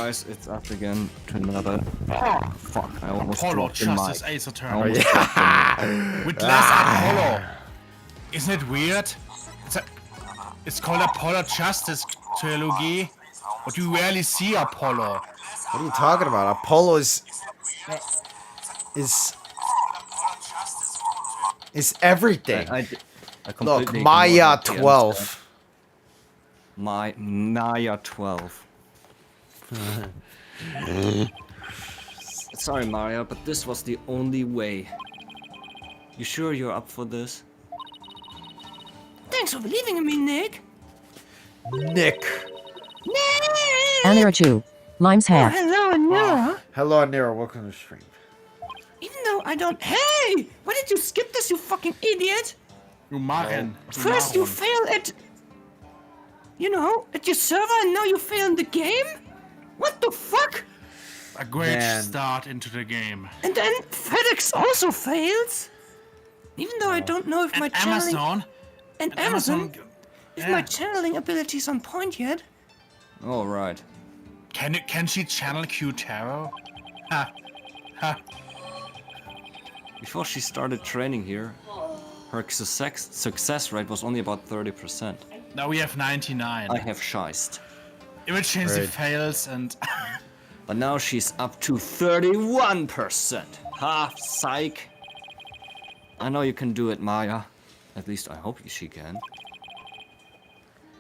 guys, it's us again to another. Oh, fuck! I almost Apollo dropped the mic. Justice LizardTaro. Yeah. With less Apollo. Isn't it weird? It's called Apollo Justice Trilogy, but you rarely see Apollo. What are you talking about? Apollo is everything. I Look, completely Maya ignored what TM 12. said. Maya 12. Sorry, Mario, but this was the only way. You sure you're up for this? Thanks for believing in me, Nick. Nick. Anira2. Lime's half. Hello, Anira. Hello, Nero. Welcome to the stream. Even though I don't... Hey! Why did you skip this, you fucking idiot? You Marin. First you fail at... You know, at your server, and now you fail in the game? What the fuck? A great Man. start into the game. And then FedEx also fails? Even though I don't know if my And channeling... Amazon. And Amazon... If Yeah. my channeling ability's on point yet. All right. Can she channel Q Tarot? Ha. Ha. Before she started training here, her success rate was only about 30%. Now we have 99. I have shiced. Emergency Right. fails and... But now she's up to 31%. Ha, psych. I know you can do it, Maya. At least I hope she can.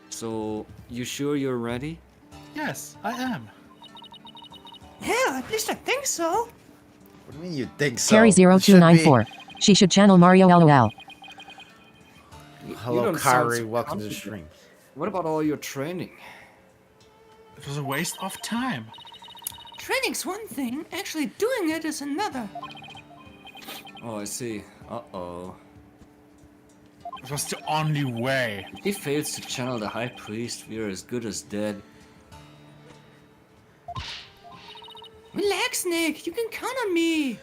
So, you sure you're ready? Yes, I am. Yeah, at least I think so. What do you mean you think so? Carry0294. She should channel Mario LOL. You Hello, don't sound Kyrie. so Welcome to the confident. stream. What about all your training? It was a waste of time. Training's one thing, actually doing it is another. Oh, I see. Uh-oh. It was the only way. If he fails to channel the High Priest, we're as good as dead. Relax, Nick. You can count on me.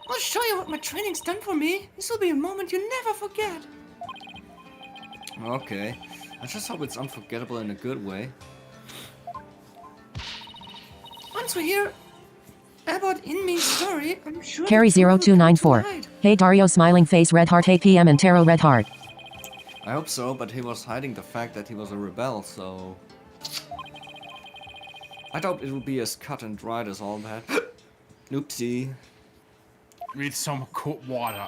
I'll show you what my training's done for me. This will be a moment you'll never forget. Okay. I just hope it's unforgettable in a good way. Once we hear about In-Me's story, I'm sure... Carry0294. Hey Dario smiling face red heart hey PM and Taro red heart. I hope so, but he was hiding the fact that he was a rebel, so... I doubt it will be as cut and dried as all that. Oopsie. Need some cold water.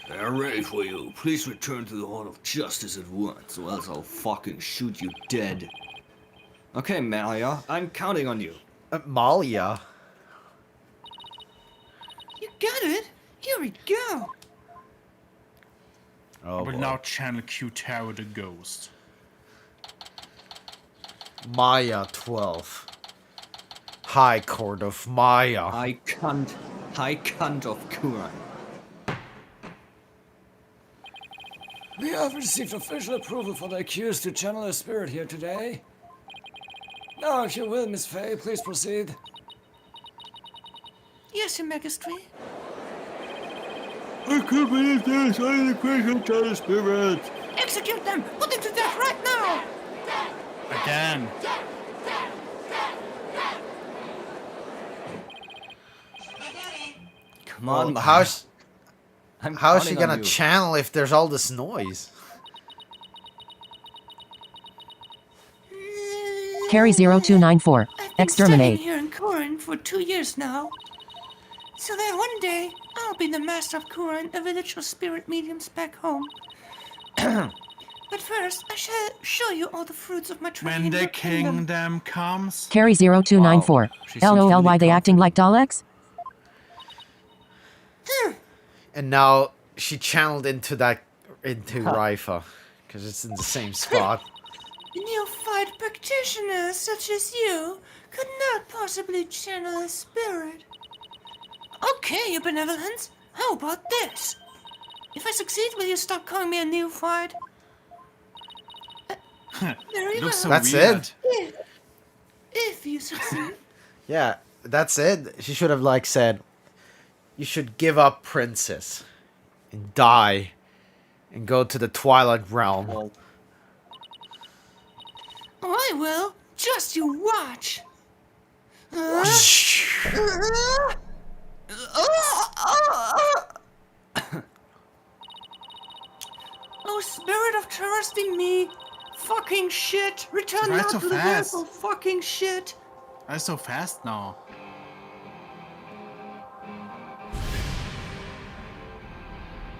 They're ready for you. Please return to the Hall of Justice at once, or else I'll fucking shoot you dead. Okay, Malia, I'm counting on you. Malia. You got it. Here we go. Oh, I will boy. now channel Q Tarot the Ghost. Maya 12. High Court of Maya. High cunt of Kuran. We have received official approval for the accused to channel a spirit here today. Now, if you will, Miss Faye, please proceed. Yes, Your Majesty. I can't believe this! I'm the greatest channel spirit! Execute them. Put them to death right now. Again. Come on, Well, Maya. how is she counting on gonna you. channel if there's all this noise? Carry0294. I've been Exterminate. studying here in Kuran for 2 years now. So that one day, I'll be the master of Kuran, a village of spirit mediums back home. But first, I shall show you all the fruits of my training When in the your kingdom. kingdom comes. Carry0294. Wow, she seems LOL really why they acting like Daleks? And now she channeled into Raifa. Because it's in the same spot. Neophyte practitioners such as you could not possibly channel a spirit. Okay, your benevolence. How about this? If I succeed, will you stop calling me a neophyte? Very Looks so well. That's weird. it. If you succeed. Yeah, that's it. She should have like said, you should give up Princess and die and go to the Twilight Realm. Well, Oh, I will. Just you watch. Oh, spirit of trusting me. Fucking shit. Return Right now so to the fast. world of fucking shit. Why so fast now?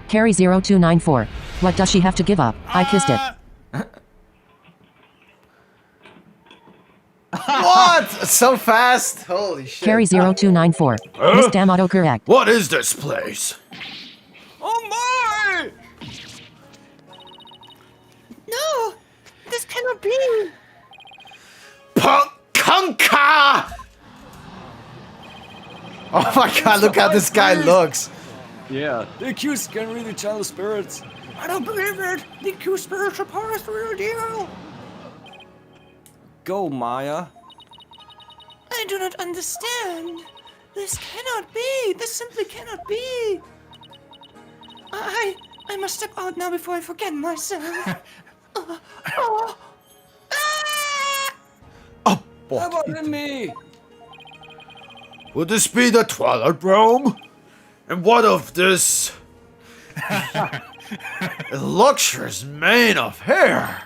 Carry0294. What does she have to give up? I kissed it. What? So fast? Holy shit. Carry0294. This damn autocorrect. What is this place? Oh my! No, this cannot be. Punka! Oh my god, look how this guy looks. Yeah, the accused can really channel spirits. I don't believe it. The accused spiritual power is the real deal. Go, Maya. I do not understand. This cannot be. This simply cannot be. I must step out now before I forget myself. Ah! Oh, How boy. about me? Would this be the Twilight Realm? And what of this luxurious mane of hair?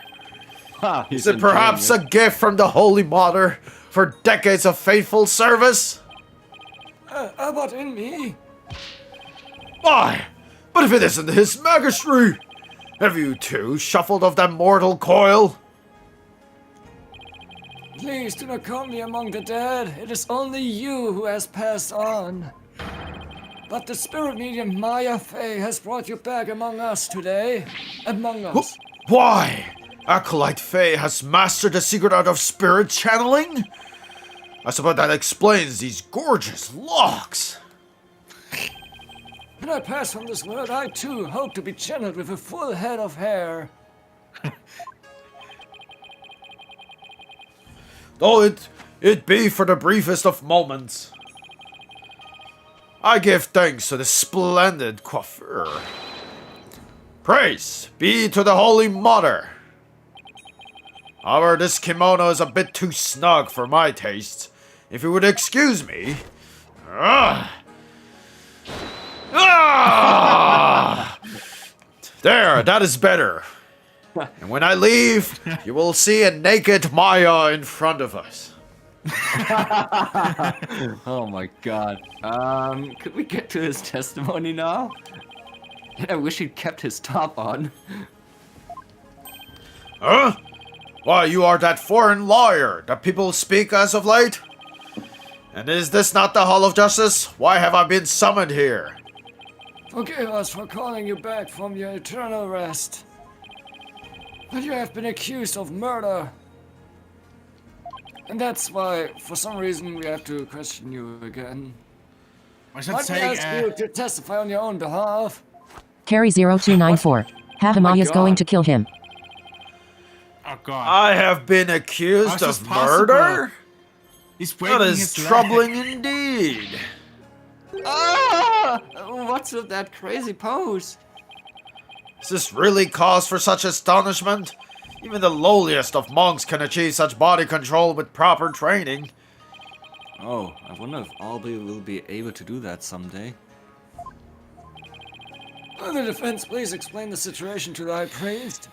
Is it perhaps a gift from the Holy Mother for decades of faithful service? How about in me? Why? But if it isn't his majesty, have you too shuffled off that mortal coil? Please do not count me among the dead. It is only you who has passed on. But the spirit medium Maya Fey has brought you back among us today. Among us. Why? Acolyte Faye has mastered the secret art of spirit channeling? I suppose that explains these gorgeous locks. When I pass from this world, I too hope to be channeled with a full head of hair. Though it be for the briefest of moments. I give thanks to the splendid coiffure. Praise be to the Holy Mother. However, this kimono is a bit too snug for my taste. If you would excuse me. There, that is better. And when I leave, you will see a naked Maya in front of us. Oh my god. Could we get to his testimony now? I wish he'd kept his top on. Huh? Why, you are that foreign lawyer that people speak as of late? And is this not the Hall of Justice? Why have I been summoned here? Forgive us for calling you back from your eternal rest. But you have been accused of murder. And that's why, for some reason, we have to question you again. I should Might we say, ask you to testify on your own behalf? Carry0294. Havamaya's going to kill him. oh god. I have been accused How's this of possible? murder? He's breaking That his is leg. troubling indeed. Ah! What's with that crazy pose? Is this really cause for such astonishment? Even the lowliest of monks can achieve such body control with proper training. Oh, I wonder if Albie will be able to do that someday. Will the defense please explain the situation to the High Priest?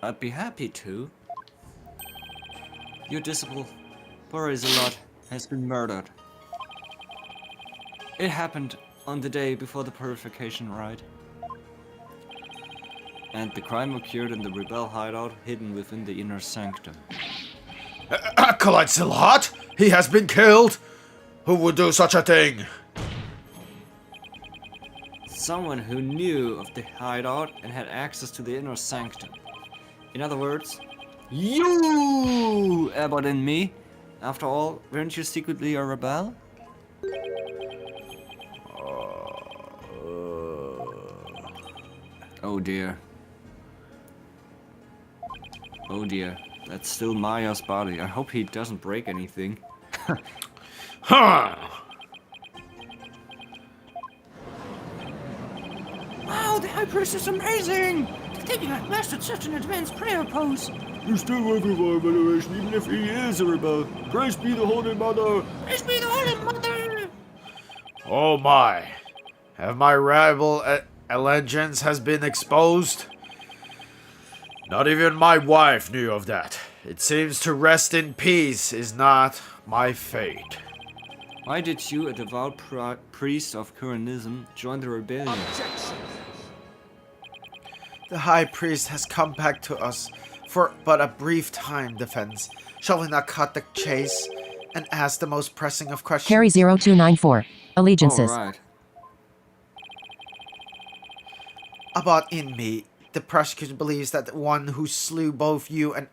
I'd be happy to. Your disciple, Borizalot, has been murdered. It happened on the day before the purification rite. And the crime occurred in the rebel hideout hidden within the inner sanctum. Acolyte Silhat? He has been killed? Who would do such a thing? Someone who knew of the hideout and had access to the inner sanctum. In other words, you, Abbott and me. After all, weren't you secretly a rebel? Oh dear. Oh dear. That's still Maya's body. I hope he doesn't break anything. Huh! Wow, the High Priest is amazing! To think you had mastered such an advanced prayer pose. You're still working for veneration, even if he is a rebel. Praise be the Holy Mother. Praise be the Holy Mother! Oh my. Have my rival allegiance has been exposed? Not even my wife knew of that. It seems to rest in peace is not my fate. Why did you, a devout priest of Kuranism, join the rebellion? The High Priest has come back to us for but a brief time, Defense. Shall we not cut the chase and ask the most pressing of questions? Carry 0294. Allegiances. Alright. About in me, the prosecution believes that the one who slew both you and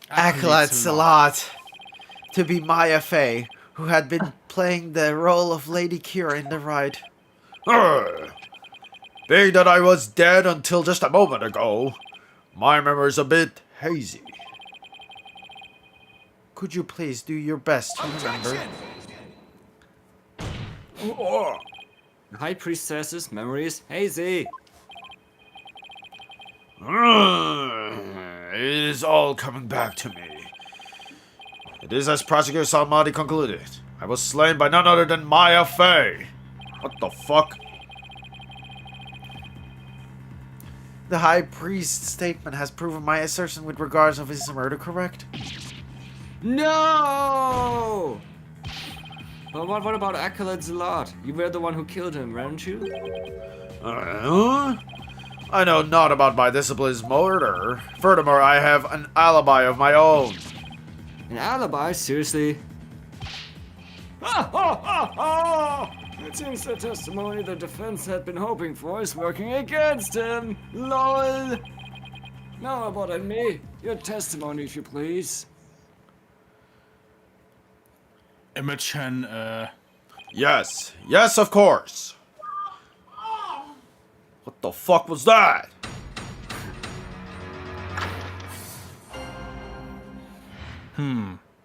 Acolyte Salat to be Maya Fey, who had been playing the role of Lady Kira in the ride. Being that I was dead until just a moment ago, my memory's a bit hazy. Could you please do your best to remember? The High Priestess's memory is hazy. It is all coming back to me. It is as Prosecutor Salmadi concluded. I was slain by none other than Maya Fey. What the fuck? The High Priest's statement has proven my assertion with regards of his murder correct. No! But what about Acolyte Zalat? You were the one who killed him, weren't you? I know not about my disciple's murder. Furthermore, I have an alibi of my own. An alibi? Seriously? Ha ha ha ha! It seems the testimony the defense had been hoping for is working against him. LOL! Now about me. Your testimony, if you please. Imogen, Yes, of course. What the fuck was that?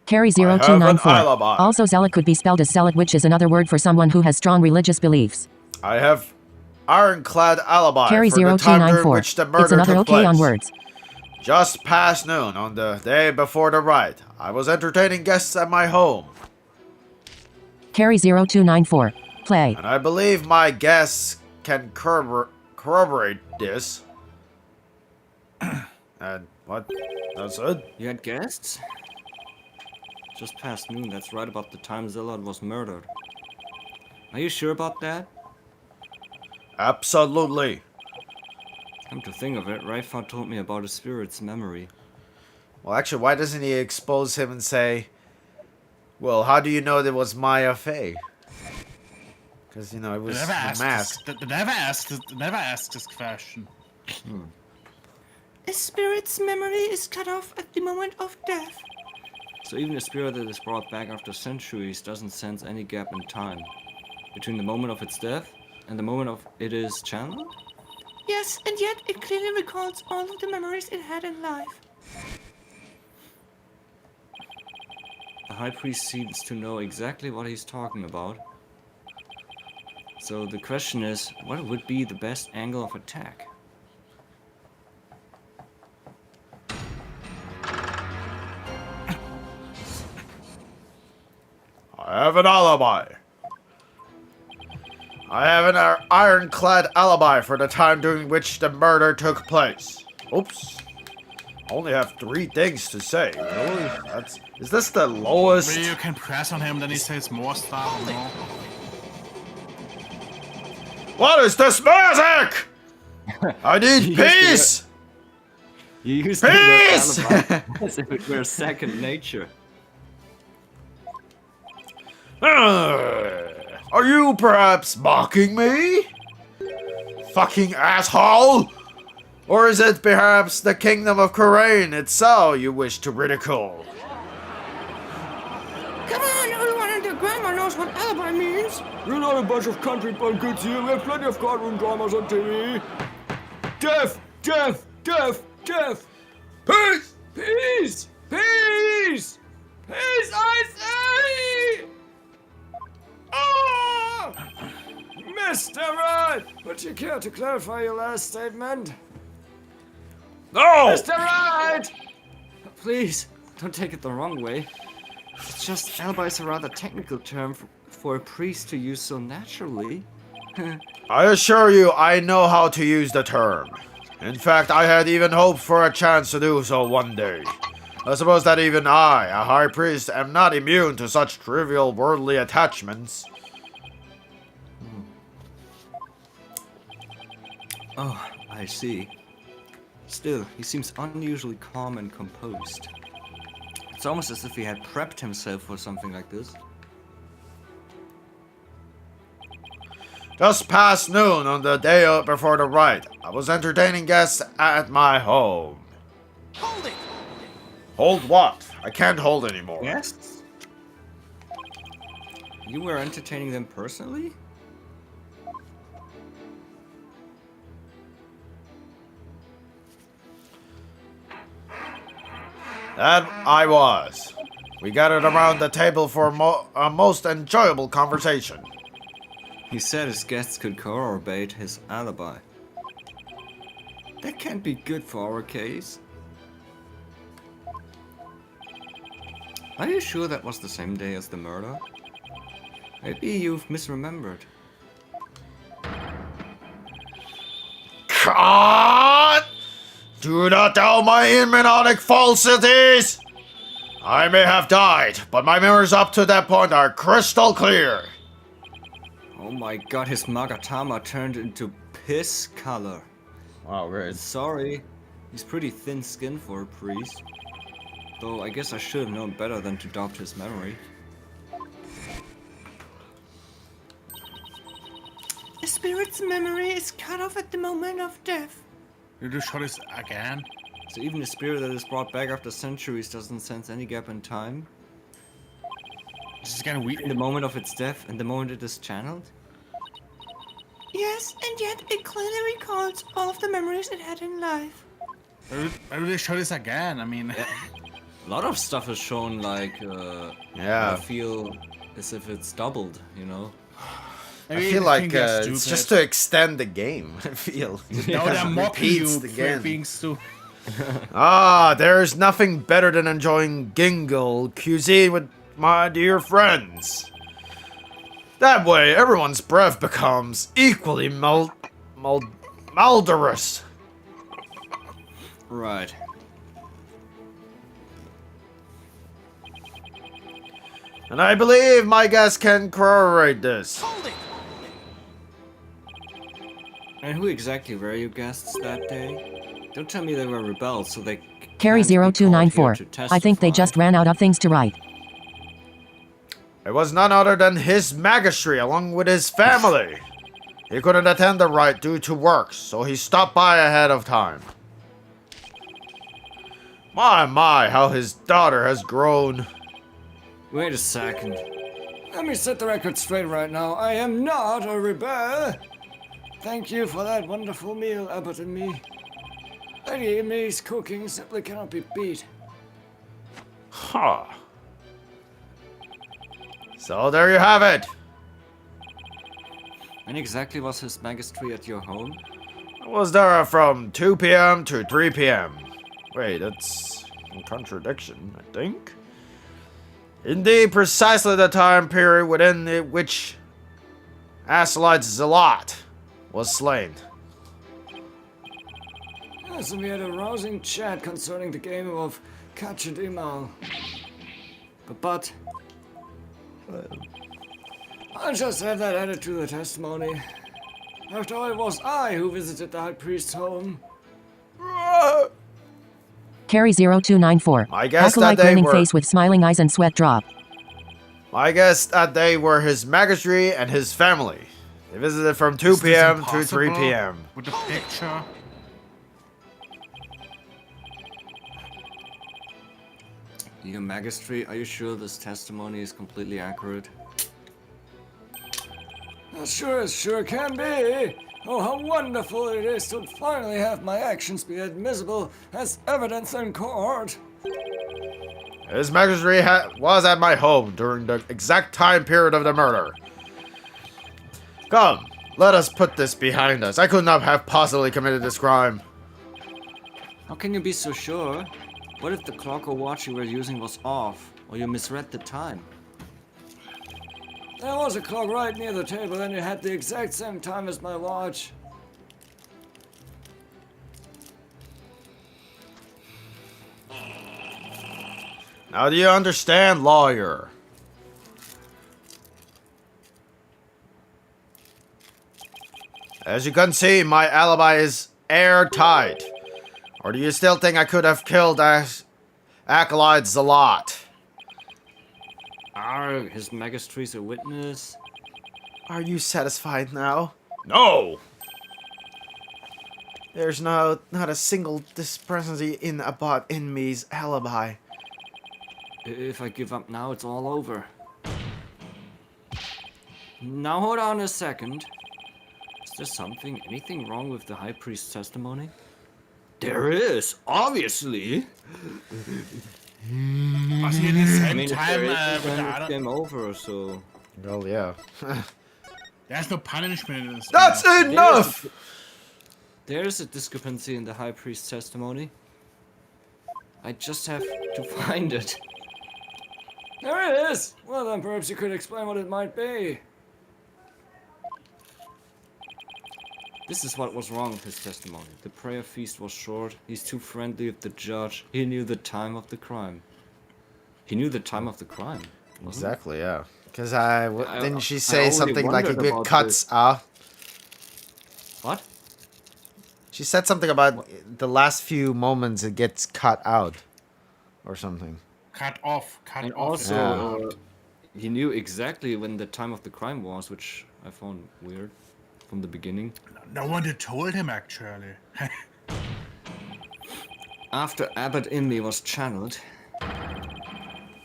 Carry I have an 0294. alibi. Also, zealot could be spelled as zealot, which is another word for someone who has strong religious beliefs. I have ironclad alibi Carry for the time during 0294. which the murder It's another took okay place. on words. Just past noon on the day before the riot, I was entertaining guests at my home, Carry 0294. Play. and I believe my guests can corroborate this. And what? That's it? You had guests? Just past noon, that's right about the time Zillard was murdered. Are you sure about that? Absolutely. Come to think of it, Raifar told me about a spirit's memory. Well, actually, why doesn't he expose him and say, well, how do you know there was Maya Fey? Because, you know, it was they the mask. never asked this question. A spirit's memory is cut off at the moment of death. So even a spirit that is brought back after centuries doesn't sense any gap in time between the moment of its death and the moment of it is channeled? Yes, and yet it clearly recalls all of the memories it had in life. The High Priest seems to know exactly what he's talking about. So the question is, what would be the best angle of attack? I have an alibi. I have an ironclad alibi for the time during which the murder took place. Oops. I only have 3 things to say. Really? Is this the lowest? Maybe you can press on him, then he says more stuff. You know? What is this music? I need peace! You used Peace! the word alibi as if it were second nature. Are you perhaps mocking me? Fucking asshole! Or is it perhaps the kingdom of Kurain itself you wish to ridicule? Come on, everyone and their grandma knows what alibi means. You're not a bunch of country bumpkins here. We have plenty of courtroom dramas on TV. Death! Death! Death! Death! Peace! Peace! Peace! Peace, I say! Ah! Mr. Red! Would you care to clarify your last statement? No! Mr. Right! Please, don't take it the wrong way. It's just alibi is a rather technical term for a priest to use so naturally. I assure you, I know how to use the term. In fact, I had even hoped for a chance to do so one day. I suppose that even I, a high priest, am not immune to such trivial worldly attachments. Oh, I see. Still, he seems unusually calm and composed. It's almost as if he had prepped himself for something like this. Just past noon on the day before the rite, I was entertaining guests at my home. Hold it! Hold what? I can't hold anymore. Yes? You were entertaining them personally? That I was. We gathered around the table for a most enjoyable conversation. He said his guests could corroborate his alibi. That can't be good for our case. Are you sure that was the same day as the murder? Maybe you've misremembered. God! Do not doubt my hypnotic falsities! I may have died, but my memories up to that point are crystal clear. Oh my god, his Magatama turned into piss color. Wow, great. Sorry, he's pretty thin-skinned for a priest. Though I guess I should have known better than to doubt his memory. A spirit's memory is cut off at the moment of death. Did you show this again? So even a spirit that is brought back after centuries doesn't sense any gap in time? This is kind of weird. In the moment of its death and the moment it is channeled? Yes, and yet it clearly recalls all of the memories it had in life. Why do they show this again? I mean, A lot of stuff is shown like, Yeah. I feel as if it's doubled, you know? I maybe feel they like think they're it's stupid. just to extend the game. I feel. Now they're mocking you Repeats for again. being stupid. Ah, there's nothing better than enjoying gingle cuisine with my dear friends. That way, everyone's breath becomes equally malodorous. Right. And I believe my guests can corroborate this. Hold it! And who exactly were your guests that day? Don't tell me they were rebels, so they Carry can't be called here 0294. to I think they testify. just ran out of things to write. It was none other than his magistracy along with his family. He couldn't attend the rite due to work, so he stopped by ahead of time. My, how his daughter has grown. Wait a second. Let me set the record straight right now. I am not a rebel. Thank you for that wonderful meal, Abbott and me. Lady Amy's cooking simply cannot be beat. Huh. So there you have it. When exactly was his magistracy at your home? I was there from 2 p.m. to 3 p.m. Wait, that's a contradiction, I think. Indeed, precisely the time period within which Asolite's Zealot was slain. Yes, and we had a rousing chat concerning the game of Catch and Imal. But I'll just have that added to the testimony. After all, it was I who visited the High Priest's home. Carry 0294. I guess Acolyte that they grinning were- face with smiling eyes and sweat drop. My guess that they were his magistracy and his family. They visited from 2 Is this p.m. to 3 impossible? p.m. With the picture. Your magistrate, are you sure this testimony is completely accurate? As sure can be. Oh, how wonderful it is to finally have my actions be admissible as evidence in court. His magistracy was at my home during the exact time period of the murder. Come, let us put this behind us. I could not have possibly committed this crime. How can you be so sure? What if the clock or watch you were using was off, or you misread the time? There was a clock right near the table and it had the exact same time as my watch. Now do you understand, lawyer? As you can see, my alibi is airtight. Or do you still think I could have killed Acolytes a lot? Are his magistries a witness? Are you satisfied now? No! There's not a single discrepancy in me's alibi. If I give up now, it's all over. Now hold on a second. Is there anything wrong with the High Priest's testimony? There is, obviously. Was he at the same If time there is, with the then it's other? game over, so... Well, yeah. There's no punishment in this. That's game. enough! There's a discrepancy in the High Priest's testimony. I just have to find it. There it is! Well then, perhaps you could explain what it might be. This is what was wrong with his testimony. The prayer feast was short, he's too friendly with the judge, he knew the time of the crime. He knew the time of the crime. wasn't Exactly, yeah. Because didn't she I say only something like it wondered about cuts out? he? What? She said something about the last few moments it gets cut out. Or something. Cut off. Cut And off. also, he knew exactly when the time of the crime was, which I found weird from the beginning. No one had told him actually. After Abbot Inley was channeled,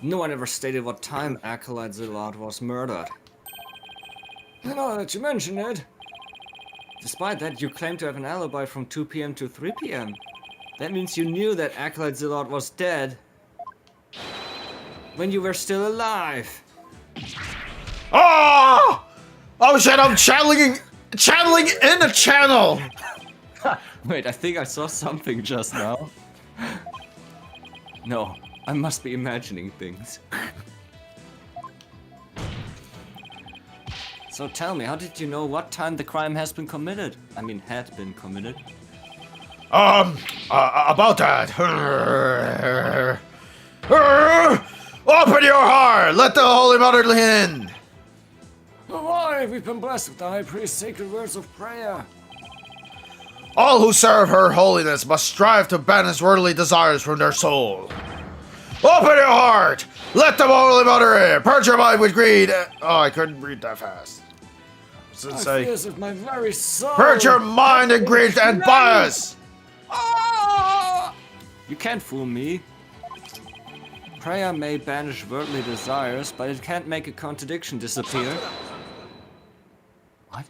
no one ever stated what time Acolyte Zillard was murdered. Now that you mention it, despite that, you claim to have an alibi from 2 p.m. to 3 p.m. That means you knew that Acolyte Zillard was dead when you were still alive. Oh! Oh shit, I'm channeling in a channel! Wait, I think I saw something just now. No, I must be imagining things. So tell me, how did you know what time the crime has been committed? I mean, had been committed. About that. Open your heart! Let the Holy Mother in! Why? We've been blessed with the High Priest's sacred words of prayer. All who serve her holiness must strive to banish worldly desires from their soul. Open your heart! Let the Holy Mother in! Purge your mind with greed! Oh, I couldn't read that fast. What's it I say? feel this with my very soul. Purge your mind and greed and bias! Ah! You can't fool me. Prayer may banish worldly desires, but it can't make a contradiction disappear. What?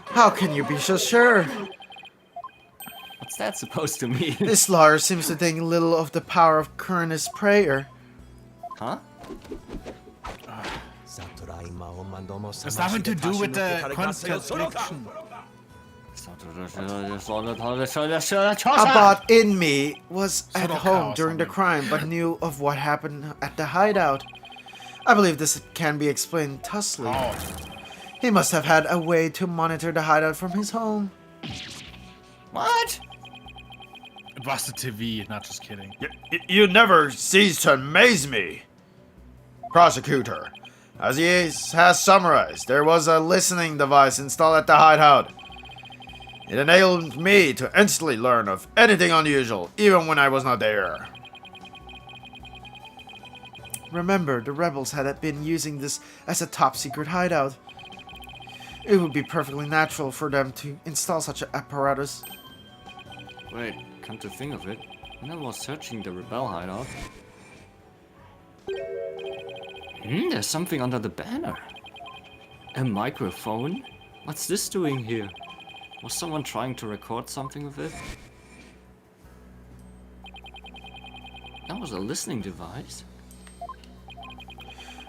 How can you be so sure? What's that supposed to mean? This lawyer seems to think little of the power of earnest prayer. Huh? Has nothing to do with the contradiction. Abbot Inme was at Soroka home or during the something. crime, but knew of what happened at the hideout. I believe this can be explained thusly. Oh, He must have had a way to monitor the hideout from his home. What? it was the TV, not just kidding. You never cease to amaze me. Prosecutor, as he has summarized, there was a listening device installed at the hideout. It enabled me to instantly learn of anything unusual, even when I was not there. Remember, the rebels had been using this as a top-secret hideout. It would be perfectly natural for them to install such an apparatus. Wait, come to think of it, when I was searching the rebel hideout... there's something under the banner. A microphone? What's this doing here? Was someone trying to record something with it? That was a listening device.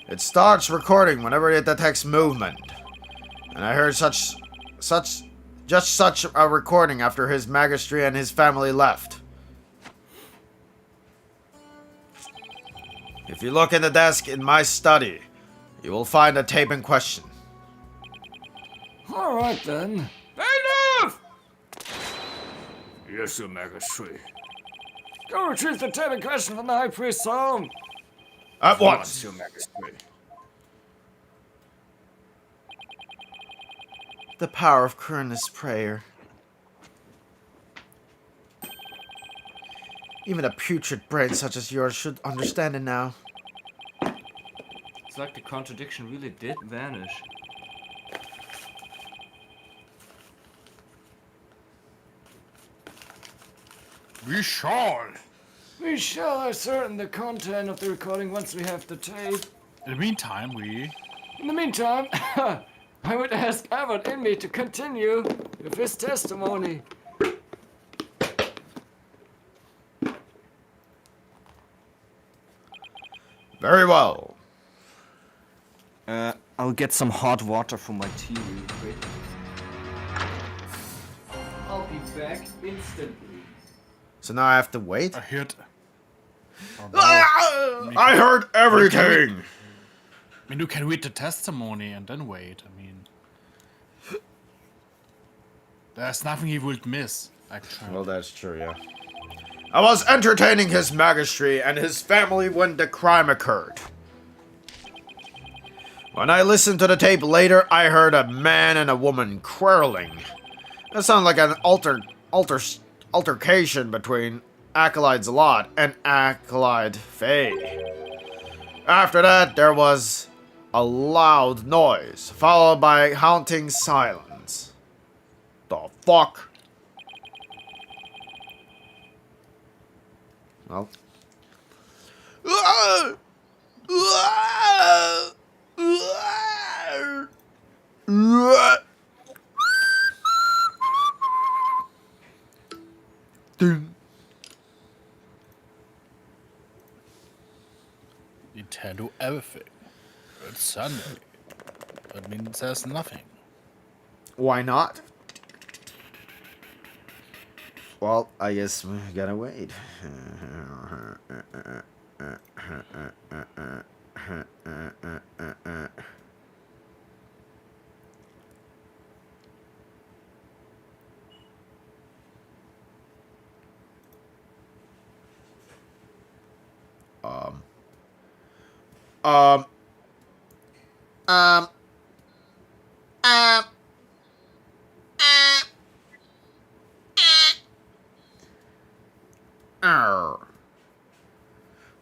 It starts recording whenever it detects movement. And I heard just such a recording after his Majesty and his family left. If you look in the desk in my study, you will find a tape in question. All right then. Bailiff! Yes, Your Majesty. Go retrieve the tape in question from the High Priest's home. At once. Your Majesty. The power of Kurna's prayer. Even a putrid brain such as yours should understand it now. It's like the contradiction really did vanish. We shall. We shall ascertain the content of the recording once we have the tape. In the meantime, In the meantime, I would ask Abbott and me to continue with his testimony. Very well. I'll get some hot water for my tea real quick. I'll be back instantly. So now I have to wait? I heard. I heard everything! I mean, you can read the testimony and then wait. I mean, there's nothing he would miss, actually. Well, that's true, yeah. I was entertaining His Majesty and his family when the crime occurred. When I listened to the tape later, I heard a man and a woman quarreling. That sounded like an altercation between Acolyte Zalot and Acolyte Faye. After that, there was a loud noise, followed by haunting silence. The fuck? Well. Nintendo everything. It's Sunday. That means there's nothing. Why not? Well, I guess we gotta wait.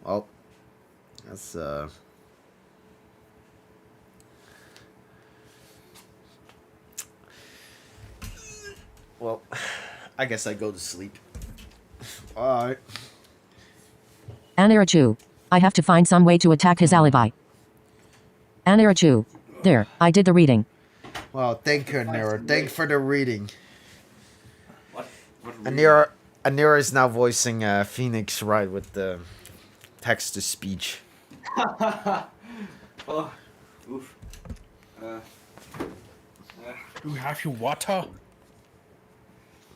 Well, that's, well, I guess I go to sleep. Alright. Anirachu. I have to find some way to attack his alibi. Anirachu. There, I did the reading. Well, thank you, Anira. Thank you for the reading. What Anira is now voicing Phoenix Wright with the text-to-speech. Oh, oof. Do you have your water?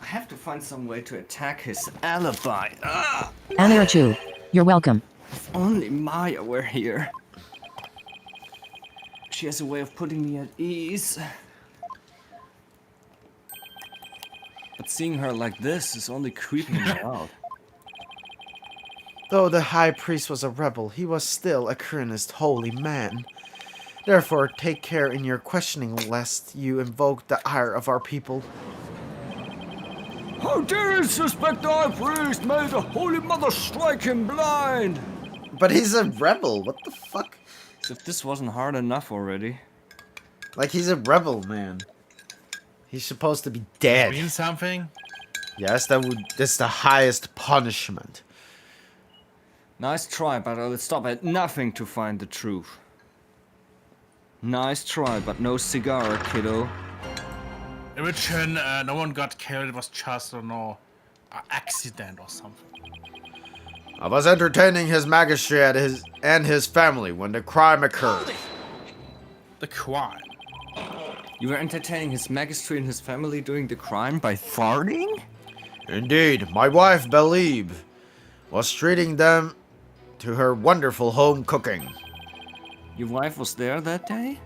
I have to find some way to attack his alibi. Anirachu. You're welcome. If only Maya were here. She has a way of putting me at ease. But seeing her like this is only creeping me out. Though the High Priest was a rebel, he was still a Kurnist holy man. Therefore, take care in your questioning lest you invoke the ire of our people. How dare you suspect the High Priest? May the Holy Mother strike him blind! But he's a rebel, what the fuck? As if this wasn't hard enough already. Like, he's a rebel, man. He's supposed to be dead. Mean something? Yes, that's the highest punishment. Nice try, but I'll stop at nothing to find the truth. Nice try, but no cigar, kiddo. In which no one got killed, it was just, I don't know, an accident or something. I was entertaining His Majesty and his family when the crime occurred. The crime. You were entertaining his majesty and his family doing the crime by farting? Indeed, my wife, Belib, was treating them to her wonderful home cooking. Your wife was there that day?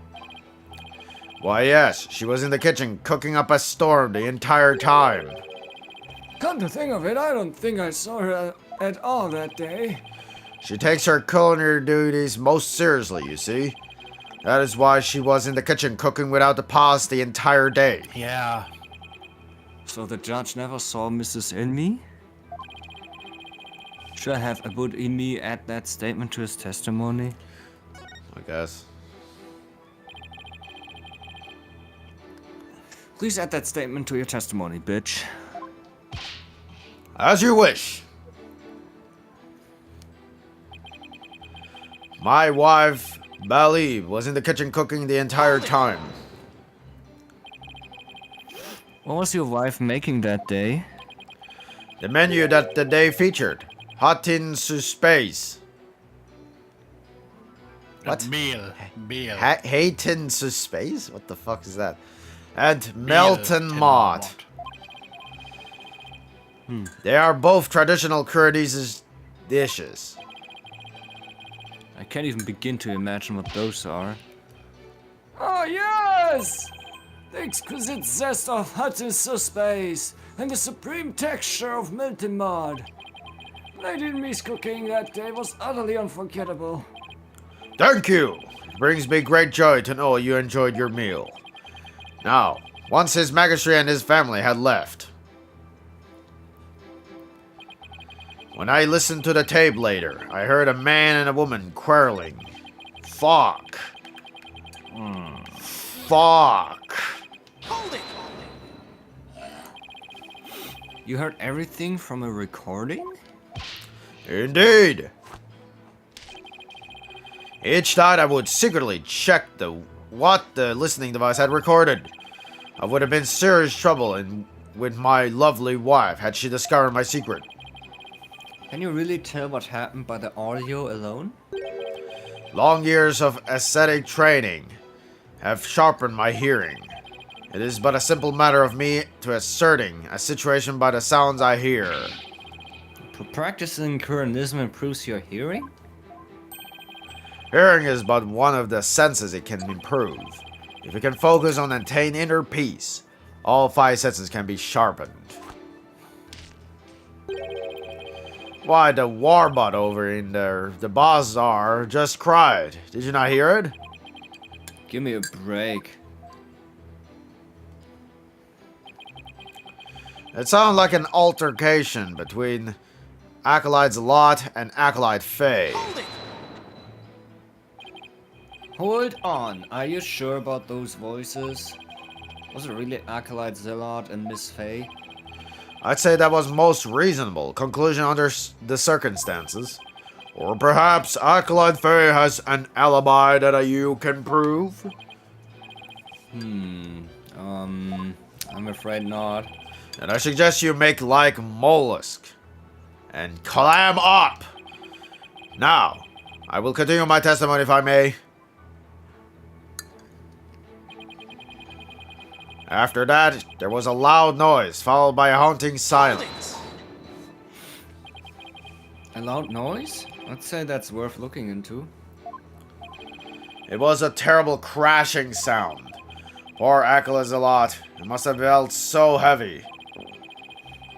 Why, yes, she was in the kitchen cooking up a storm the entire time. Come to think of it, I don't think I saw her at all that day. She takes her culinary duties most seriously, you see. That is why she was in the kitchen cooking without a pause the entire day. Yeah. So the judge never saw Mrs. Inme? Should I have Abu Inme add that statement to his testimony? I guess. Please add that statement to your testimony, bitch. As you wish. My wife, Balib, was in the kitchen cooking the entire time. What was your wife making that day? The menu that the day featured, Hatin Suspace. What? Meal. Hatin Suspace? What the fuck is that? And Melton Mott. They are both traditional Kurdish dishes. I can't even begin to imagine what those are. Oh yes! The exquisite zest of Hutton space and the supreme texture of Milton Mud. Lady Me's cooking that day was utterly unforgettable. Thank you! It brings me great joy to know you enjoyed your meal. Now, once His Majesty and his family had left, when I listened to the tape later, I heard a man and a woman quarreling. Fuck. Fuck. You heard everything from a recording? Indeed. Each night I would secretly check what the listening device had recorded. I would have been serious trouble with my lovely wife had she discovered my secret. Can you really tell what happened by the audio alone? Long years of ascetic training have sharpened my hearing. It is but a simple matter of me to ascertain a situation by the sounds I hear. Practicing Kuranism improves your hearing? Hearing is but one of the senses it can improve. If you can focus on attain inner peace, all five senses can be sharpened. Why, the warbot over in there, the bazaar, just cried. Did you not hear it? Give me a break. It sounded like an altercation between Acolyte Zalot and Acolyte Faye. Hold on, are you sure about those voices? Was it really Acolyte Zalot and Miss Faye? I'd say that was most reasonable conclusion under the circumstances. Or perhaps Acolyte Faye has an alibi that you can prove? I'm afraid not. And I suggest you make like Mollusk and clam up. Now, I will continue my testimony if I may. After that, there was a loud noise, followed by a haunting silence. A loud noise? I'd say that's worth looking into. It was a terrible crashing sound. Poor Akalazalot. It must have felt so heavy.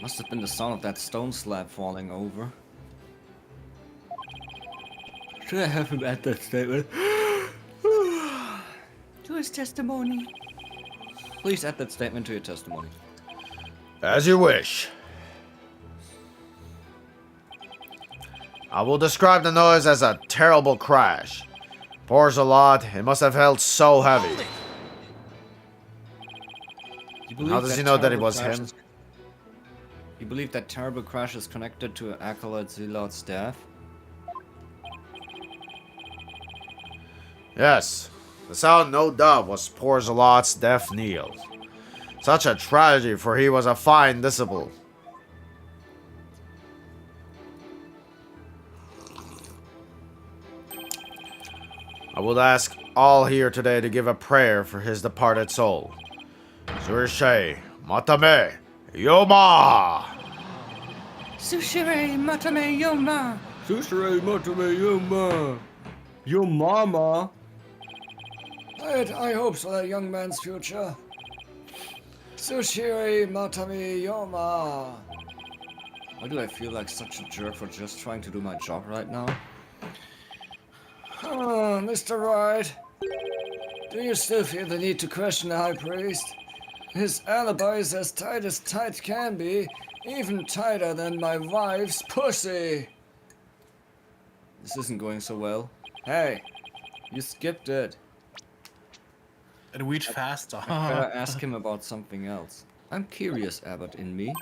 Must have been the sound of that stone slab falling over. Should I have him add that statement to his testimony? Please add that statement to your testimony. As you wish. I will describe the noise as a terrible crash. Poor Zalot, it must have felt so heavy. How does he know that it was him? You believe that terrible crash is connected to Acolyte Zalot's death? Yes. The sound, no doubt, was poor Zalot's death knell. Such a tragedy, for he was a fine disciple. I would ask all here today to give a prayer for his departed soul. Surishe Matame Yoma! Sushure matame yoma. Sushrei matame yoma. Your mama? I hope for that young man's future. Sushiri matame yoma. Why do I feel like such a jerk for just trying to do my job right now? Oh, Mr. Wright. Do you still feel the need to question the High Priest? His alibi is as tight can be, even tighter than my wife's pussy. This isn't going so well. Hey, you skipped it. It reach faster. Better ask him about something else. I'm curious, Abbott in me.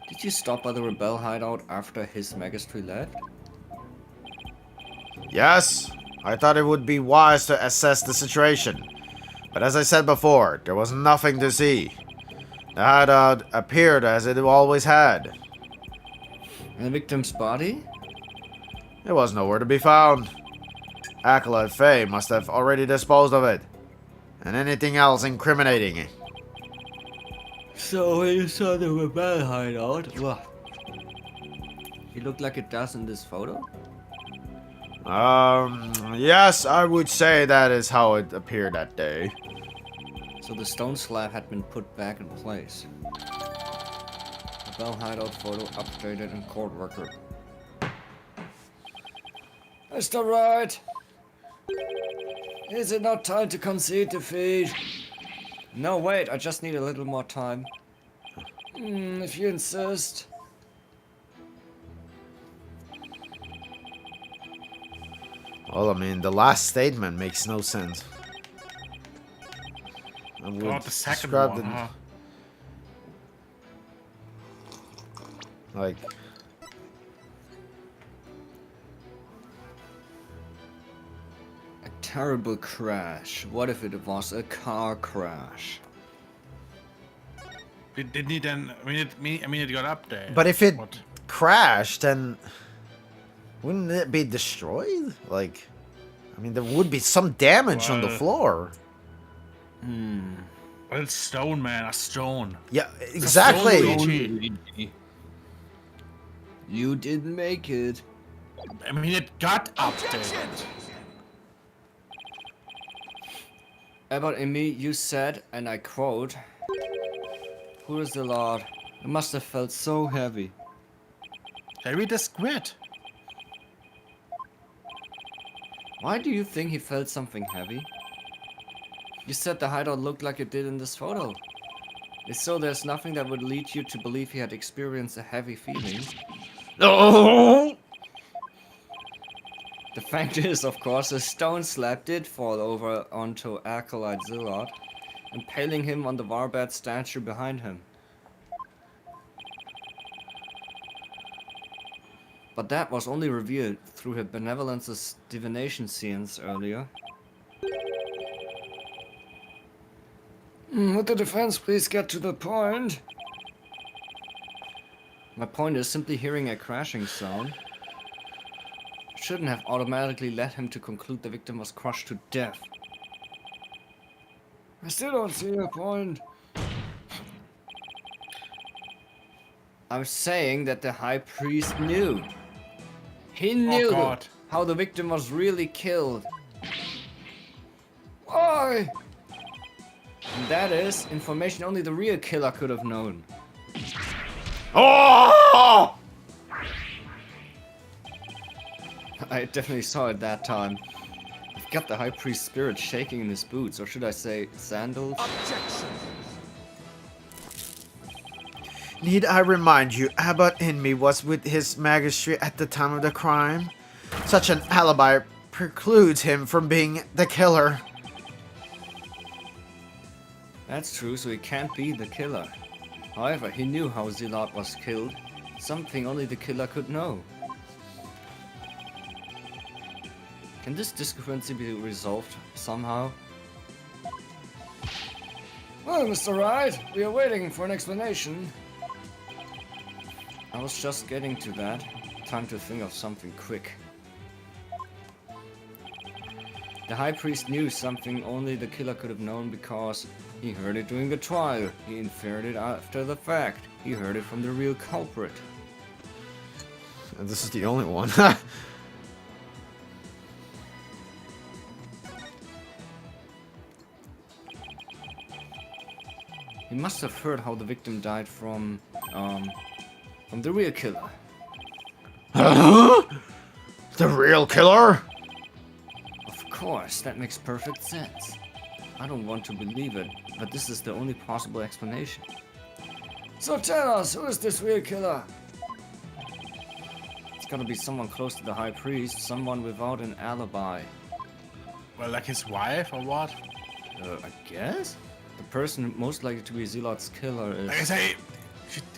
Did you stop by the rebel hideout after his magistry left? Yes, I thought it would be wise to assess the situation. But as I said before, there was nothing to see. The hideout appeared as it always had. And the victim's body? It was nowhere to be found. Acolyte Faye must have already disposed of it. And anything else incriminating it. So when you saw the rebel hideout, what? He looked like it does in this photo? Yes, I would say that is how it appeared that day. So the stone slab had been put back in place. Rebel hideout photo updated in court record. Mr. Wright! Is it not time to concede defeat? No, wait, I just need a little more time. If you insist. Well, I mean, the last statement makes no sense. I would Oh, the second describe one, it huh? like... A terrible crash. What if it was a car crash? Didn't he then? I mean, it got up there. But if it What? crashed, then wouldn't it be destroyed? Like, I mean, there would be some damage on the Well- floor. Well, it's stone, man. A stone. Yeah, stone exactly. Luigi. You didn't make it. I mean, it got updated. About me, you said, and I quote, "Who is the Lord? It must have felt so heavy." Harry the Squid. Why do you think he felt something heavy? You said the hideout looked like it did in this photo. If so, there's nothing that would lead you to believe he had experienced a heavy feeling. No. The fact is, of course, a stone slab did fall over onto Acolyte Zillard, impaling him on the Warbad statue behind him. But that was only revealed through her benevolence's divination scenes earlier. Would the defense please get to the point? My point is simply hearing a crashing sound shouldn't have automatically led him to conclude the victim was crushed to death. I still don't see your point. I'm saying that the High Priest knew. He knew God. how the victim was really killed. Why? And that is information only the real killer could have known. Oh! I definitely saw it that time. I've got the High Priest's spirit shaking in his boots, or should I say sandals? Need I remind you, Abbot Inme was with his magistry at the time of the crime? Such an alibi precludes him from being the killer. That's true, so he can't be the killer. However, he knew how Zilard was killed. Something only the killer could know. Can this discrepancy be resolved somehow? Well, Mr. Wright, we are waiting for an explanation. I was just getting to that. Time to think of something quick. The High Priest knew something only the killer could have known because he heard it during the trial. He inferred it after the fact. He heard it from the real culprit. And this is the only one. He must have heard how the victim died from the real killer. The real killer? Of course, that makes perfect sense. I don't want to believe it, but this is the only possible explanation. So tell us, who is this real killer? It's gotta be someone close to the High Priest, someone without an alibi. Well, like his wife or what? I guess? The person most likely to be Zealot's killer is... Like I say,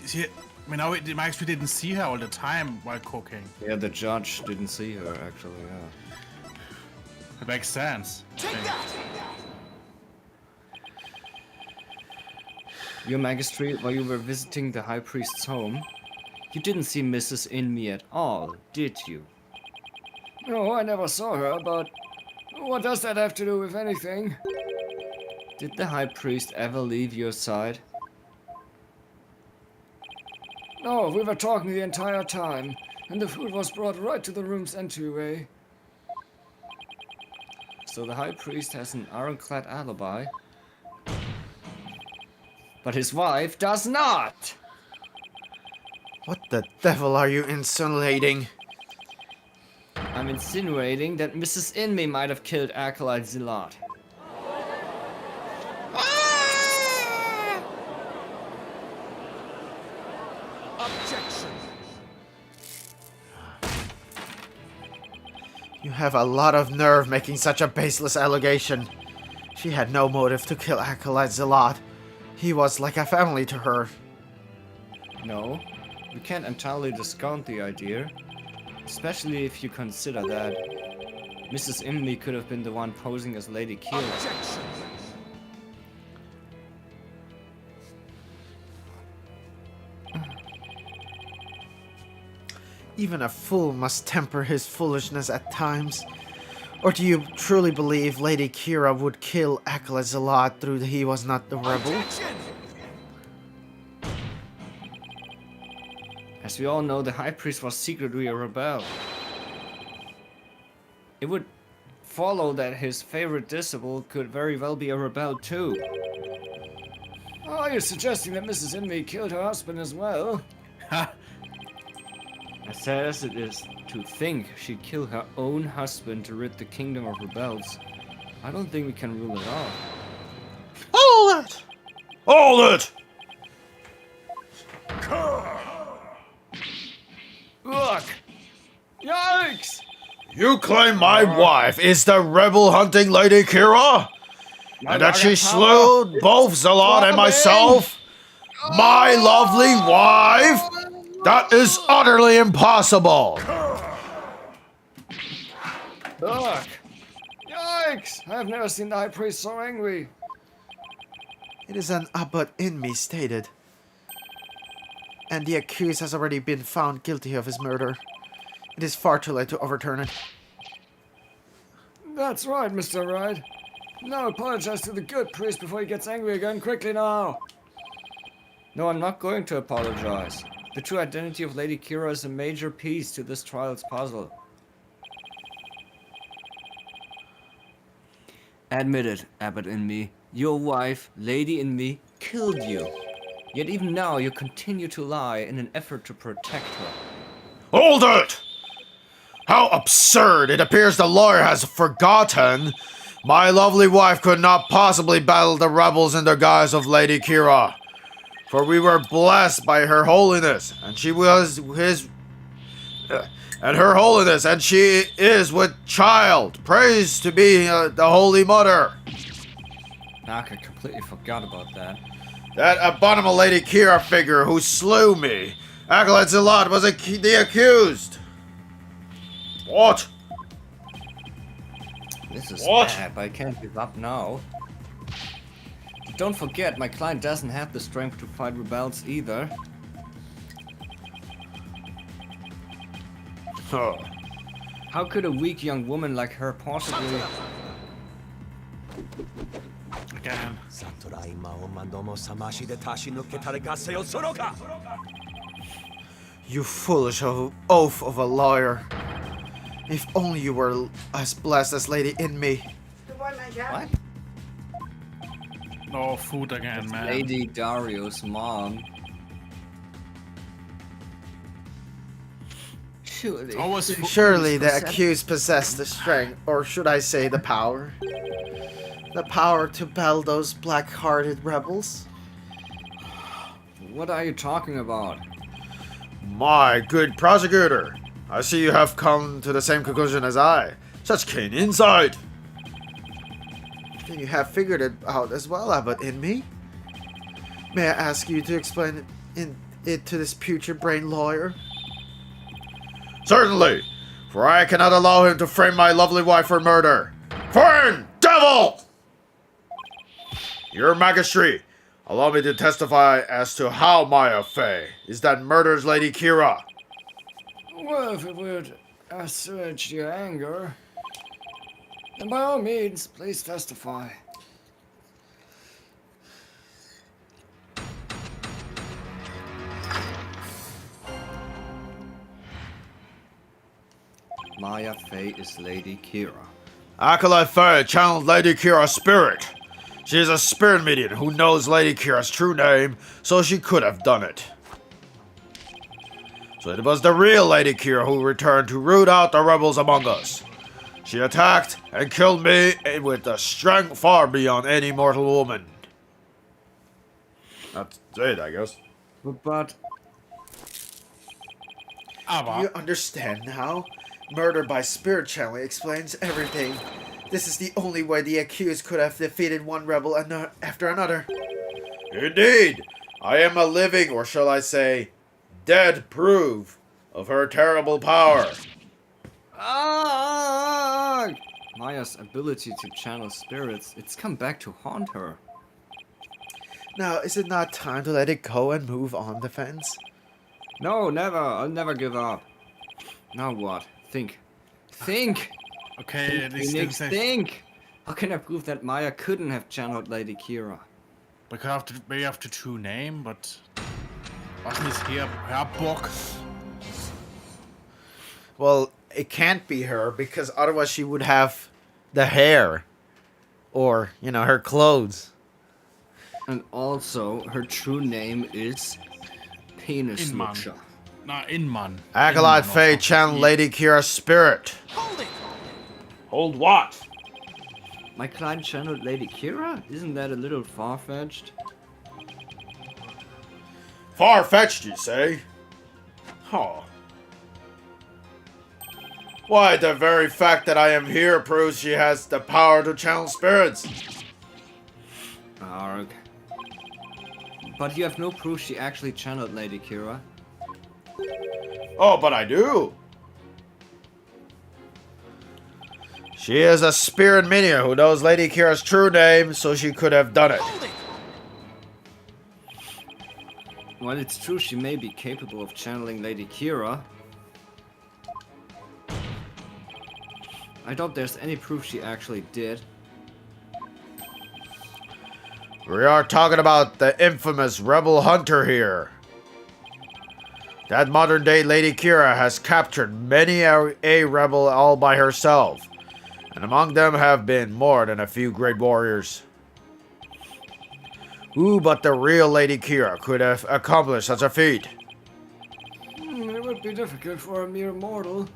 I mean, we didn't see her all the time while cooking. Yeah, the judge didn't see her, actually, yeah. It makes sense. Your Magistrate, while you were visiting the High Priest's home, you didn't see Mrs. Inme at all, did you? No, I never saw her, but what does that have to do with anything? Did the High Priest ever leave your side? No, we were talking the entire time, and the food was brought right to the room's entryway. So the High Priest has an ironclad alibi, but his wife does not! What the devil are you insinuating? I'm insinuating that Mrs. Inme might have killed Acolyte Zealot. You have a lot of nerve making such a baseless allegation. She had no motive to kill Acolyte Zealot. He was like a family to her. No, we can't entirely discount the idea, especially if you consider that Mrs. Inme could have been the one posing as Lady Kira. Even a fool must temper his foolishness at times. Or do you truly believe Lady Kira would kill Acolyte Zealot through he was not the rebel? As we all know, the High Priest was secretly a rebel. It would follow that his favorite disciple could very well be a rebel too. Are you suggesting that Mrs. Inme killed her husband as well? As sad as it is to think she'd kill her own husband to rid the kingdom of rebels, I don't think we can rule it out. Hold it! Hold it! Look! Yikes! You claim my wife is the rebel hunting Lady Kira? And that she slew both Zealot and myself? My lovely wife? That is utterly impossible! Look! Yikes! I've never seen the High Priest so angry. It is an abbot in me stated. And the accused has already been found guilty of his murder. It is far too late to overturn it. That's right, Mr. Wright. Now apologize to the good priest before he gets angry again. Quickly now! No, I'm not going to apologize. The true identity of Lady Kira is a major piece to this trial's puzzle. Admit it, Abbot Inme. Your wife, Lady Inme, killed you. Yet even now you continue to lie in an effort to protect her. Hold it! How absurd! It appears the lawyer has forgotten. My lovely wife could not possibly battle the rebels in the guise of Lady Kira. For we were blessed by her holiness, and she was his... and her holiness, and she is with child. Praise to be the Holy Mother. I completely forgot about that. That abominable Lady Kira figure who slew me. Acolyte Zealot was the accused. What? This is What? bad, but I can't give up now. Don't forget, my client doesn't have the strength to fight rebels either. Huh. How could a weak young woman like her possibly Again. You foolish oaf of a lawyer. If only you were as blessed as Lady Inme. What? No food again, man. Lady Dario's mom. Surely. Always Surely the accused possessed the strength, or should I say the power? The power to battle those black-hearted rebels? What are you talking about? My good prosecutor, I see you have come to the same conclusion as I. Such keen insight! Then you have figured it out as well, Abbot Inme. May I ask you to explain it to this putrid-brained lawyer? Certainly, for I cannot allow him to frame my lovely wife for murder. Foreign devil! Your Majesty, allow me to testify as to how Maya Fey is that murders Lady Kira. Well, if it would assuage your anger, then by all means, please testify. Maya Fey is Lady Kira. Acolyte Fey channeled Lady Kira's spirit. She is a spirit medium who knows Lady Kira's true name, so she could have done it. So it was the real Lady Kira who returned to root out the rebels among us. She attacked and killed me with a strength far beyond any mortal woman. That's it, I guess. But Aber. You understand now? Murder by spirit channeling explains everything. This is the only way the accused could have defeated one rebel after another. Indeed! I am a living, or shall I say, dead proof of her terrible power. Maya's ability to channel spirits, it's come back to haunt her. Now, is it not time to let it go and move on, Defense? No, never. I'll never give up. Now what? Think. Think! Okay, at least Phoenix, they think! How can I prove that Maya couldn't have channeled Lady Kira? we could have to maybe have the true name, but wasn't this here her book? Well, it can't be her, because otherwise she would have the hair. Or, you know, her clothes. And also, her true name is Penis Inman. Lutscher. Nah, Inman. Acolyte Inman or Fey something. channeled Lady Kira's spirit. Hold it! Hold what? My client channeled Lady Kira? Isn't that a little far-fetched? Far-fetched, you say? Huh. Why, the very fact that I am here proves she has the power to channel spirits. Arg. But you have no proof she actually channeled Lady Kira. Oh, but I do. She is a spirit minion who knows Lady Kira's true name, so she could have done it. Hold it! While it's true she may be capable of channeling Lady Kira, I doubt there's any proof she actually did. We are talking about the infamous rebel hunter here. That modern day Lady Kira has captured many a rebel all by herself, and among them have been more than a few great warriors. Who but the real Lady Kira could have accomplished such a feat? It would be difficult for a mere mortal.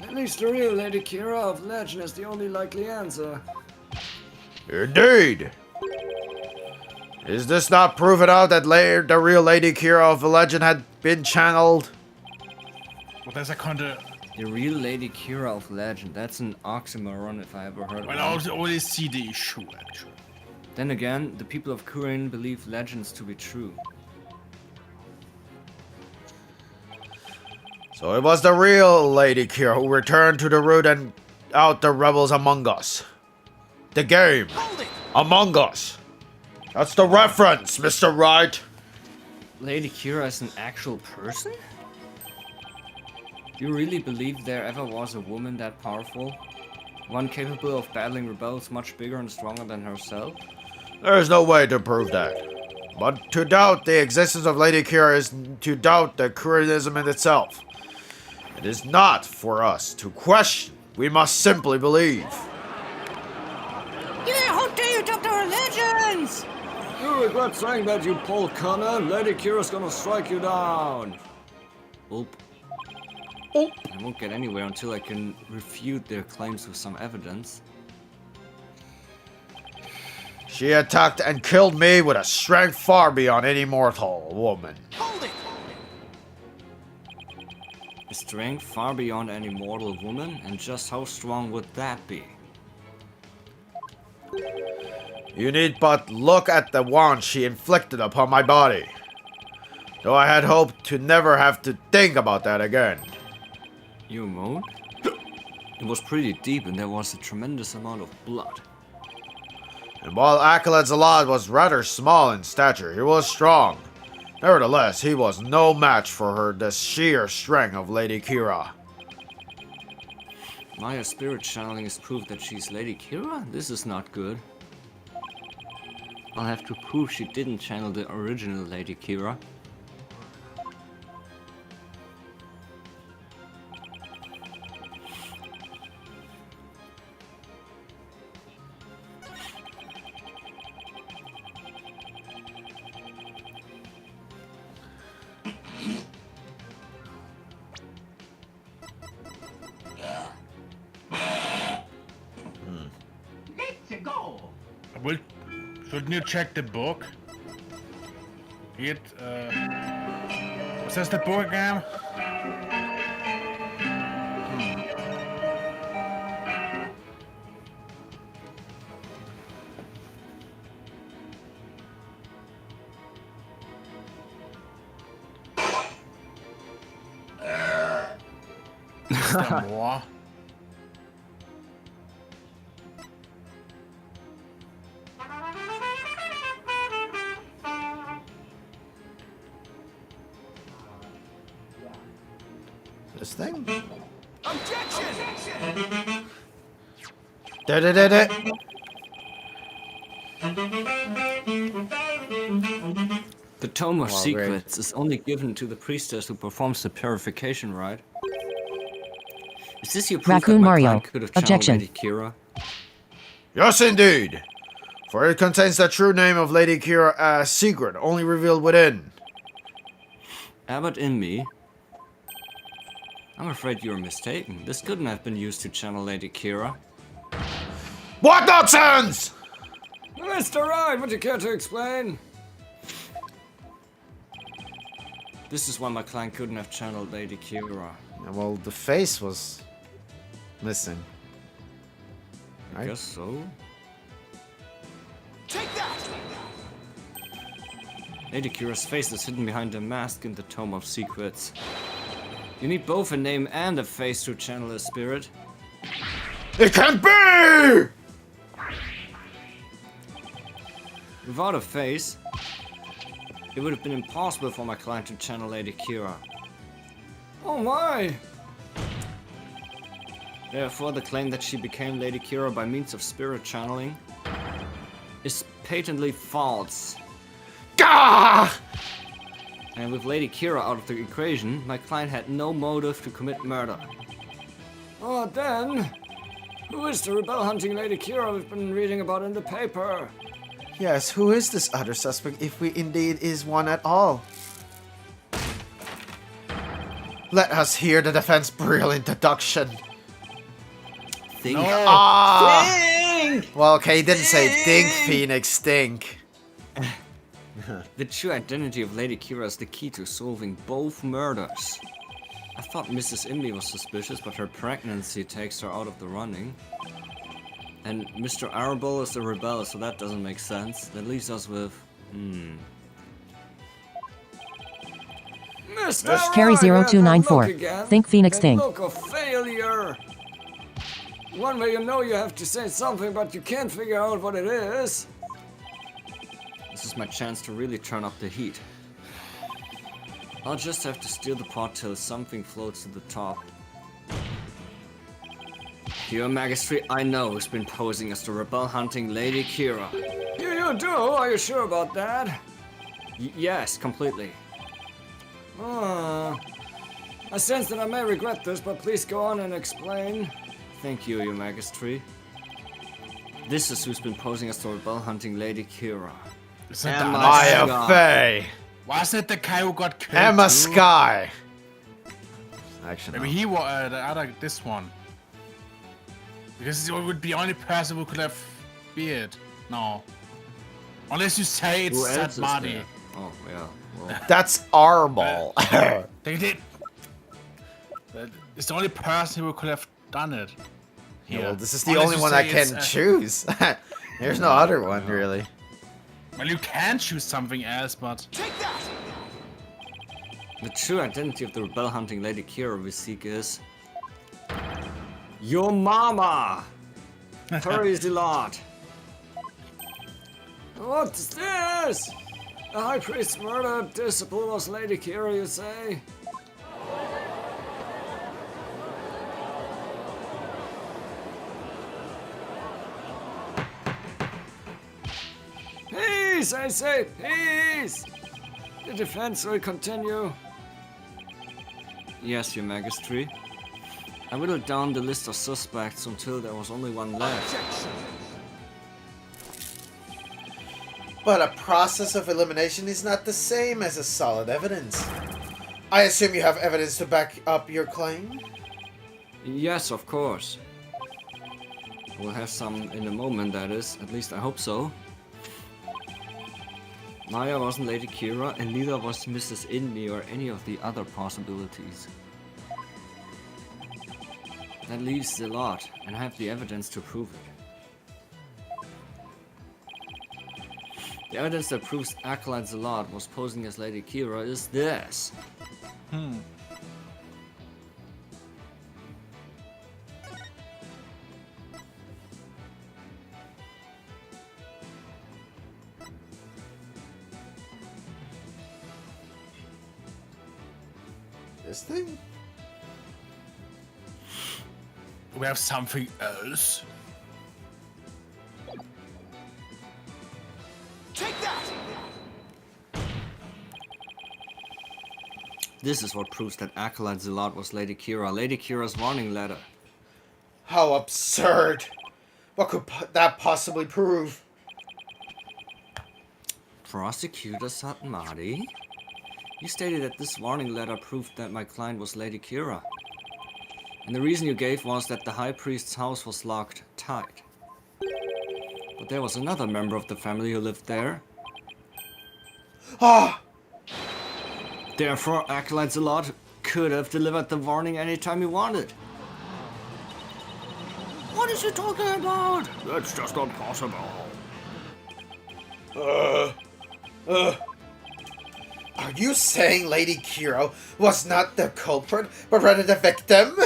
At least the real Lady Kira of legend is the only likely answer. Indeed! Is this not proven out that the real Lady Kira of the legend had been channeled? But there's a konnte. The real Lady Kira of legend, that's an oxymoron if I ever heard Well, one. I only see the issue actually. Then again, the people of Kurin believe legends to be true. So it was the real Lady Kira who returned to the root and out the rebels among us. The game. Hold it! Among Us. That's the reference, Mr. Wright. Lady Kira is an actual person? Do you really believe there ever was a woman that powerful? One capable of battling rebels much bigger and stronger than herself? There is no way to prove that. But to doubt the existence of Lady Kira is to doubt the Kiranism in itself. It is not for us to question. We must simply believe. Yeah, how dare you doubt our legends? You regret saying that, you Paul Connor. Lady Kira's gonna strike you down. Oop. Oop. I won't get anywhere until I can refute their claims with some evidence. She attacked and killed me with a strength far beyond any mortal woman. Hold it! A strength far beyond any mortal woman? And just how strong would that be? You need but look at the wound she inflicted upon my body. Though I had hoped to never have to think about that again. You moaned? It was pretty deep and there was a tremendous amount of blood. And while Accolades Alad was rather small in stature, he was strong. Nevertheless, he was no match for her the sheer strength of Lady Kira. Maya's spirit channeling is proof that she's Lady Kira? This is not good. I'll have to prove she didn't channel the original Lady Kira. Well, shouldn't you check the book? Was das the book again? Is there more? This thing? Objection! Da-da-da-da. The Tome of Oh, Secrets is only given to the priestess who performs the purification rite. Is this your proof Raccoon that my Mario. client could have channeled Objection. Lady Kira? Yes, indeed. For it contains the true name of Lady Kira as secret, only revealed within. Abbott in me? I'm afraid you're mistaken. This couldn't have been used to channel Lady Kira. What nonsense! Mr. Wright, would you care to explain? This is why my client couldn't have channeled Lady Kira. Well, the face was missing. I Right. guess so. Take that! Lady Kira's face is hidden behind a mask in the Tome of Secrets. You need both a name and a face to channel a spirit. It can't be! Without a face, it would have been impossible for my client to channel Lady Kira. Oh my! Therefore, the claim that she became Lady Kira by means of spirit channeling is patently false. Gah! And with Lady Kira out of the equation, my client had no motive to commit murder. Oh, then, who is the rebel hunting Lady Kira we've been reading about in the paper? Yes, who is this other suspect, if we indeed is one at all? Let us hear the defense brilliant deduction. Think. Ah! Well, okay, he didn't say think, Phoenix, think. The true identity of Lady Kira is the key to solving both murders. I thought Mrs. Imby was suspicious, but her pregnancy takes her out of the running. And Mr. Arable is a rebel, so that doesn't make sense. That leaves us with... Mr. Carry 0294. Think Phoenix think. Look of failure. One way you know you have to say something, but you can't figure out what it is. This is my chance to really turn up the heat. I'll just have to steer the pot till something floats to the top. Your Majesty, I know who's been posing as the rebel-hunting Lady Kira. You do? Are you sure about that? Yes, completely. I sense that I may regret this, but please go on and explain. Thank you, Your Majesty. This is who's been posing as the rebel-hunting Lady Kira. Is it the Maya Fey. Wasn't it the guy who got killed? Emma too? Sky. Actually, Maybe no. he was the other, this one. Because it would be the only person who could have beard. No. Unless you say it's Who else Sad is Marty. there? Oh, yeah. Well, That's Armal. They did. It's the only person who could have done it. Yeah, well, this is the Unless only you one I say can it's, choose. There's no other one, really. Well, you can choose something else, but... the true identity of the rebel-hunting Lady Kira we seek is... your mama! Hurry the lot! What's this? The High Priest murdered disciple was Lady Kira, you say? Peace, I say, peace! The defense will continue. Yes, Your Majesty. I whittled down the list of suspects until there was only one left. But a process of elimination is not the same as a solid evidence. I assume you have evidence to back up your claim? Yes, of course. We'll have some in a moment, that is. At least I hope so. Maya wasn't Lady Kira, and neither was Mrs. Indy or any of the other possibilities. That leaves a lot, and I have the evidence to prove it. The evidence that proves Acolyte Zalot was posing as Lady Kira is this. This thing? We have something else. This is what proves that Acolyte Zalot was Lady Kira. Lady Kira's warning letter. How absurd! What could that possibly prove? Prosecutor Satmari? You stated that this warning letter proved that my client was Lady Kira. And the reason you gave was that the High Priest's house was locked tight. But there was another member of the family who lived there. Ah! Therefore, Acolyte Zalot could have delivered the warning anytime he wanted. What is you talking about? That's just not possible. Are you saying Lady Kira was not the culprit, but rather the victim?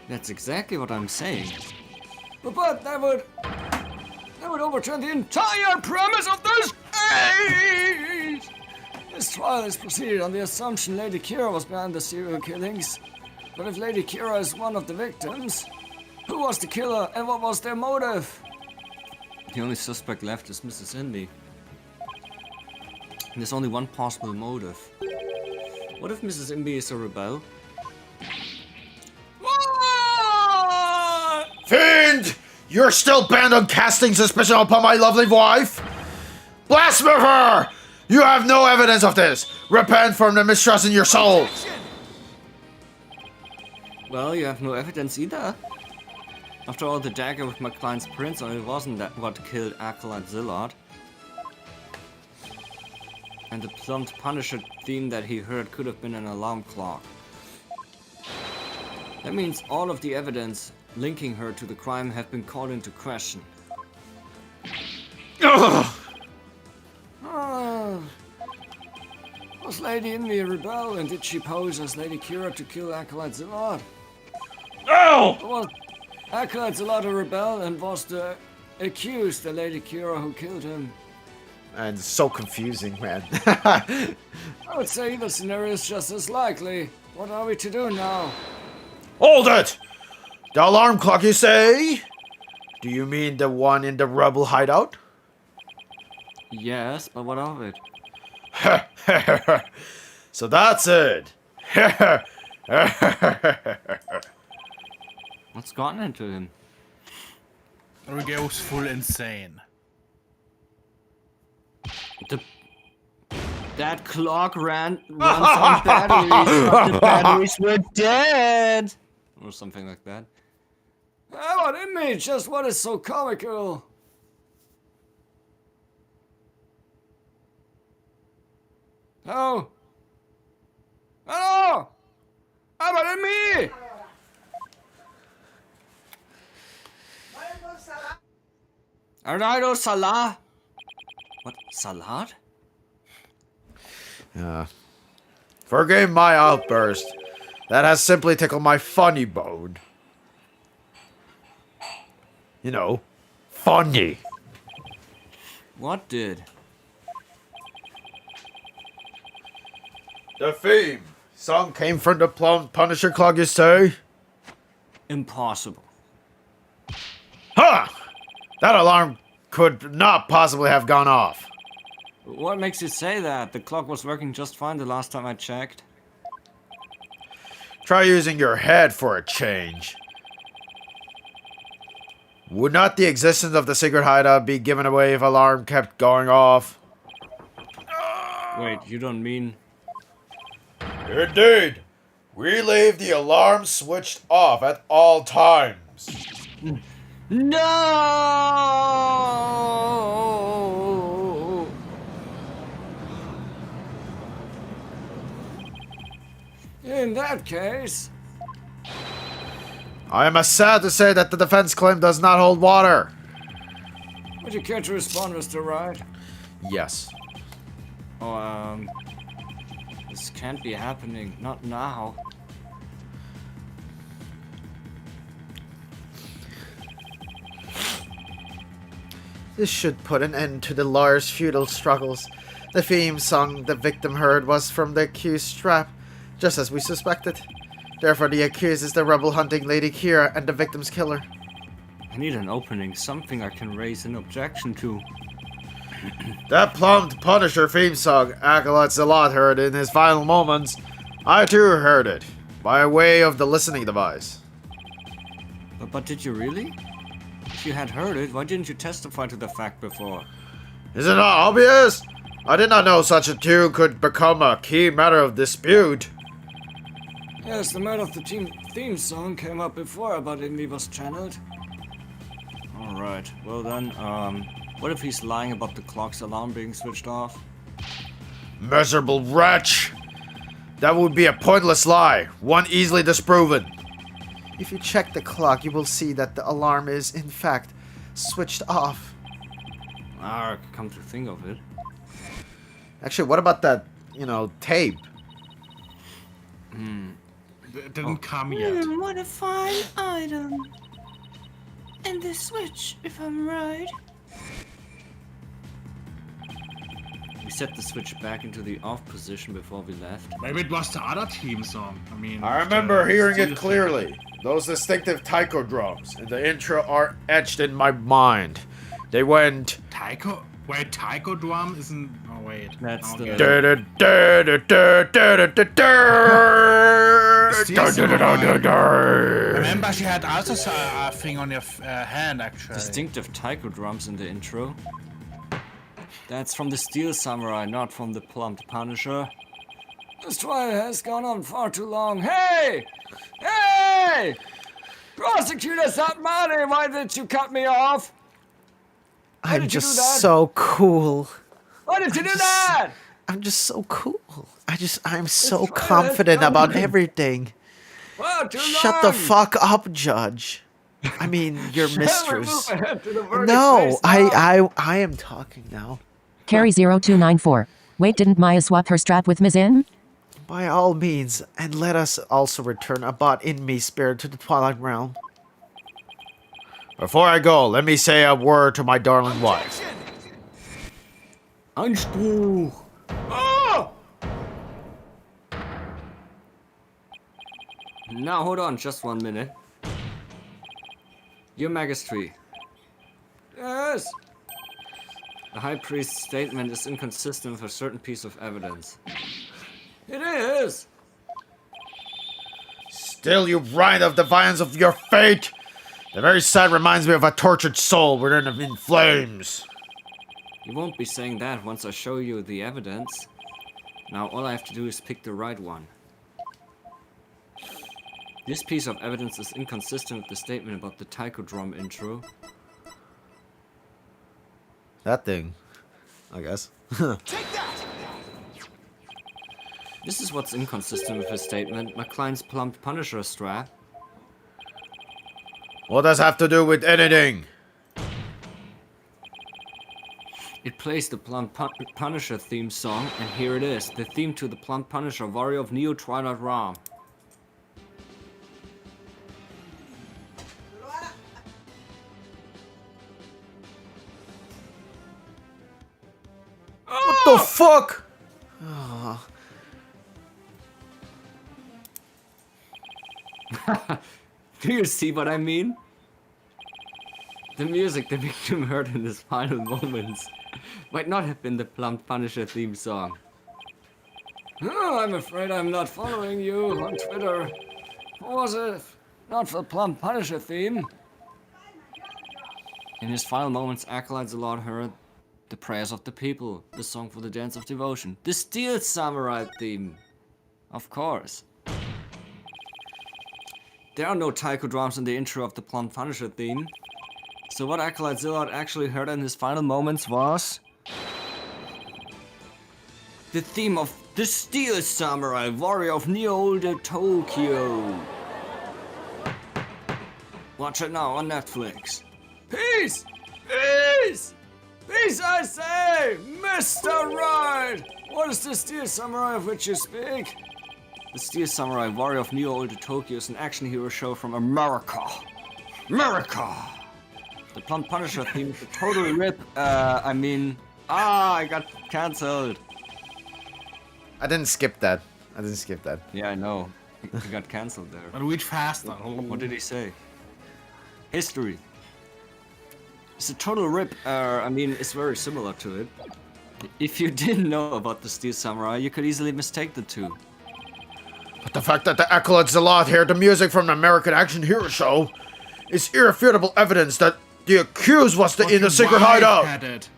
That's exactly what I'm saying. But that would overturn the entire premise of this case! This trial is proceeded on the assumption Lady Kira was behind the serial killings. But if Lady Kira is one of the victims, who was the killer and what was their motive? The only suspect left is Mrs. Indy. And there's only one possible motive. What if Mrs. Imby is a rebel? Fiend! You're still bent on casting suspicion upon my lovely wife? Blasphemer! You have no evidence of this! Repent from the mistrust in your soul! Well, you have no evidence either. After all, the dagger with my client's prints on it wasn't that what killed Acolyte Zalot. And the plumped Punisher theme that he heard could have been an alarm clock. That means all of the evidence linking her to the crime have been called into question. Was Lady Indy a rebel, and did she pose as Lady Kira to kill Acolyte Zalot? No! Was Acolyte Zalot a rebel, and was the accused the Lady Kira who killed him? And so confusing, man. I would say either scenario is just as likely. What are we to do now? Hold it! The alarm clock, you say? Do you mean the one in the rebel hideout? Yes, but what of it? So that's it. What's gotten into him? Or he goes full insane. That clock runs on batteries, but the batteries were dead! Or something like that. Oh, what image! Just what is so comical? Oh! Hello! How about me? Arnaldo Salah? What? Salad? Forgive my outburst. That has simply tickled my funny bone. You know, funny. What did? The theme song came from the Punisher clock, you say? Impossible. Huh! That alarm could not possibly have gone off. What makes you say that? The clock was working just fine the last time I checked. Try using your head for a change. Would not the existence of the secret hideout be given away if alarm kept going off? Wait, you don't mean... Indeed. We leave the alarm switched off at all times. No! In that case... I am sad to say that the defense claim does not hold water. Would you care to respond, Mr. Wright? Yes. Oh, this can't be happening. Not now. This should put an end to the lawyer's futile struggles. The theme song the victim heard was from the accused's trap, just as we suspected. Therefore, the accused is the rebel hunting Lady Kira and the victim's killer. I need an opening, something I can raise an objection to. That plumbed Punisher theme song Acolyte Zealot heard in his final moments, I too heard it, by way of the listening device. But did you really? If you had heard it, why didn't you testify to the fact before? Is it not obvious? I did not know such a tune could become a key matter of dispute. Yes, the matter of the theme song came up before about Indy was channeled. Alright, well then, what if he's lying about the clock's alarm being switched off? Miserable wretch! That would be a pointless lie, one easily disproven. If you check the clock, you will see that the alarm is, in fact, switched off. Come to think of it. Actually, what about that, tape? It didn't come yet. What a fine item. And the switch, if I'm right. We set the switch back into the off position before we left. Maybe it was the other team song. I mean, I remember hearing steel it clearly. Those distinctive taiko drums in the intro are etched in my mind. They went... Taiko? Wait, taiko drum isn't... Oh, wait. That's the... Remember, she had also a thing on your hand, actually. Distinctive taiko drums in the intro. That's from the Steel Samurai, not from the Plumbed Punisher. This trial has gone on far too long. Hey! Hey! Prosecutor Satmani, why did you cut me off? I'm did you just do that? so cool. Why did you do that? I'm just so cool. I'm so trial has confident gone about on. everything. Well, too Shut long. the fuck up, Judge. I mean, your Shall we mistress. move ahead to the verdict No, phase now? I am talking now. Carry 0294. Wait, didn't Maya swap her strap with Ms. In? By all means, and let us also return a bot in me spirit to the Twilight Realm. Before I go, let me say a word to my darling wife. Anspruch. Oh! Now hold on just 1 minute. Your Majesty. Yes. The High Priest's statement is inconsistent with a certain piece of evidence. It is. Still, you rind of defiance of your fate. The very sight reminds me of a tortured soul within in flames. You won't be saying that once I show you the evidence. Now all I have to do is pick the right one. This piece of evidence is inconsistent with the statement about the taiko drum intro. That thing, I guess. This is what's inconsistent with his statement. My client's plump Punisher strap. What does have to do with anything? It plays the Plump Punisher theme song, and here it is, the theme to the Plump Punisher Warrior of Neo Twilight Realm. What the fuck? Do you see what I mean? The music the victim heard in his final moments might not have been the Plump Punisher theme song. Oh, I'm afraid I'm not following you on Twitter. What was it? Not for the Plump Punisher theme. In his final moments, Acolyte Zalot heard the prayers of the people, the song for the dance of devotion, the Steel Samurai theme. Of course. There are no taiko drums in the intro of the Plump Punisher theme. So what Acolyte Zalot actually heard in his final moments was the theme of the Steel Samurai, Warrior of Neo Older Tokyo. Watch it now on Netflix. Peace! Peace! Peace, I say! Mr. Right! What is the Steel Samurai of which you speak? The Steel Samurai, Warrior of Neo Older Tokyo is an action hero show from America. America! The Plump Punisher theme is a total rip. I got cancelled. I didn't skip that. Yeah, I know. He got cancelled there. But read faster. What did he say? History. It's a total rip. It's very similar to it. If you didn't know about the Steel Samurai, you could easily mistake the two. But the fact that the Acolyte Zalot heard the music from the American Action Hero Show is irrefutable evidence that the accused was in the secret hideout. Had it.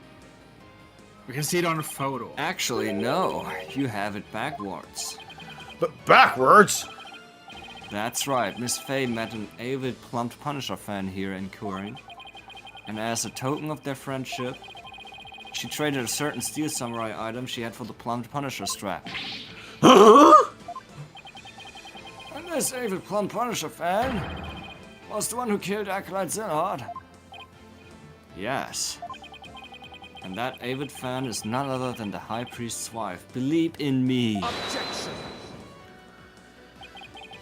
We can see it on the photo. Actually, no. You have it backwards. But backwards? That's right. Miss Faye met an avid Plump Punisher fan here in Kurin. And as a token of their friendship, she traded a certain Steel Samurai item she had for the Plump Punisher strap. Huh? And this avid Plump Punisher fan was the one who killed Acolyte Zalot. Yes. And that avid fan is none other than the High Priest's wife. Believe in me. Objection.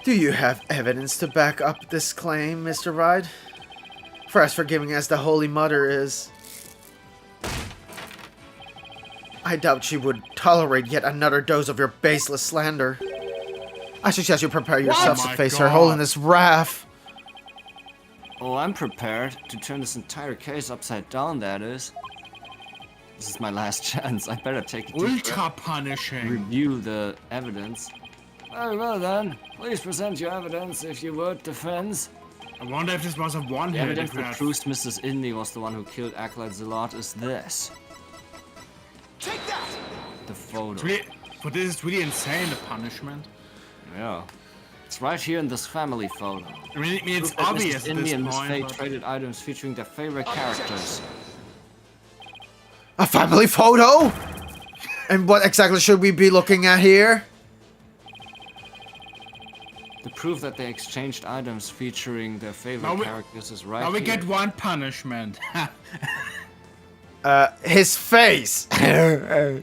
Do you have evidence to back up this claim, Mr. Ride? For as forgiving as the Holy Mother is, I doubt she would tolerate yet another dose of your baseless slander. I suggest you prepare yourselves to face Her Holiness' wrath. Oh, I'm prepared to turn this entire case upside down, that is. This is my last chance. I better take it to Ultra punishing. review the evidence. Very well then. Please present your evidence, if you would, defense. I wonder if this was a The one-hit. evidence that proves Mrs. Indy was the one who killed Acolyte Zalot is this. Take that! The photo. But this is really insane, the punishment. Yeah. It's right here in this family photo. I mean, it's Proof that obvious Mrs. at Indy this and Miss Faye point, but... traded items featuring their favorite characters. A family photo? And what exactly should we be looking at here? The proof that they exchanged items featuring their favorite characters is right Now we here. get one punishment. His face. Take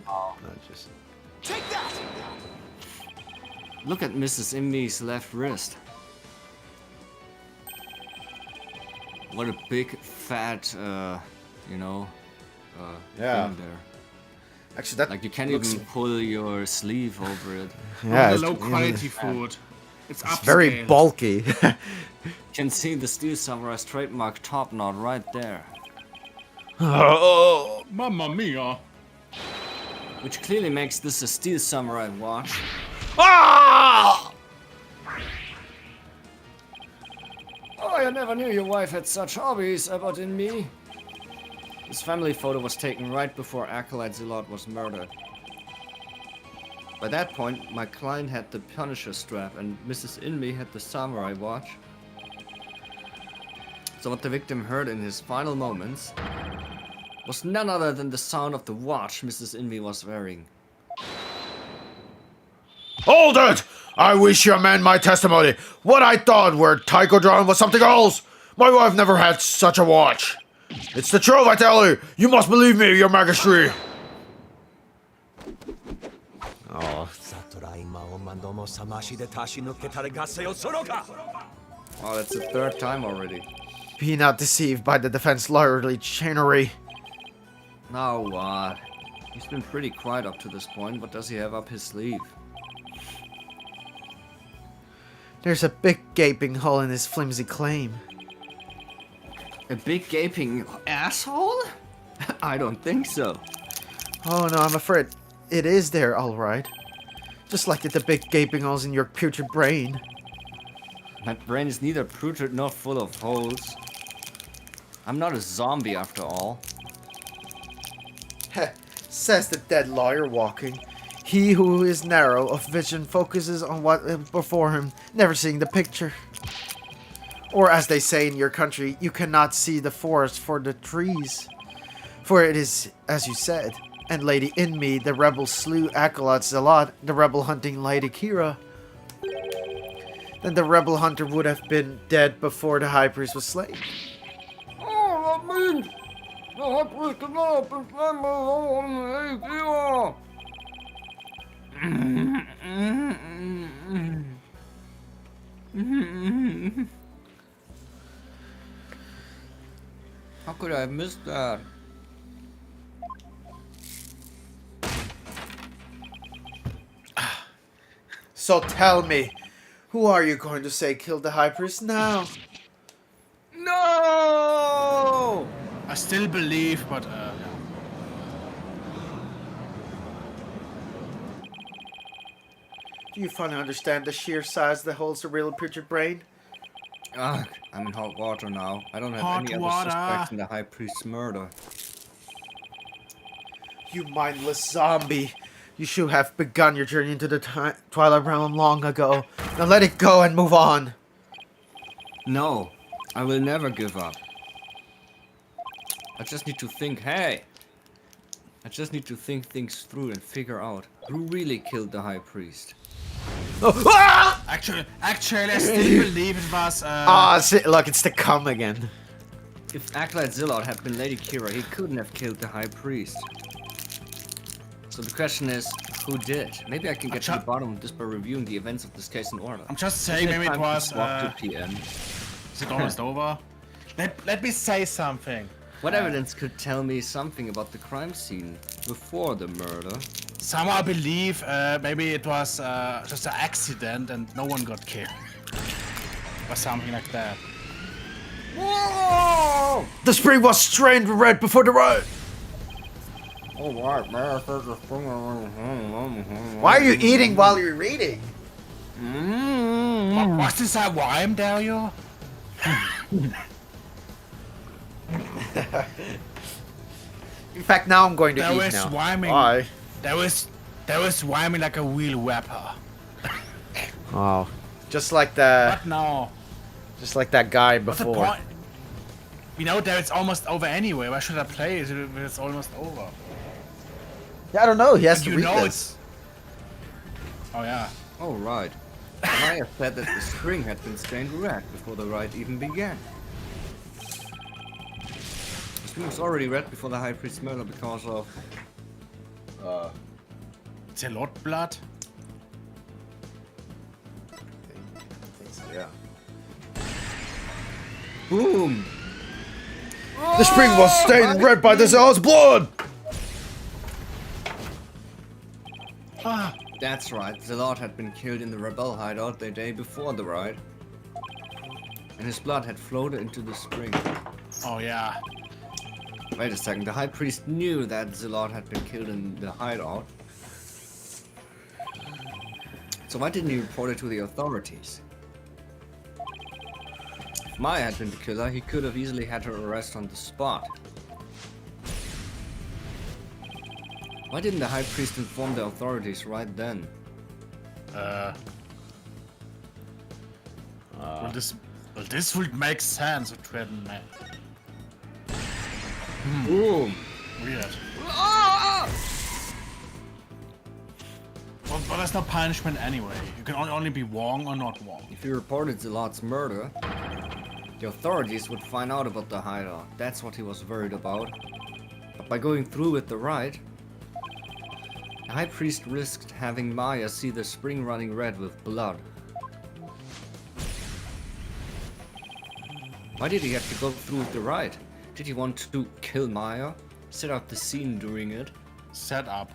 that! Look at Mrs. Indy's left wrist. What a big, fat, Yeah. thing there. Actually, that Like, you can't looks even pull your sleeve over it. yeah, The it's, low quality food. It's it's very upscale. bulky. Can see the Steel Samurai's trademark top knot right there. Oh, Mamma mia. Which clearly makes this a Steel Samurai watch. ah! Oh, I never knew your wife had such hobbies about in me. This family photo was taken right before Acolyte Zilot was murdered. By that point, my client had the Punisher strap and Mrs. Inmi had the samurai watch. So what the victim heard in his final moments was none other than the sound of the watch Mrs. Inmi was wearing. Hold it! I wish you amend my testimony. What I thought were taiko-dron was something else. My wife never had such a watch. It's the truth, I tell you. You must believe me, your majesty. Oh. Oh, that's the third time already. Be not deceived by the defense lawyerly chinery. Now what? He's been pretty quiet up to this point. What does he have up his sleeve? There's a big gaping hole in his flimsy claim. A big gaping asshole? I don't think so. Oh no, I'm afraid it is there, alright. Just like the big gaping holes in your putrid brain. My brain is neither putrid nor full of holes. I'm not a zombie after all. Heh, says the dead lawyer walking. He who is narrow of vision focuses on what is before him, never seeing the picture. Or as they say in your country, you cannot see the forest for the trees. For it is, as you said, and Lady Inmi, the rebel slew Acolyte Zalot, the rebel hunting Lady Kira. Then the rebel hunter would have been dead before the high priest was slain. Oh, that means the high priest cannot have been slain by the How could I have missed that? So tell me, who are you going to say killed the high priest now? No! I still believe, but Do you finally understand the sheer size that holds the real putrid brain? Ugh, I'm in hot water now. I don't have Hot any other water. suspects in the high priest's murder. You mindless zombie. You should have begun your journey into the Twilight Realm long ago. Now let it go and move on. No, I will never give up. I just need to think, hey! I just need to think things through and figure out who really killed the high priest. Oh, ah! actually, I still believe it was. Look, it's the cum again. If Acolyte Zilot had been Lady Kira, he couldn't have killed the high priest. So the question is, who did? Maybe I can get to the bottom of this by reviewing the events of this case in order. I'm just saying, maybe it was. Swap to PM. Is it almost over? Let me say something. What evidence could tell me something about the crime scene before the murder? Somehow I believe maybe it was just an accident and no one got killed. Or something like that. Whoa! The spring was strained red before the riot. Alright, man. Why are you eating while you're reading? Was this a rhyme, Dario? In fact, now I'm going to That eat was now. rhyming. Why? That was rhyming like a real rapper. Oh, just like the, But no. just like that guy What's the before. point? We know that it's almost over anyway. Why should I play it if it's almost over? Yeah, I don't know. He has to You read know this. Oh yeah. Oh, right. Maya said that the string had been stained red before the rite even began. The string was already red before the high priest's murder because of... It's a lot blood. Yeah. Boom! The spring was stained red by the Czar's blood. That's right, Zalot had been killed in the rebel hideout the day before the ride. and his blood had floated into the spring. Oh yeah. Wait a second, the High Priest knew that Zilot had been killed in the hideout. So why didn't he report it to the authorities? If Maya had been the killer, he could have easily had her arrested on the spot. Why didn't the High Priest inform the authorities right then? Well, this would make sense to threaten man. Boom! Weird. Ah! Well, but there's no punishment anyway. You can only be wrong or not wrong. If he reported Zilot's murder, the authorities would find out about the hideout. That's what he was worried about. But by going through with the rite, the High Priest risked having Maya see the spring running red with blood. Why did he have to go through with the rite? Did he want to kill Maya? Set up the scene during it? Set up.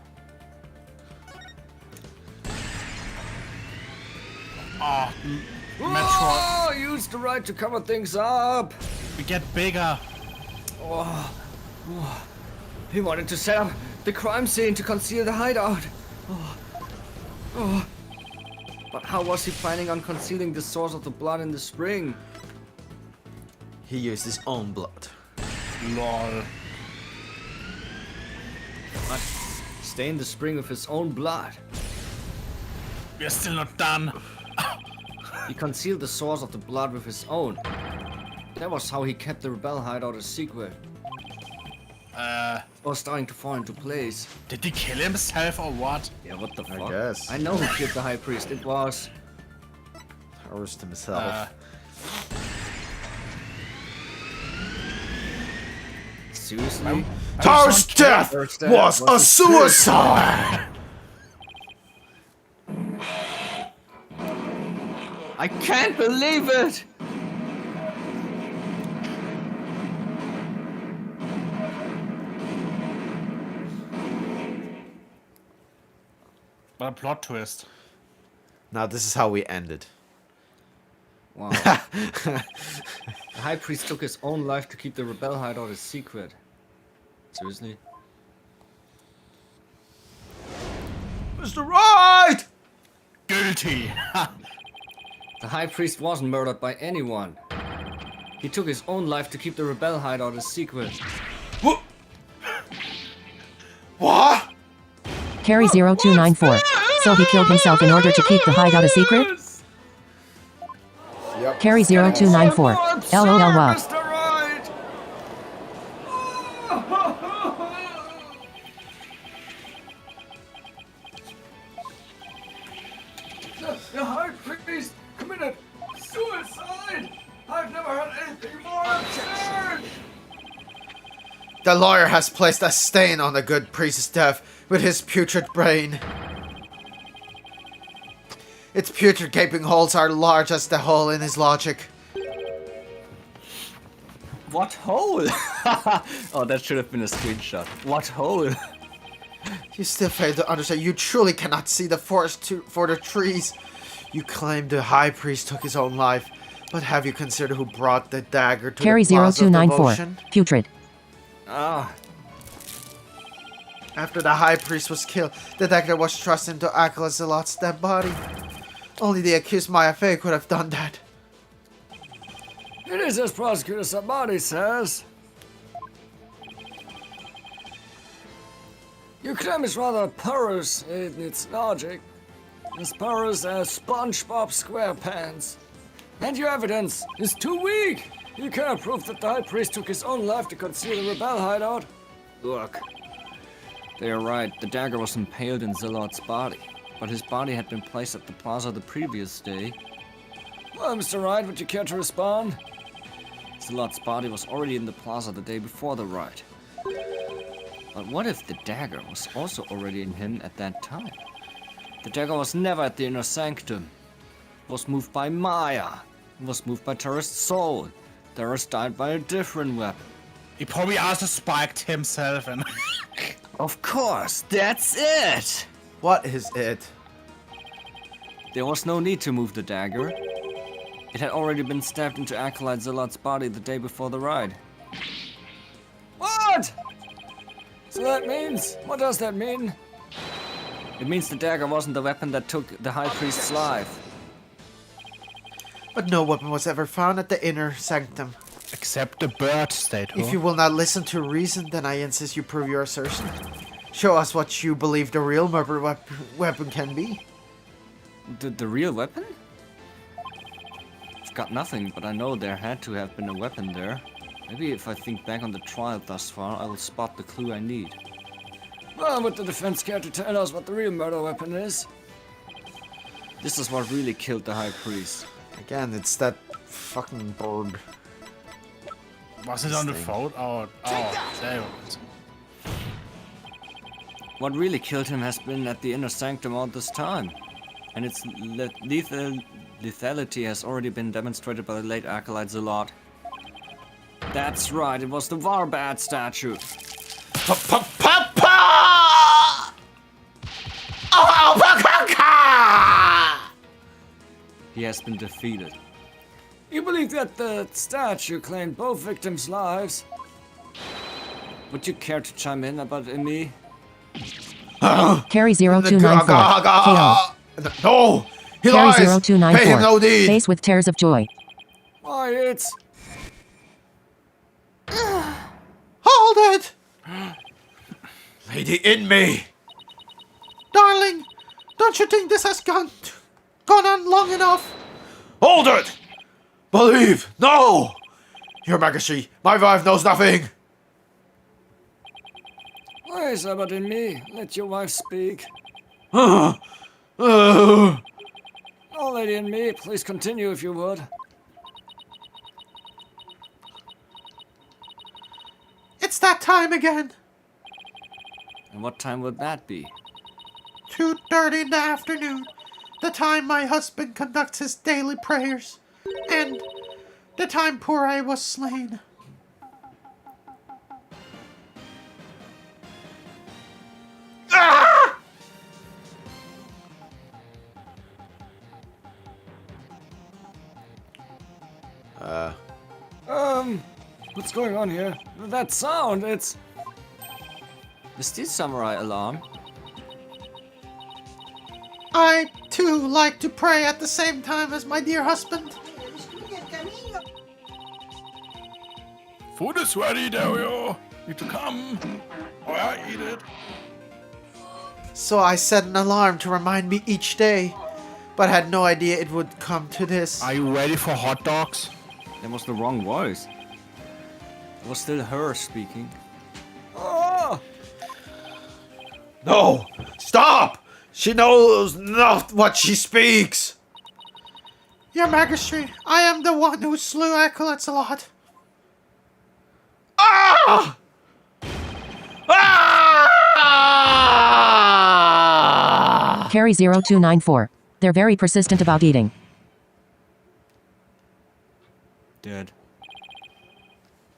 Oh, Metroid. Oh, use the rite to cover things up! We get bigger. He wanted to set up the crime scene to conceal the hideout. But how was he planning on concealing the source of the blood in the spring? He used his own blood. Lol. But stain the spring with his own blood. We're still not done. He concealed the source of the blood with his own. That was how he kept the rebel hideout a secret. It was starting to fall into place. Did he kill himself or what? Yeah, what the fuck? guess. I know who killed the High Priest. It was... Terrorist himself. Seriously? Taro's death was a suicide! I can't believe it! What a plot twist. Now this is how we ended. Wow. The High Priest took his own life to keep the rebel hideout a secret. Seriously? Mr. Right! Guilty. The High Priest wasn't murdered by anyone. He took his own life to keep the rebel hideout a secret. What? Carry 0294. So he killed himself in order to keep the hideout a secret? Yep. Carry 0294. LOL wow. Mr. Right! The High Priest committed suicide! I've never heard anything more absurd! The lawyer has placed a stain on the good priest's death with his putrid brain. Its putrid gaping holes are large as the hole in his logic. What hole? Oh, that should have been a screenshot. What hole? You still fail to understand. You truly cannot see the forest for the trees. You claim the High Priest took his own life, but have you considered who brought the dagger to Carry the Plaza of 0294. Devotion? Putrid. Ah, After the High Priest was killed, the dagger was thrust into Zilot's dead body. Only the accused Maya Fey could have done that. it is as Prosecutor Sabati says. Your claim is rather porous in its logic. As porous as SpongeBob SquarePants. And your evidence is too weak. You cannot prove that the High Priest took his own life to conceal the rebel hideout. Look, they are right. The dagger was impaled in Zilot's body, but his body had been placed at the plaza the previous day. Well, Mr. Wright, would you care to respond? Zilot's body was already in the plaza the day before the riot. But what if the dagger was also already in him at that time? The dagger was never at the inner sanctum. It was moved by Maya. It was moved by Terrorist's soul. Terrorist died by a different weapon. He probably also spiked himself and... Of course, that's it! What is it? There was no need to move the dagger. It had already been stabbed into Acolyte Zalot's body the day before the ride. What? So that means... What does that mean? It means the dagger wasn't the weapon that took the High Priest's life. But no weapon was ever found at the inner sanctum. Except the bird statue. If you will not listen to reason, then I insist you prove your assertion. Show us what you believe the real murder weapon can be. The real weapon? I've got nothing, but I know there had to have been a weapon there. Maybe if I think back on the trial thus far, I will spot the clue I need. Well, would the defense care to tell us what the real murder weapon is? This is what really killed the High Priest. Again, it's that fucking bird. Was it on the phone? Oh, there it was. What really killed him has been at the inner sanctum all this time. And its lethality has already been demonstrated by the late Acolyte Zalot. That's right, it was the Warbad statue. He has been defeated. You believe that the statue claimed both victims' lives? Would you care to chime in about Emi? Carry 0294. KO. No! He Carry lies! 0294. Pay him no deed! Face with tears of joy. Why, it's... Hold it! Lady in me! Darling, don't you think this has gone on long enough? Hold it! Believe! No! Your Majesty, my wife knows nothing! Why is about in me? Let your wife speak. Uh, Oh, lady in me, please continue if you would. it's that time again. And what time would that be? 2:30 in the afternoon. The time my husband conducts his daily prayers. And the time Pure was slain. Ah! What's going on here? That sound, it's... Is this samurai alarm? I, too, like to pray at the same time as my dear husband. Food is ready, Dario. Need to come. Oh, yeah, eat it. So I set an alarm to remind me each day, but had no idea it would come to this. Are you ready for hot dogs? That was the wrong voice. It was still her speaking. Oh! No! Stop! She knows not what she speaks! Your Majesty, I am the one who slew Acolyte Zalot. Ah! Ah! Carry 0294. They're very persistent about eating. Dead.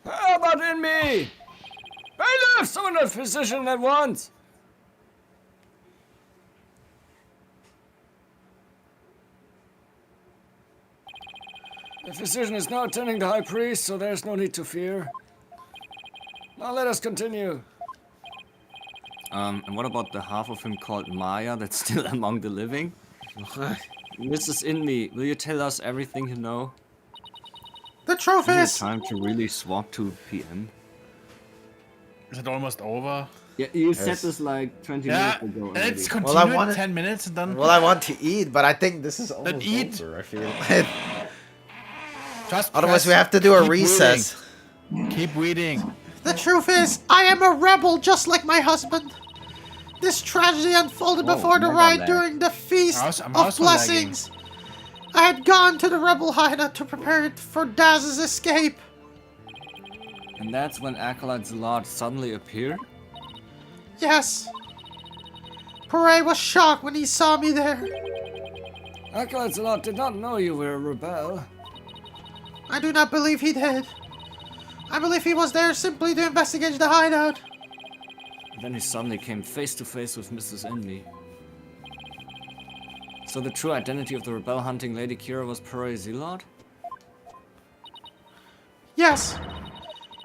How about in me? Bailiff, summon a physician at once! The physician is now attending the High Priest, so there's no need to fear. Now let us continue. And what about the half of him called Maya that's still among the living? Mrs. Inme, will you tell us everything you know? The truth Is is, it time to really swap to PM? Is it almost over? Yeah, you said this like 20 Yeah, minutes ago let's already. continue Well, I wanted- 10 minutes and then... well, I want to eat, but I think this is almost eat. over. I feel. Just Otherwise, press- we have to do a keep recess. reading. Keep reading. The truth is, I am a rebel just like my husband. This tragedy unfolded Whoa, before the mega ride lag. during the Feast I'm of also Blessings. I had gone to the rebel hideout to prepare it for Daz's escape. And that's when Acolyte Zalot suddenly appeared? Yes. Pure was shocked when he saw me there. Acolyte Zalot did not know you were a rebel. I do not believe he did. I believe he was there simply to investigate the hideout. And then he suddenly came face to face with Mrs. Inley. So the true identity of the rebel hunting Lady Kira was Pure Zalot? Yes.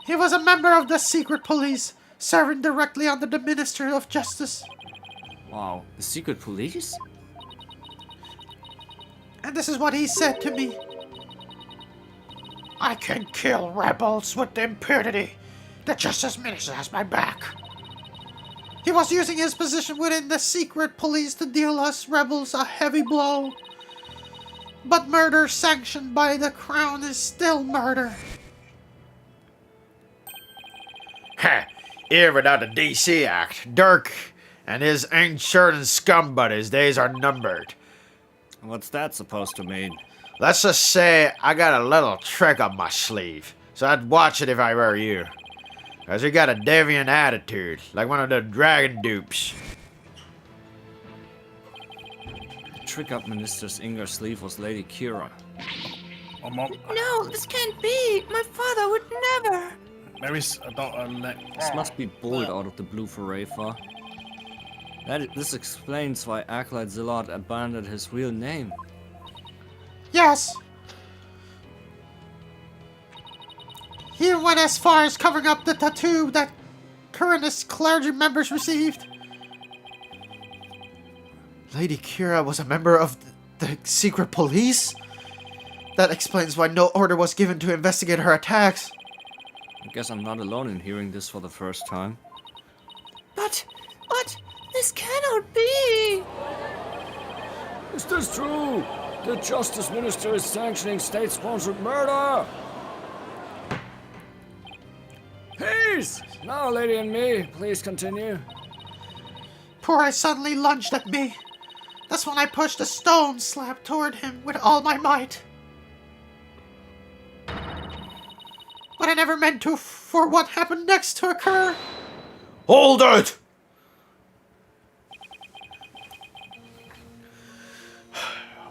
He was a member of the secret police, serving directly under the Minister of Justice. Wow, the secret police? And this is what he said to me. I can kill rebels with impunity. The Justice Minister has my back. He was using his position within the secret police to deal us rebels a heavy blow. But murder sanctioned by the Crown is still murder. Heh, even without the DC Act, Dirk and his insurance scum buddies' days are numbered. What's that supposed to mean? Let's just say I got a little trick up my sleeve, so I'd watch it if I were you. Cause you got a deviant attitude, like one of the dragon dupes. The trick up Minister's Inger's sleeve was Lady Kira. No, this can't be. My father would never. Mary's This must be bold out of the blue for Rafa. This explains why Acolyte Zillard abandoned his real name. Yes. He went as far as covering up the tattoo that Corinth's clergy members received. Lady Kira was a member of the secret police? That explains why no order was given to investigate her attacks. I guess I'm not alone in hearing this for the first time. But this cannot be. Is this true? The Justice Minister is sanctioning state-sponsored murder! Peace! Now, Lady and me, please continue. Poor Eye suddenly lunged at me. That's when I pushed a stone slab toward him with all my might. But I never meant for what happened next to occur. Hold it!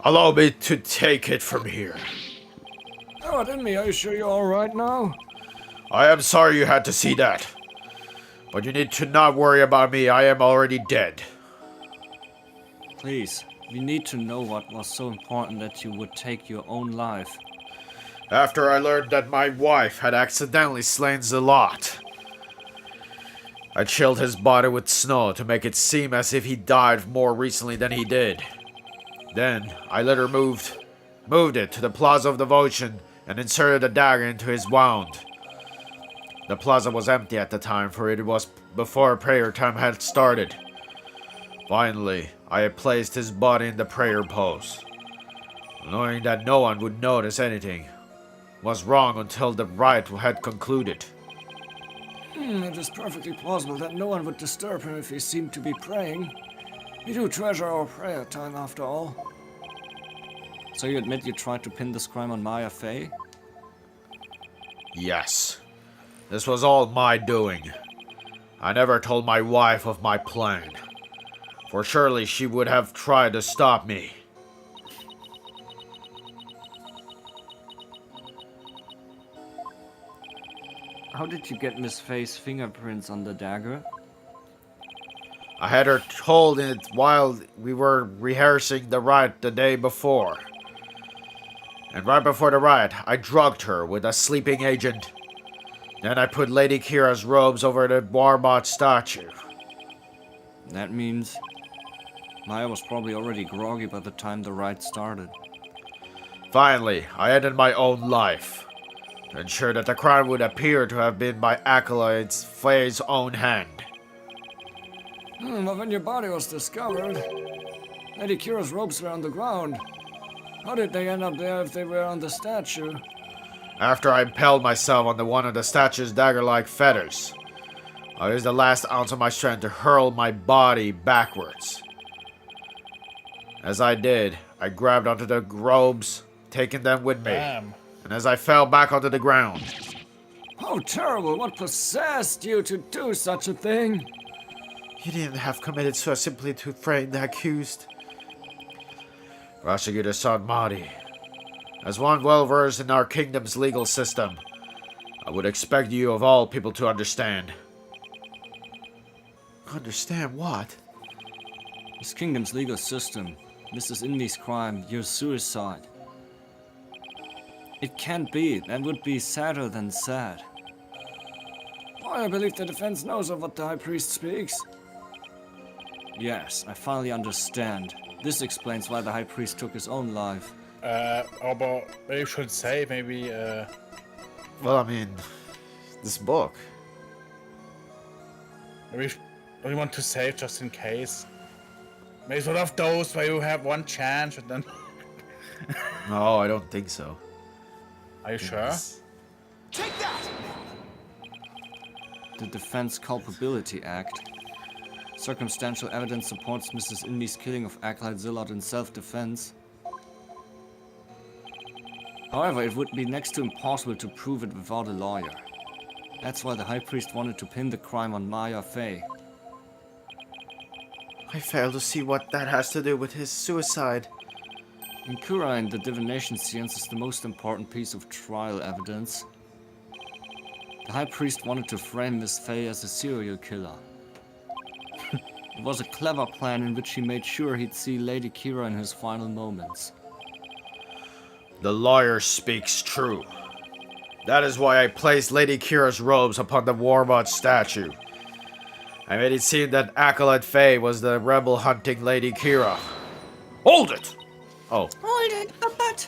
Allow me to take it from here. Oh, didn't me? Are you sure you're alright now? I am sorry you had to see that. But you need to not worry about me. I am already dead. Please, we need to know what was so important that you would take your own life. After I learned that my wife had accidentally slain Zillot, I chilled his body with snow to make it seem as if he died more recently than he did. Then, I later moved it to the Plaza of Devotion and inserted a dagger into his wound. The plaza was empty at the time, for it was before prayer time had started. Finally, I had placed his body in the prayer pose. Knowing that no one would notice anything was wrong until the rite had concluded. It is perfectly plausible that no one would disturb him if he seemed to be praying. We do treasure our prayer time after all. So you admit you tried to pin this crime on Maya Fey? Yes. This was all my doing. I never told my wife of my plan, for surely she would have tried to stop me. How did you get Miss Fey's fingerprints on the dagger? I had her hold it while we were rehearsing the rite the day before. And right before the rite, I drugged her with a sleeping agent. Then I put Lady Kira's robes over the Warbot statue. That means Maya was probably already groggy by the time the rite started. Finally, I ended my own life, to ensure that the crime would appear to have been by Acolyte's Faye's own hand. But when your body was discovered, Lady Kira's robes were on the ground. How did they end up there if they were on the statue? After I impaled myself on one of the statue's dagger-like feathers, I used the last ounce of my strength to hurl my body backwards. As I did, I grabbed onto the robes, taking them with me, Damn. and as I fell back onto the ground, How terrible! What possessed you to do such a thing? you didn't have committed so simply to frame the accused. Prosecutor Sanmati, as one well-versed in our kingdom's legal system, I would expect you of all people to understand. Understand what? This kingdom's legal system. This is Indy's crime, your suicide. It can't be. That would be sadder than sad. I believe the defense knows of what the High Priest speaks. Yes, I finally understand. This explains why the High Priest took his own life. Aber maybe you should say, maybe, Well, I mean, this book. maybe you want to save just in case. Maybe it's one of those where you have one chance and then... No, I don't think so. Are you sure? The Defense Culpability Act. Circumstantial evidence supports Mrs. Indy's killing of Acolyte Zillot in self-defense. However, it would be next to impossible to prove it without a lawyer. That's why the High Priest wanted to pin the crime on Maya Fey. I fail to see what that has to do with his suicide. In Kurain, the divination science is the most important piece of trial evidence. The High Priest wanted to frame Miss Fey as a serial killer. It was a clever plan in which he made sure he'd see Lady Kira in his final moments. The lawyer speaks true. That is why I placed Lady Kira's robes upon the Warbot statue. I made it seem that Acolyte Faye was the rebel hunting Lady Kira. Hold it! Oh. Hold it, but...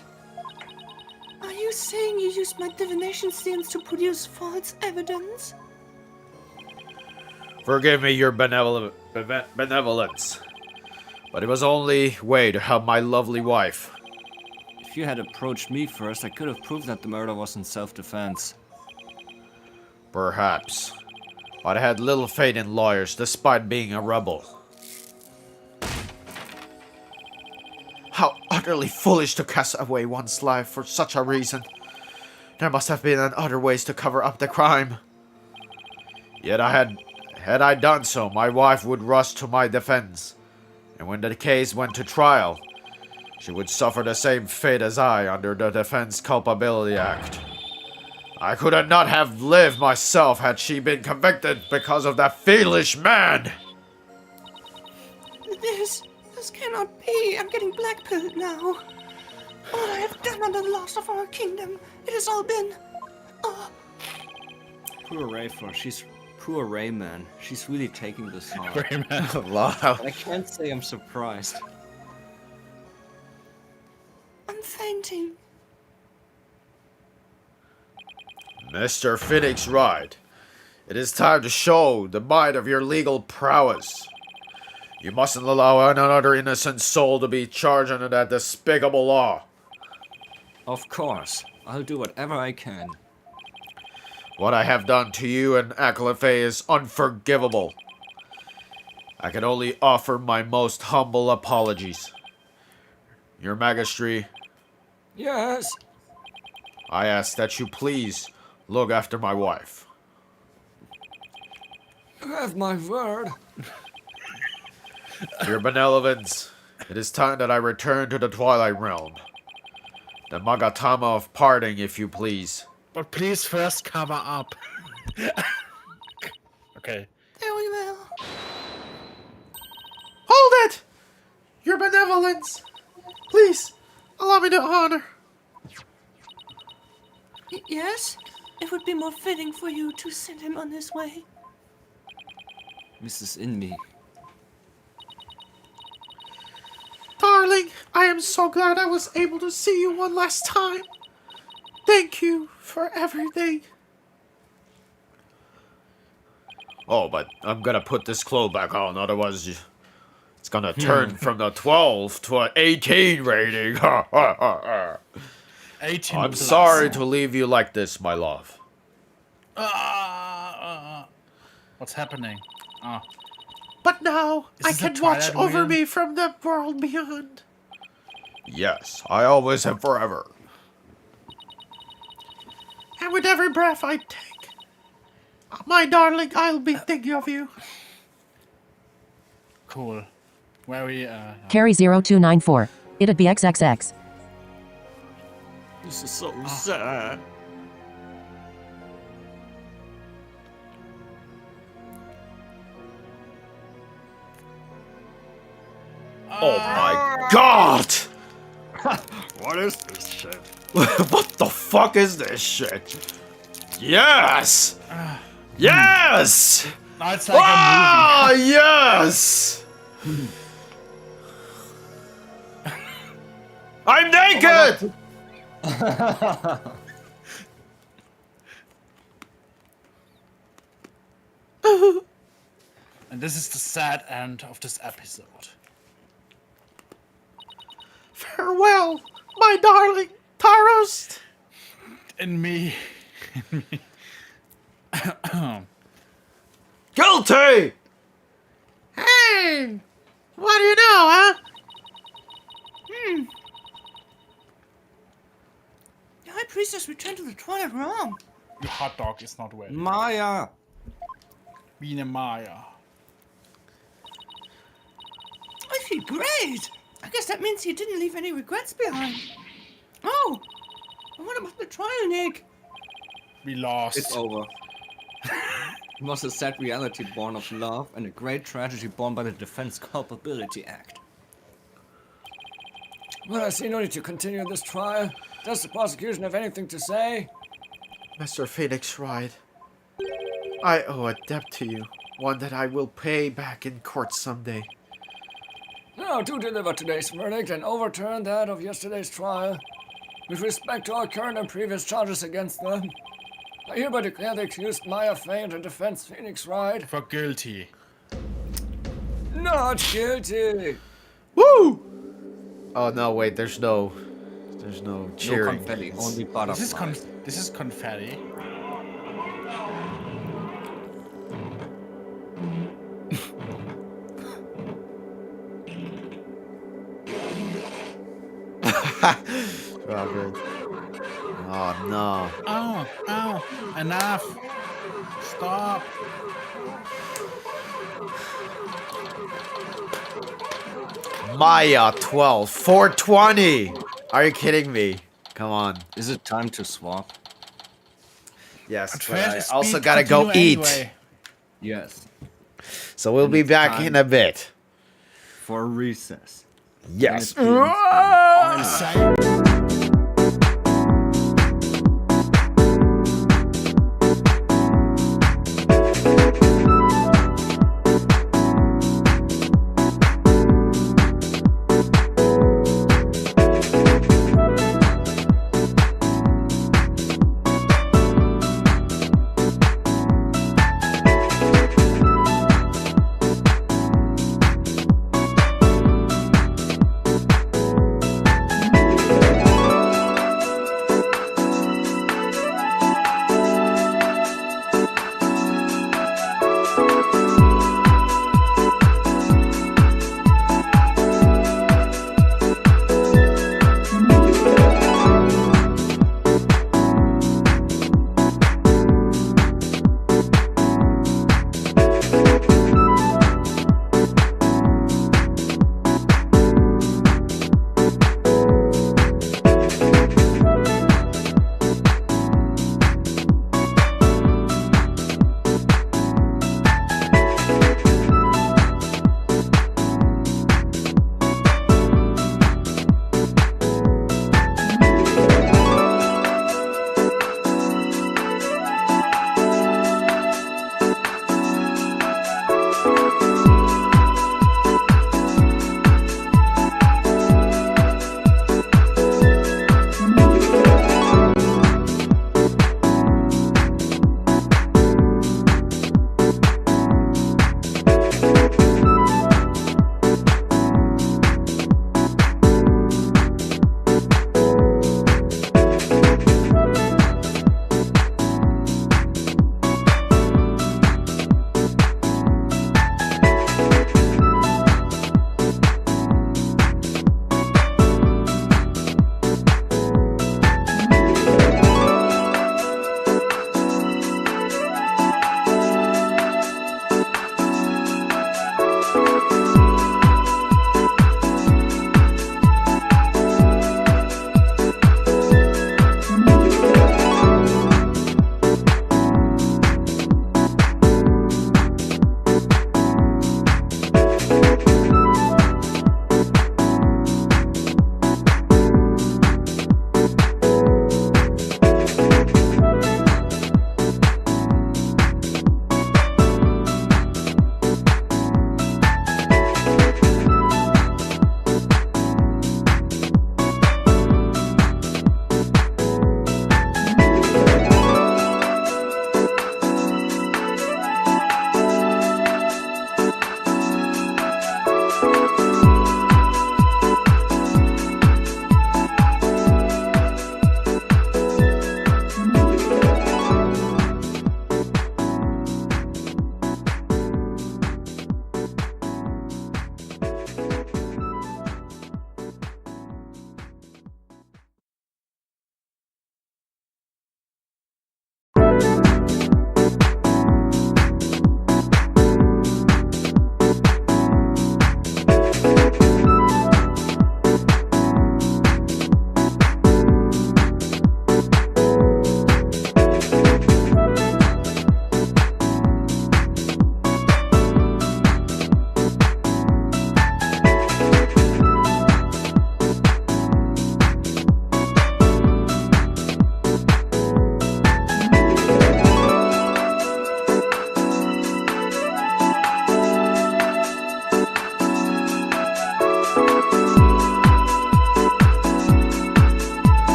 Are you saying you used my divination science to produce false evidence? Forgive me your benevolence, but it was only way to help my lovely wife. If you had approached me first, I could have proved that the murder was in self-defense. Perhaps, but I had little faith in lawyers despite being a rebel. How utterly foolish to cast away one's life for such a reason. There must have been other ways to cover up the crime. Yet had I done so, my wife would rush to my defense. And when the case went to trial, she would suffer the same fate as I under the Defense Culpability Act. I could not have lived myself had she been convicted because of that foolish man! This cannot be. I'm getting blackpilled now. All I have done under the loss of our kingdom, it has all been... Poor Rayford, poor Rayman. She's really taking this hard. Wow. I can't say I'm surprised. I'm fainting. Mr. Phoenix Wright, it is time to show the might of your legal prowess. You mustn't allow another innocent soul to be charged under that despicable law. Of course. I'll do whatever I can. What I have done to you and Acolyte is unforgivable. I can only offer my most humble apologies. Your Majesty, Yes. I ask that you please look after my wife. You have my word. Your benevolence, it is time that I return to the Twilight Realm. The Magatama of parting, if you please. But please first cover up. Okay. There we will. Hold it! Your benevolence! Please, allow me to honor. Yes? It would be more fitting for you to send him on his way. Mrs. Indy. Darling, I am so glad I was able to see you one last time. Thank you for everything. Oh, but I'm gonna put this clothes back on, otherwise it's gonna turn from the 12 to an 18 rating. 18 I'm plus. sorry to leave you like this, my love. What's happening? Ah. But now Is I this can a watch Twilight over Realm? me from the world beyond. Yes, I always and forever. And with every breath I take, my darling, I'll be thinking of you. Cool. Where we, Carry 0294. It'd be XXX. This is so sad. Oh my god! What is this shit? What the fuck is this shit? Yes! Yes! Now it's like Ah, yes! I'm naked! And this is the sad end of this episode. Farewell, my darling Taros. And me. Guilty! Hey! What do you know, huh? The High Priestess returned to the Twilight Realm. Your hot dog is not well. Maya! Biene Maya. I feel great. I guess that means he didn't leave any regrets behind. Oh, and what about the trial, Nick? We lost. It's over. It was a sad reality born of love and a great tragedy born by the Defense Culpability Act. Well, I see no need to continue this trial. Does the prosecution have anything to say? Mr. Phoenix Wright, I owe a debt to you, one that I will pay back in court someday. Now, to deliver today's verdict and overturn that of yesterday's trial, with respect to our current and previous charges against them, I hereby declare the accused Maya Fey and the defense Phoenix Wright For guilty. not guilty. Woo! Oh no, wait, there's no No cheering. confetti, only This is confetti. Robert. Oh no. Ow, enough. Stop. Maya 12, 420. Are you kidding me? Come on. Is it time to swap? Yes, but Fast I speed also gotta go continue eat. anyway. Yes. So we'll be it's back time. in a bit. For recess. Yes. And it means- Say-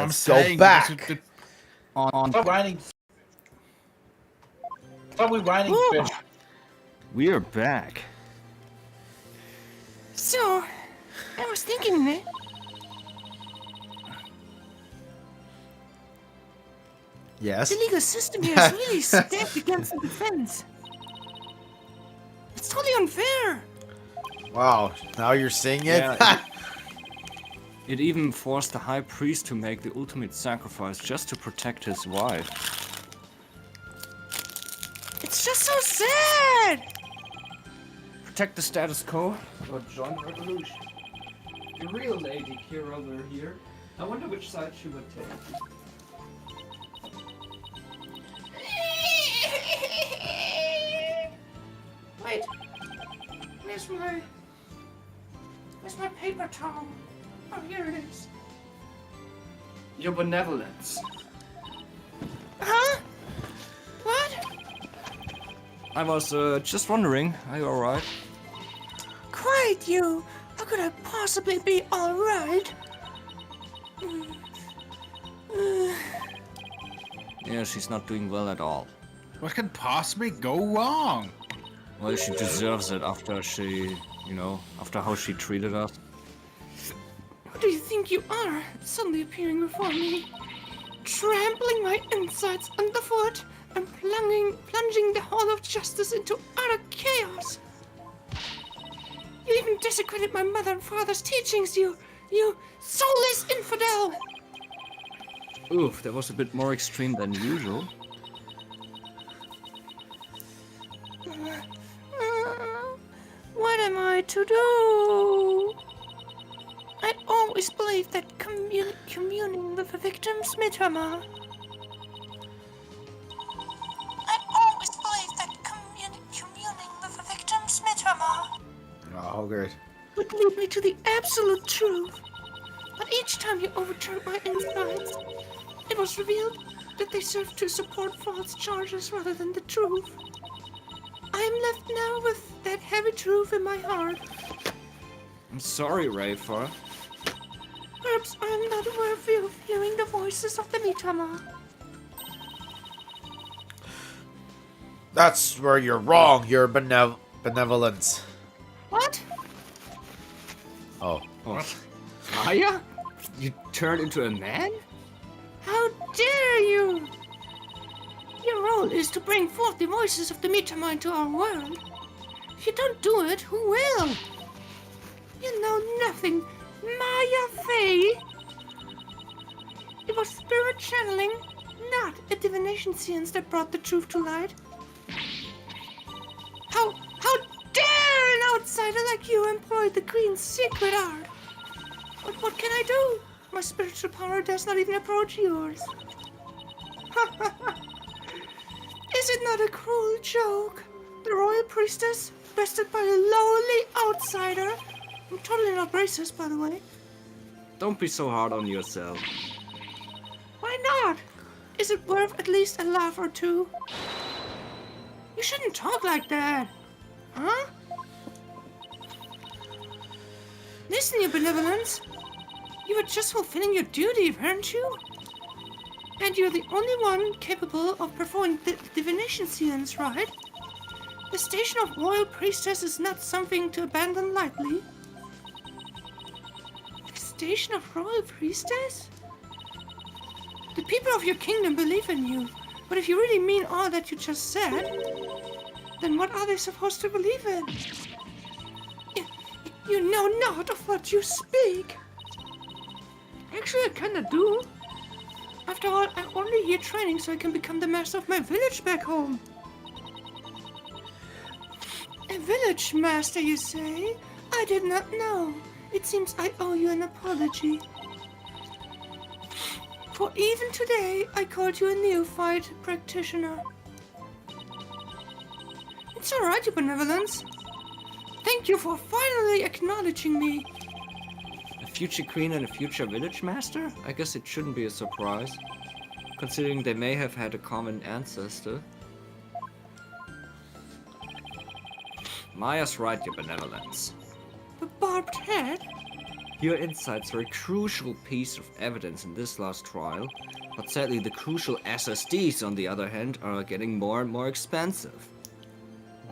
Let's go saying, back. Stop whining. Stop with whining, fish. We are back. So, I was thinking, man. Yes. The legal system here is really stacked against the defense. It's totally unfair. Wow. Now you're seeing it. Yeah, It even forced the High Priest to make the ultimate sacrifice just to protect his wife. It's just so sad. Protect the status quo or join the revolution. The real lady here over here. I wonder which side she would take. Wait. Where's my paper towel? Oh, here it is. Your benevolence. Huh? What? I was just wondering, are you alright? Quiet, you. How could I possibly be alright? Yeah, she's not doing well at all. What can possibly go wrong? Well, she deserves it after she, after how she treated us. Who do you think you are, suddenly appearing before me? Trampling my insides underfoot and plunging the Hall of Justice into utter chaos. You even desecrated my mother and father's teachings, you soulless infidel! Oof, that was a bit more extreme than usual. What am I to do? I always believed that communing with the victims Mitama. I always believed that communing with the victims Mitama Oh, good. would lead me to the absolute truth. But each time you overturned my insides, it was revealed that they served to support false charges rather than the truth. I am left now with that heavy truth in my heart. I'm sorry, Rayfar. Perhaps I am not worthy of hearing the voices of the Mitama. That's where you're wrong, your benevolence. What? Oh. Oh. Maya? You turned into a man? How dare you! Your role is to bring forth the voices of the Mitama into our world. If you don't do it, who will? You know nothing, Maya Fey. It was spirit channeling, not a divination science that brought the truth to light. How dare an outsider like you employ the Queen's secret art? But what can I do? My spiritual power does not even approach yours. Is it not a cruel joke? The royal priestess, bested by a lowly outsider. I'm totally not racist, by the way. Don't be so hard on yourself. Why not? Is it worth at least a laugh or two? You shouldn't talk like that. Huh? Listen, your benevolence. You were just fulfilling your duty, weren't you? And you're the only one capable of performing the divination science, right? The station of royal priestess is not something to abandon lightly. The station of royal priestess? The people of your kingdom believe in you, but if you really mean all that you just said, then what are they supposed to believe in? You know not of what you speak. Actually, I kinda do. After all, I'm only here training so I can become the master of my village back home. A village master, you say? I did not know. It seems I owe you an apology. For even today, I called you a neophyte practitioner. It's alright, your benevolence. Thank you for finally acknowledging me. A future queen and a future village master? I guess it shouldn't be a surprise, considering they may have had a common ancestor. Maya's right, your benevolence. The barbed head? Your insights are a crucial piece of evidence in this last trial, but sadly the crucial SSDs, on the other hand, are getting more and more expensive.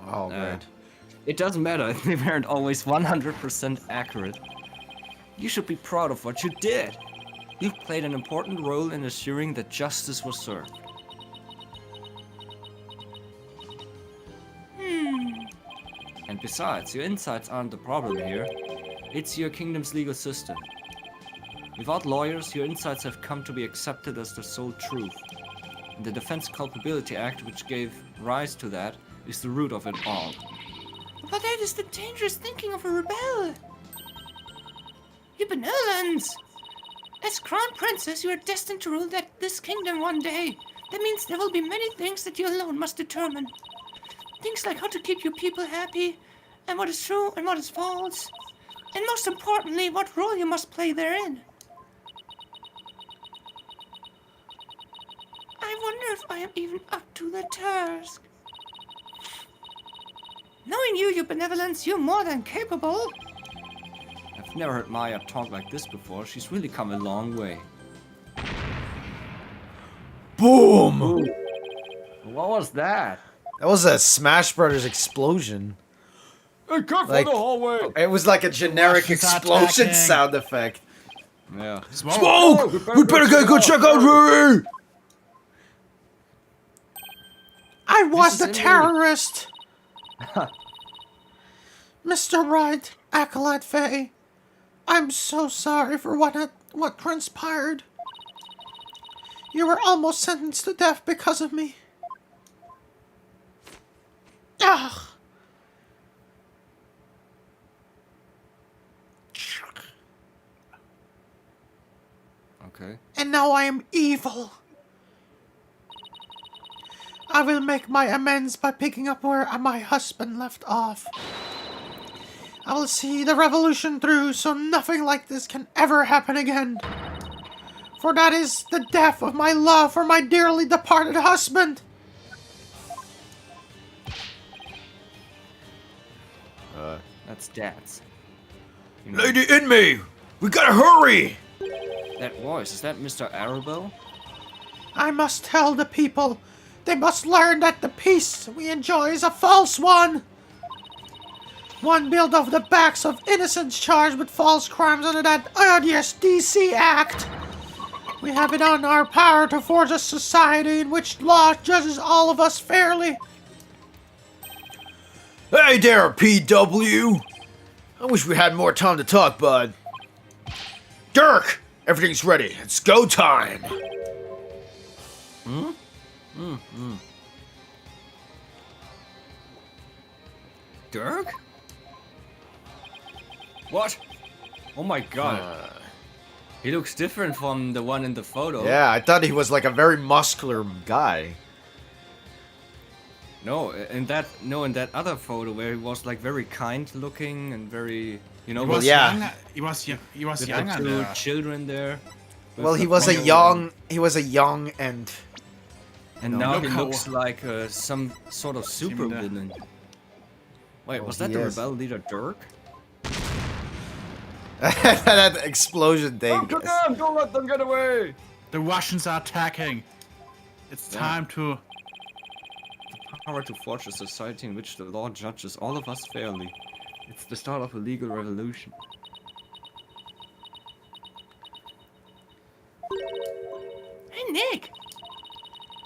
Oh, man. It doesn't matter if they weren't always 100% accurate. You should be proud of what you did. You've played an important role in assuring that justice was served. And besides, your insights aren't the problem here. It's your kingdom's legal system. Without lawyers, your insights have come to be accepted as the sole truth. And the Defense Culpability Act, which gave rise to that, is the root of it all. But that is the dangerous thinking of a rebel. Your benevolence! As crown princess, you are destined to rule this kingdom one day. That means there will be many things that you alone must determine. Things like how to keep your people happy, and what is true and what is false. And most importantly, what role you must play therein. I wonder if I am even up to the task. Knowing you, your benevolence, you're more than capable. I've never heard Maya talk like this before. She's really come a long way. Boom! What was that? That was a Smash Brothers explosion. Hey, careful Like- in the hallway! It was like a generic Russians are explosion attacking. sound effect. Yeah. Smoke! Smoke! We better go check out Rui! I was the Mrs. Emily. terrorist! Mr. Wright, Acolyte Faye, I'm so sorry for what transpired. You were almost sentenced to death because of me. Ugh. Okay. And now I am evil. I will make my amends by picking up where my husband left off. I will see the revolution through so nothing like this can ever happen again. For that is the death of my love for my dearly departed husband. That's Dad's. You know, Lady in me! We gotta hurry! that voice, is that Mr. Arabelle? I must tell the people. They must learn that the peace we enjoy is a false one. One built off the backs of innocents charged with false crimes under that odious DC Act. We have it on our power to forge a society in which law judges all of us fairly. Hey there, PW. I wish we had more time to talk, bud. Dirk, everything's ready. It's go time. Dirk? What? Oh my god. He looks different from the one in the photo. Yeah, I thought he was like a very muscular guy. No, in that other photo where he was like very kind looking and very, you know, He with was yeah. younger. He was the younger two there. children there. with Well, the he was a photo. young and And now Look he how- looks like some sort of super Similar. villain. Wait, Oh, was that he the is. rebel leader Dirk? that explosion thing. Come to them! Don't let them get away! The Russians are attacking. It's Yeah. time to. Power to forge a society in which the law judges all of us fairly. It's the start of a legal revolution. Hey, Nick!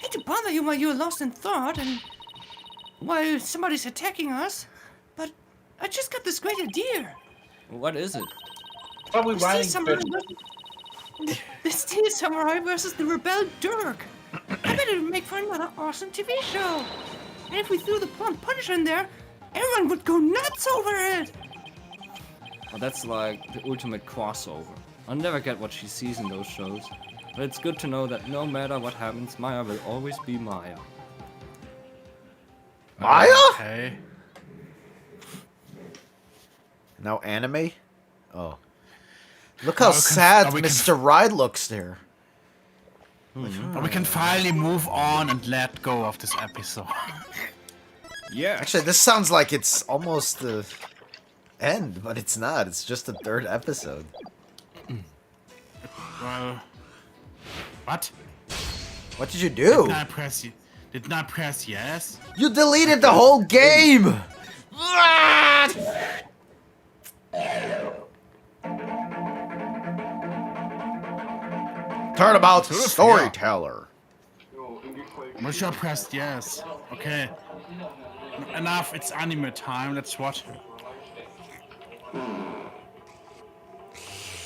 Hate to bother you while you're lost in thought and while somebody's attacking us, but I just got this great idea. What is it? Probably The Steel writing Samurai fish. the Steel Samurai versus the Rebel Dirk. I bet it would make for another awesome TV show. And if we threw the Plum Punisher in there, everyone would go nuts over it. Well, that's like the ultimate crossover. I'll never get what she sees in those shows. But it's good to know that no matter what happens, Maya will always be Maya. Maya? Okay. No anime? Oh. Look how we can- sad we can- Mr. Ride looks there. But we can finally move on and let go of this episode. Yeah. Actually, this sounds like it's almost the end, but it's not. It's just the third episode. Well, what? What did you do? Did not press yes? You deleted the whole game! Turnabout storyteller. I'm sure I pressed yes. Okay. Enough, it's anime time, let's watch.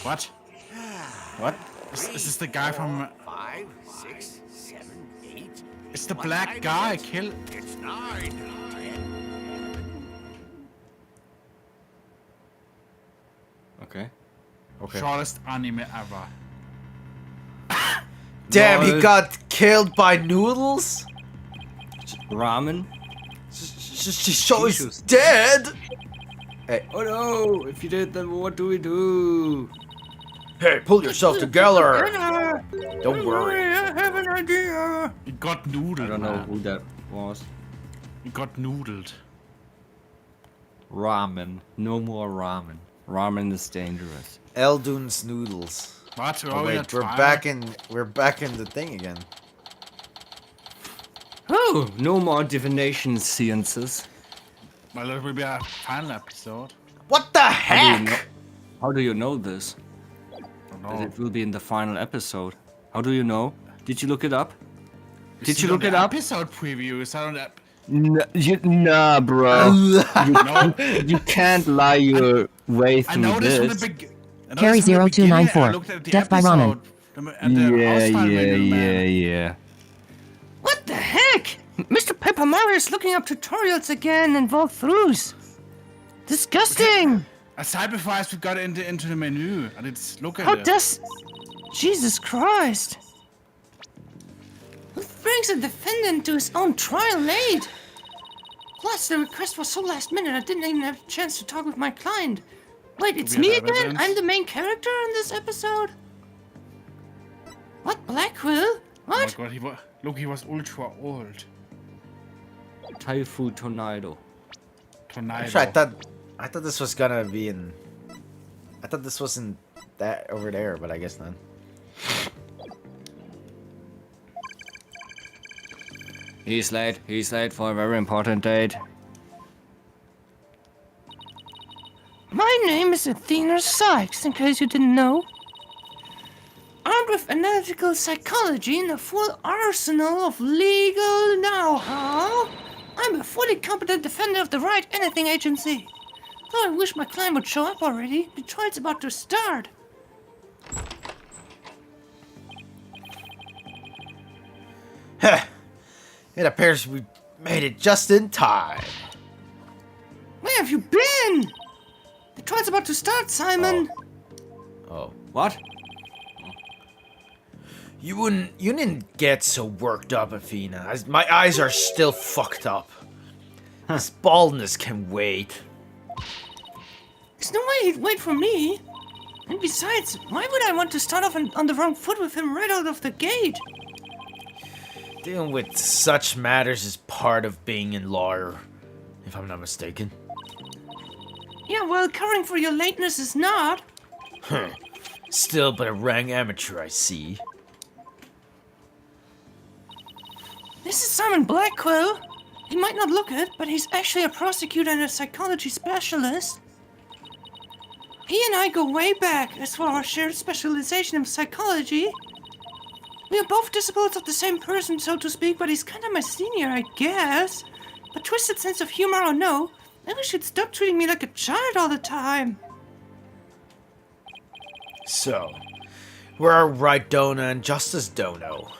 What? What? Is this the guy from... 5, 6, 7, 8. It's the black guy, kill... It's 9. Okay. Okay. Shortest anime ever. Damn, he Lol. got killed by noodles? Ramen. So he's dead? Oh no! If you did, then what do we do? Hey, pull yourself together. Don't worry. I have an idea. He got noodled, I don't know man. who that was. He got noodled. Ramen. No more ramen. Ramen is dangerous. Eldun's noodles. What? Oh, wait, we're back in the thing again. Oh, no more divination sciences. Well, it will be a final episode. What the How do you know, heck? how do you know this? I don't That know. it will be in the final episode. How do you know? Did you look it up? It's Did you on look the it up? Episode previews. I don't. Nah, bro. No, You can't lie your way I through know this from this. the beginning. Carry 0294. Death by ramen. Yeah. What the heck? Mr. Paper Mario is looking up tutorials again and walkthroughs. Disgusting! A sacrifice we got into the menu, and it's look at How it. does... Jesus Christ. Who brings a defendant to his own trial late? Plus, the request was so last minute I didn't even have a chance to talk with my client. Wait, it's we me have again? evidence? I'm the main character in this episode? What, Blackwell? Oh my What? god, he was ultra old. Typhoon Tornado. Tornado. Actually, I thought this was gonna be in. I thought this wasn't that over there, but I guess not. He's late. He's late for a very important date. My name is Athena Sykes, in case you didn't know. Armed with analytical psychology and a full arsenal of legal know-how, I'm a fully competent defender of the Right Anything Agency. Though I wish my client would show up already, the trial's about to start. Heh. It appears we made it just in time. Where have you been? The trial's about to start, Simon. Oh. What? You didn't get so worked up, Athena. My eyes are still fucked up. This baldness can wait. There's no way he'd wait for me. And besides, why would I want to start off on the wrong foot with him right out of the gate? Dealing with such matters is part of being a lawyer, if I'm not mistaken. Yeah, well, covering for your lateness is not. Huh. Still but a rank amateur, I see. This is Simon Blackwell. He might not look it, but he's actually a prosecutor and a psychology specialist. He and I go way back as for our shared specialization in psychology. We are both disciples of the same person, so to speak, but he's kind of my senior, I guess. But twisted sense of humor or no, maybe we should stop treating me like a child all the time. So, where are Right Dona and Justice Dono?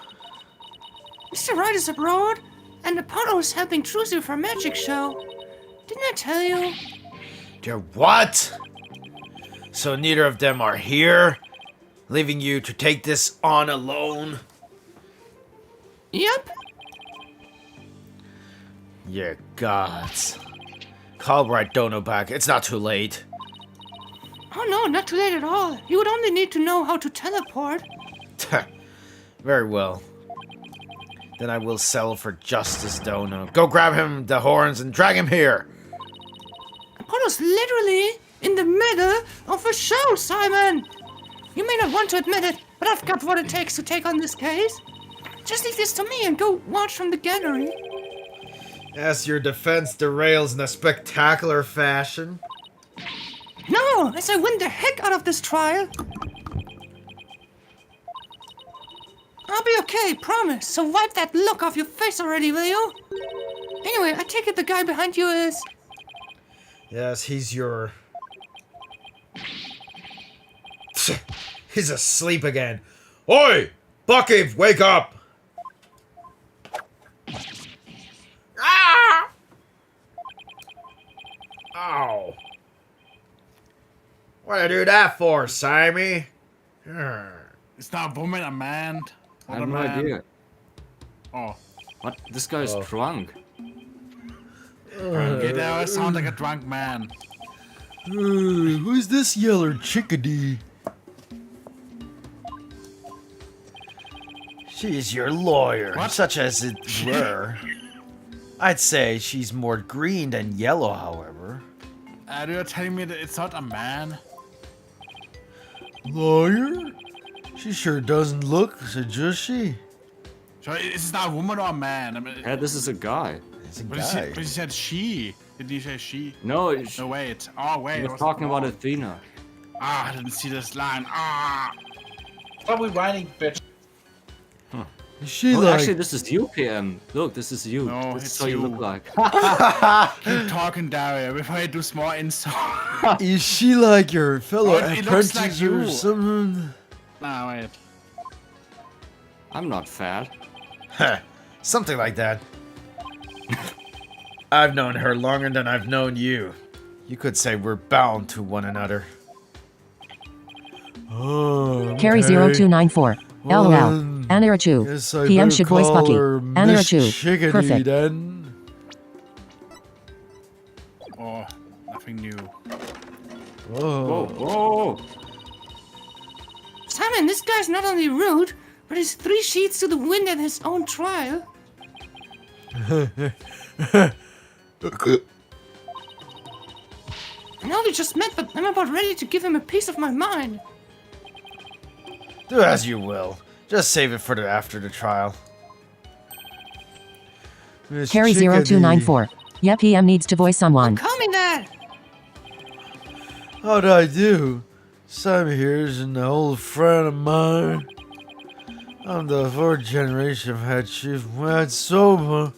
Mr. Wright is abroad, and Apollo is helping Trucy with her magic show. Didn't I tell you? They're what? So neither of them are here? Leaving you to take this on alone? Yep. Yeah, gods. Call Right Dono back. It's not too late. Oh no, not too late at all. You would only need to know how to teleport. Very well. Then I will sell for Justice Dono. Go grab him the horns and drag him here. Apollo's literally in the middle of a show, Simon. You may not want to admit it, but I've got what it takes to take on this case. Just leave this to me and go watch from the gallery. As your defense derails in a spectacular fashion. No, as I win the heck out of this trial. I'll be okay, promise. So wipe that look off your face already, will you? Anyway, I take it the guy behind you is... Yes, he's your... He's asleep again. Oi! Bucky, wake up! Ah! Ow. What'd I do that for, Simey? Is that a woman, a man? I Not have a no man? idea. Oh. What? This guy is drunk. Okay, that sounds like a drunk man. Who's this yeller chickadee? She's your lawyer, What? such as it were. I'd say she's more green than yellow, however. You're telling me that it's not a man? Lawyer? She sure doesn't look, so does she? So is this not a woman or a man? I mean, Yeah, this is a guy. It's a but he said she. Did he say she? No, No, wait. Oh, wait. he it was was talking about wrong. Athena. Ah, I didn't see this line. Ah. Probably whining, bitch. Is she Oh, actually, this is you, PM. Look, this is you. No, this is it's what you you. look like. Keep talking, Dario, before I do some more insult. is she like your fellow Oh, it looks like apprentice you. or something? Nah, wait. I'm not fat. Something like that. I've known her longer than I've known you. You could say we're bound to one another. Oh, Carry0294. Well, LOL. then, Anirachu. Guess I PM better should voice call Bucky. her Miss Anirachu. Chickadee Perfect. then. Oh, nothing new. Whoa. Whoa. Simon, this guy's not only rude, but he's 3 sheets to the wind at his own trial. I know we just met, but I'm about ready to give him a piece of my mind. Do as you will. Just save it for after the trial. Miss Chickadee. Carry0294. Yeah, PM needs to voice someone. Call me that. How'd I do? Simon here's an old friend of mine. I'm the 4th generation of head chief Wet Soba.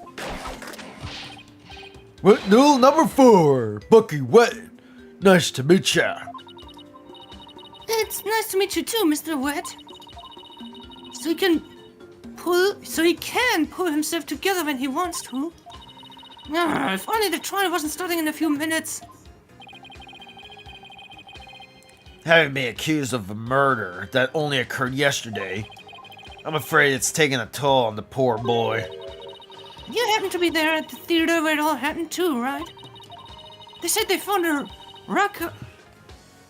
Wet Noodle number 4, Bucky Wet. Nice to meet ya. It's nice to meet you too, Mr. Wet. So he can pull himself together when he wants to. If only the trial wasn't starting in a few minutes. Having been accused of a murder that only occurred yesterday, I'm afraid it's taken a toll on the poor boy. You happened to be there at the theater where it all happened too, right? They said they found a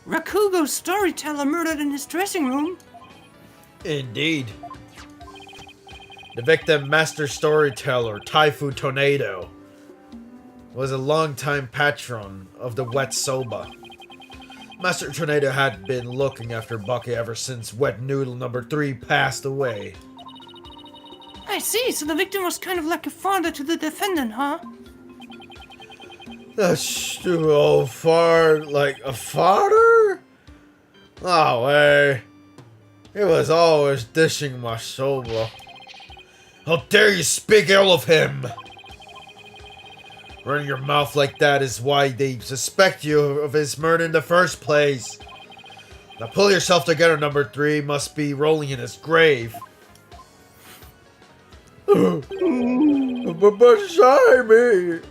Rakugo storyteller murdered in his dressing room. Indeed. The victim, Master Storyteller Typhoon Tornado, was a longtime patron of the Wet Soba. Master Tornado had been looking after Bucky ever since Wet Noodle number 3 passed away. I see, so the victim was kind of like a father to the defendant, huh? That's too old far like a father? Oh, way. He was always dishing my soba. How dare you speak ill of him? Running your mouth like that is why they suspect you of his murder in the first place. Now pull yourself together, number 3 must be rolling in his grave. But Simon!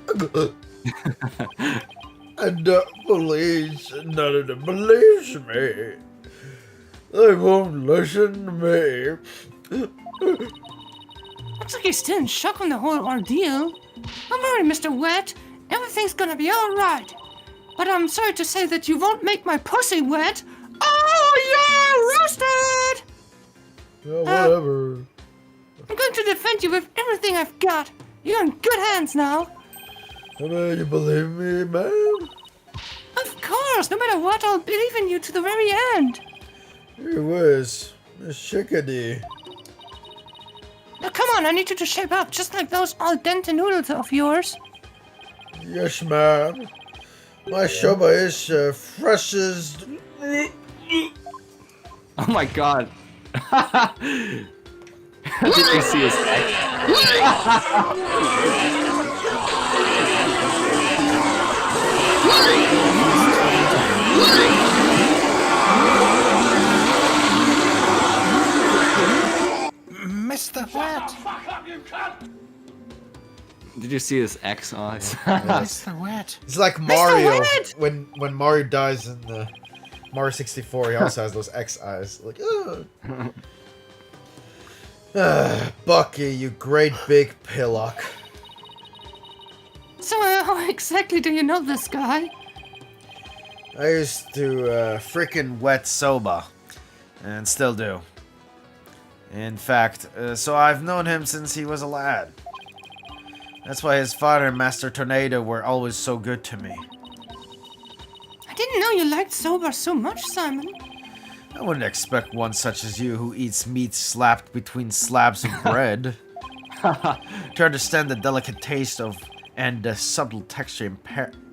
And none of them believes me. They won't listen to me. Looks like he's still in shock from the whole ordeal. Don't worry, Mr. Wet. Everything's gonna be alright. But I'm sorry to say that you won't make my pussy wet. Oh yeah, roasted! Yeah, whatever. I'm going to defend you with everything I've got. You're in good hands now. I mean, you believe me, man? Of course, no matter what, I'll believe in you to the very end. You wish. Miss Chickadee. Now come on, I need you to shape up, just like those al dente noodles of yours. Yes, ma'am. My soba is freshest. Oh my god. Did you see his act? Mr. Wet. Did you see his X eyes? Mr. Wet. It's like Mario Wet! when Mario dies in Mario 64. He also has those X eyes. Like, Bucky, you great big pillock. So, how exactly do you know this guy? I used to freaking wet soba, and still do. In fact, so I've known him since he was a lad. That's why his father and Master Tornado were always so good to me. I didn't know you liked soba so much, Simon. I wouldn't expect one such as you who eats meat slapped between slabs of bread to understand the delicate taste of and the subtle texture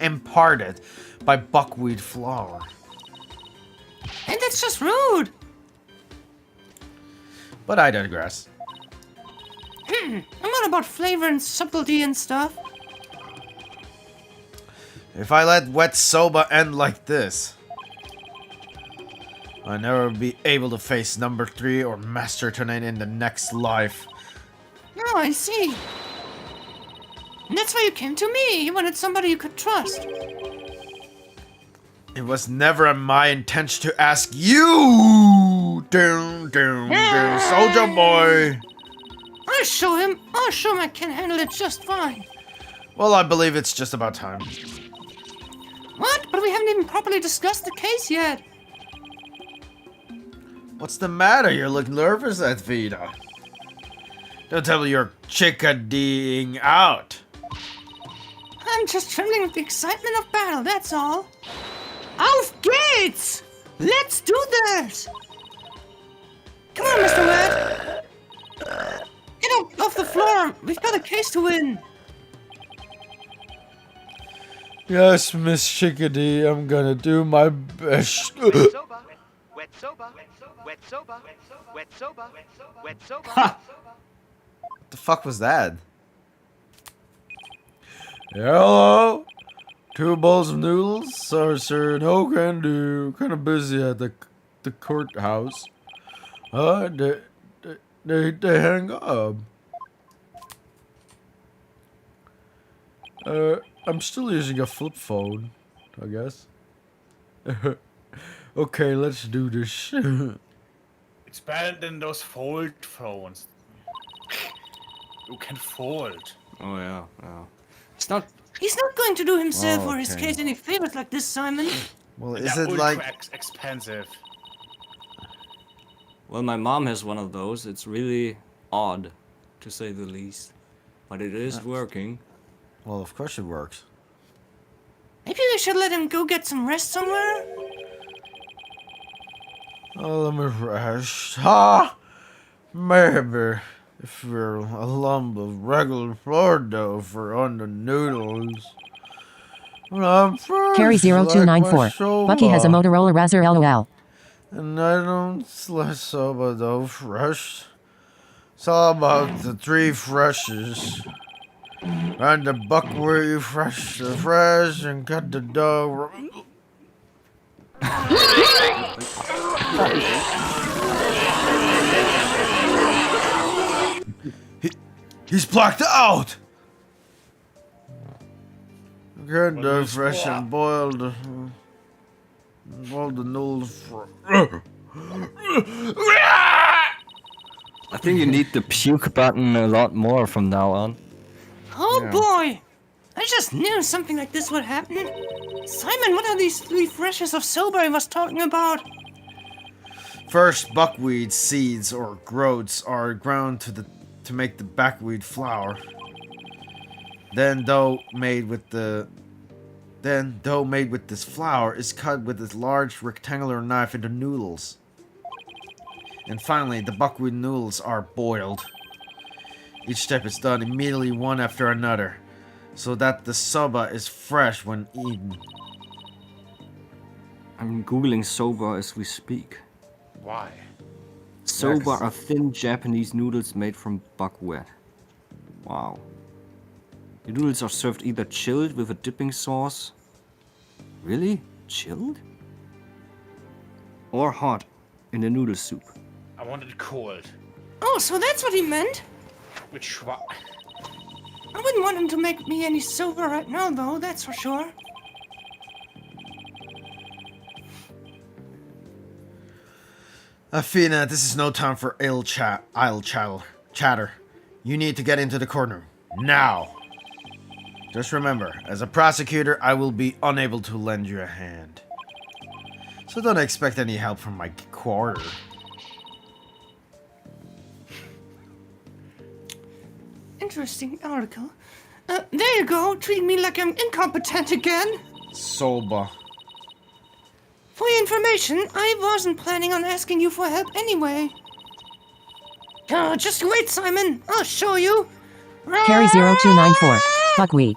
imparted by buckwheat flour. And that's just rude. But I digress. I'm not about flavor and subtlety and stuff. If I let wet soba end like this, I'll never be able to face number 3 or Master Tornado in the next life. Oh, I see. And that's why you came to me. You wanted somebody you could trust. It was never my intention to ask you, soldier boy. I'll show him I can handle it just fine. Well, I believe it's just about time. What? But we haven't even properly discussed the case yet. What's the matter? You look nervous, Vida. Don't tell me you're chickadeeing out. I'm just trembling with the excitement of battle, that's all. Auf geht's! Let's do this! Come on, Mr. Red! Get up off the floor! We've got a case to win! Yes, Miss Chickadee, I'm gonna do my best. Wet soba. Wet soba. Wet soba. Wet soba. Wet soba. What the fuck was that? Hello? 2 bowls of noodles? Sorry, sir, no can do. Kinda busy at the courthouse. They hang up. I'm still using a flip phone, I guess. Okay, let's do this. It's better than those fold phones. You can fold. Oh yeah, yeah. He's not going to do himself or his Okay. case any favors like this, Simon. Well, And is they're it ultra like... expensive? Well, my mom has one of those. It's really odd, to say the least. But it is working. Well, of course it works. Maybe we should let him go get some rest somewhere? Oh, let me rest. Ha! Maybe. If you're a lump of regular flour dough for on the noodles. Well, I'm fresh Carry like 0294. my soba. Bucky has a Motorola Razr LOL. And I don't let soba dough fresh. It's all about the 3 freshes. And the buckwheat fresh, the fresh, and cut the dough. He's blacked out! Cut the fresh and boiled the noodles. I think you need the puke button a lot more from now on. Oh boy! I just knew something like this would happen. Simon, what are these 3 freshes of soba I was talking about? First, buckwheat seeds or groats are ground to make the buckwheat flour. Then dough made with this flour is cut with a large rectangular knife into noodles. And finally, the buckwheat noodles are boiled. Each step is done immediately one after another, so that the soba is fresh when eaten. I'm googling soba as we speak. Why? Soba are thin Japanese noodles made from buckwheat. Wow. The noodles are served either chilled with a dipping sauce. Really? Chilled? Or hot in the noodle soup. I want it cold. Oh, so that's what he meant? Which one? I wouldn't want him to make me any soba right now, though, that's for sure. Athena, this is no time for idle chatter. You need to get into the courtroom. Now! Just remember, as a prosecutor, I will be unable to lend you a hand. So don't expect any help from my quarter. Interesting article. There you go, treating me like I'm incompetent again. Soba. For your information, I wasn't planning on asking you for help anyway. Just wait, Simon. I'll show you. Carry 0294. Buckwheat.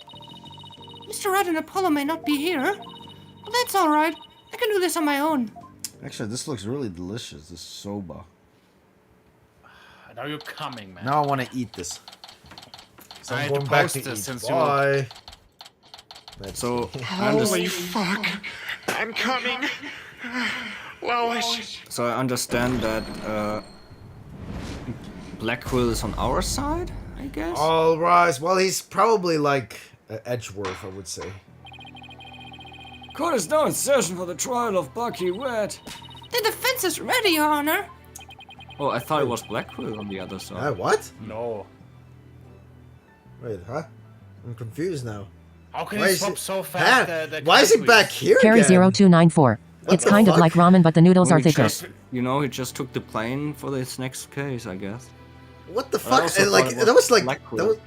Mr. Rudd and Apollo may not be here, but that's all right. I can do this on my own. Actually, this looks really delicious, this soba. Now you're coming, man. Now I want to eat this. So I I'm had to going back post to this eat. since Bye. So, Holy fuck. I'm coming. Lois. so I understand that Black Quill is on our side, I guess? All rise. Well, he's probably like Edgeworth, I would say. Court is now in session for the trial of Bucky Wet. The defense is ready, Your Honor. Oh, I thought it was Black Quill on the other side. What? No. Wait, huh? I'm confused now. How can Why he is swap it- so fast? Why is he back here Carry again? 0294. It's the kind of fuck? like ramen, but the noodles Well, are thicker. he just took the plane for this next case, I guess. What the I fuck? also And, like thought it that was like Black that Quill. was.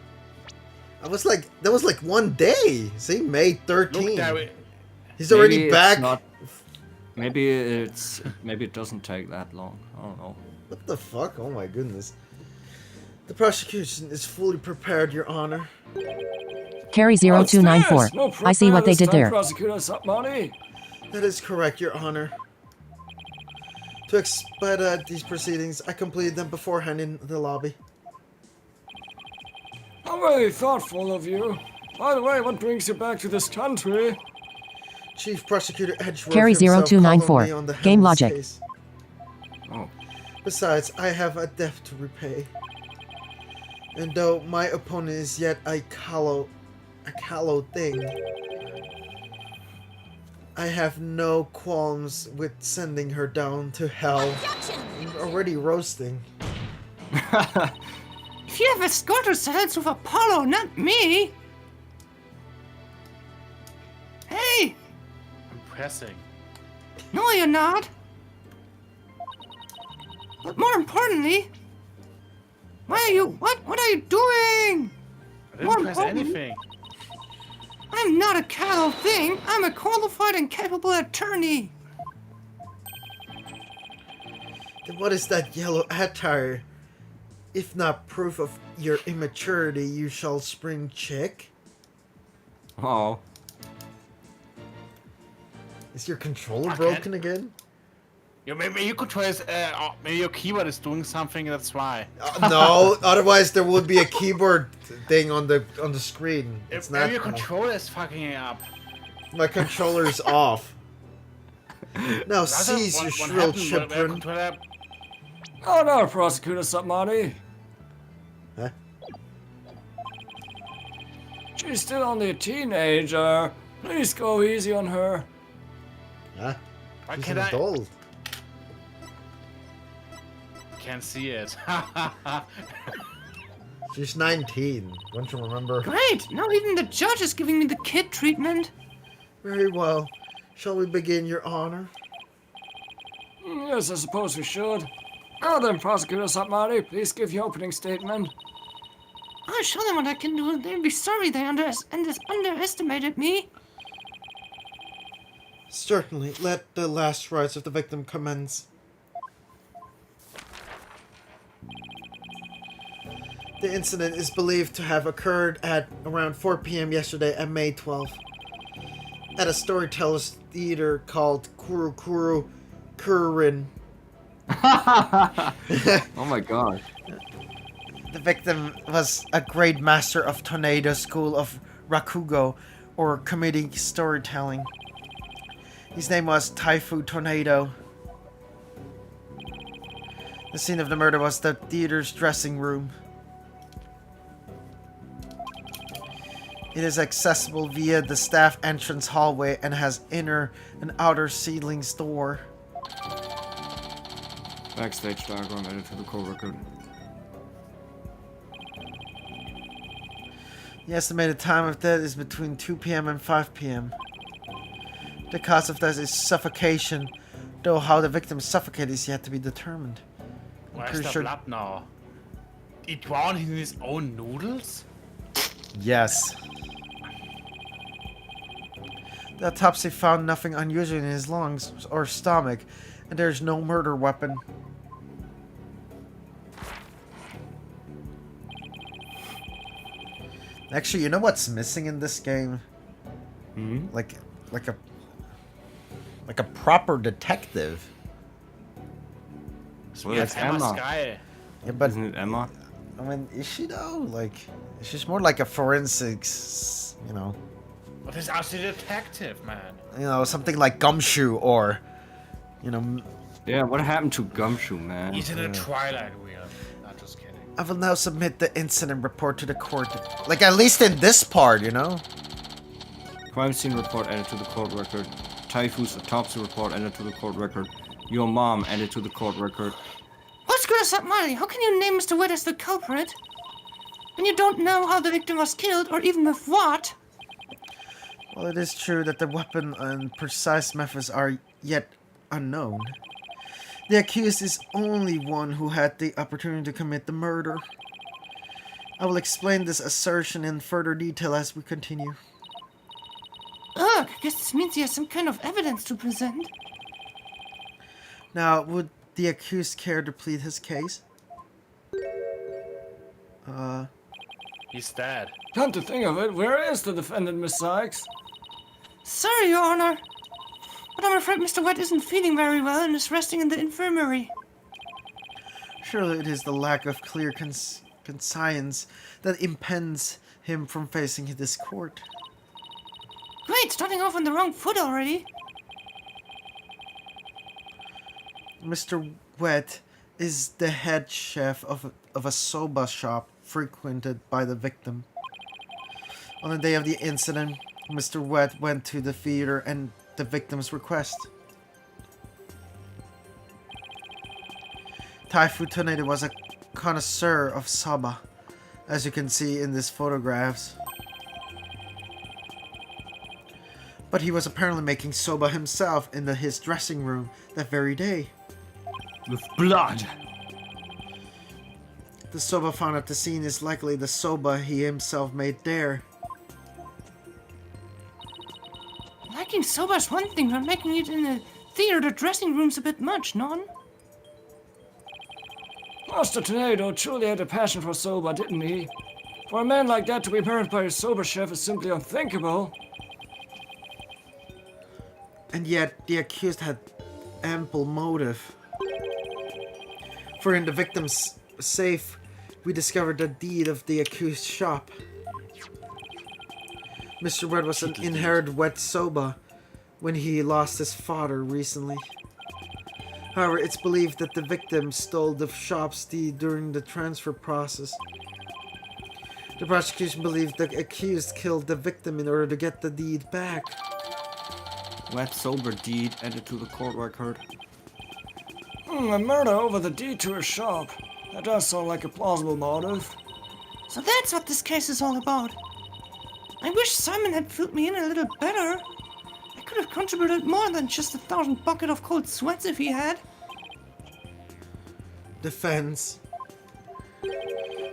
That was like one day. See, May 13th. Look, there, He's already Maybe back. It's not, maybe it doesn't take that long. I don't know. What the fuck? Oh my goodness. The prosecution is fully prepared, Your Honor. Carry 0294. Upstairs. No I see what they did time, there. Prosecutor Sapmani. That is correct, Your Honor. To expedite these proceedings, I completed them beforehand in the lobby. How very thoughtful of you. By the way, what brings you back to this country? Chief Prosecutor Edgeworth Carry himself 0294. called me on the Game Helms logic. case. Oh. Besides, I have a debt to repay. And though my opponent is yet a callow thing, I have no qualms with sending her down to hell. I'm already roasting. If you have escort ourselves with Apollo, not me. Hey, Impressing. no, you're not. But more importantly, why are you? What are you doing? I More didn't press important- anything. I'm not a callow thing. I'm a qualified and capable attorney. Then what is that yellow attire? If not proof of your immaturity, you shall spring check. Oh. Is your controller Okay. broken again? Yeah, maybe you control his, maybe your keyboard is doing something. That's why. No, otherwise there would be a keyboard thing on the screen. It's Maybe not. your controller is fucking up. My controller's off. Now Does it? cease your What shrill happened when your children. controller? Oh no, Prosecutor Sapmani. Huh? She's still only a teenager. Please go easy on her. Huh? Why She's can't an I? adult. Can't see it. She's 19. Don't you remember? Great. Now even the judge is giving me the kid treatment. Very well. Shall we begin, Your Honor? Yes, I suppose we should. Now then, Prosecutor Sapmani, please give your opening statement. I'll show them what I can do. They'll be sorry they underestimated me. Certainly. Let the last rites of the victim commence. The incident is believed to have occurred at around 4 p.m. yesterday at May 12th at a storyteller's theater called Kuru Kuru Kurin. Oh my god. The victim was a grade master of Tornado School of Rakugo, or comedic storytelling. His name was Taifu Tornado. The scene of the murder was the theater's dressing room. It is accessible via the staff entrance hallway and has inner and outer ceilings door. Backstage diagram added to the core record. The estimated time of death is between 2 p.m. and 5 p.m. The cause of death is suffocation, though how the victim suffocated is yet to be determined. Where's pretty the sure- blood now? He drowned in his own noodles? Yes. The autopsy found nothing unusual in his lungs or stomach, and there's no murder weapon. Actually, you know what's missing in this game? Like a proper detective. Well, that's Emma. Sky. Yeah, but Isn't it Emma? I mean, is she though? Like, she's more like a forensics, you know. But he's actually a detective, man. You know, something like Gumshoe or, you know. Yeah, what happened to Gumshoe, man? He's in a Twilight wheel. Not just kidding. I will now submit the incident report to the court. Like, at least in this part, you know? Crime scene report added to the court record. Taifu's autopsy report added to the court record. Your mom added to the court record. What's good as up, Marley? How can you name Mr. Wet as the culprit when you don't know how the victim was killed or even with what? Well, it is true that the weapon and precise methods are yet unknown. The accused is only one who had the opportunity to commit the murder. I will explain this assertion in further detail as we continue. Ugh, I guess this means he has some kind of evidence to present. Now, would the accused care to plead his case? He's dead. Come to think of it, where is the defendant, Miss Sykes? Sorry, Your Honor, but I'm afraid Mr. Wet isn't feeling very well and is resting in the infirmary. Surely it is the lack of clear conscience that impends him from facing this court. Great, starting off on the wrong foot already. Mr. Wet is the head chef of a soba shop frequented by the victim. On the day of the incident, Mr. Wet went to the theater at the victim's request. Taifu Tornado was a connoisseur of soba, as you can see in these photographs. But he was apparently making soba himself in his dressing room that very day. With blood! The soba found at the scene is likely the soba he himself made there. Liking soba's one thing, but making it in a theater dressing room's a bit much, non? Master Tornado truly had a passion for soba, didn't he? For a man like that to be murdered by a soba chef is simply unthinkable. And yet, the accused had ample motive. For in the victim's safe, we discovered the deed of the accused's shop. Mr. Wet was an inherited wet soba when he lost his father recently. However, it's believed that the victim stole the shop's deed during the transfer process. The prosecution believed the accused killed the victim in order to get the deed back. Wet sober deed added to the court record. A murder over the deed to a shop. That does sound like a plausible motive. So that's what this case is all about. I wish Simon had filled me in a little better. I could have contributed more than just 1,000 bucket of cold sweats if he had. Defense.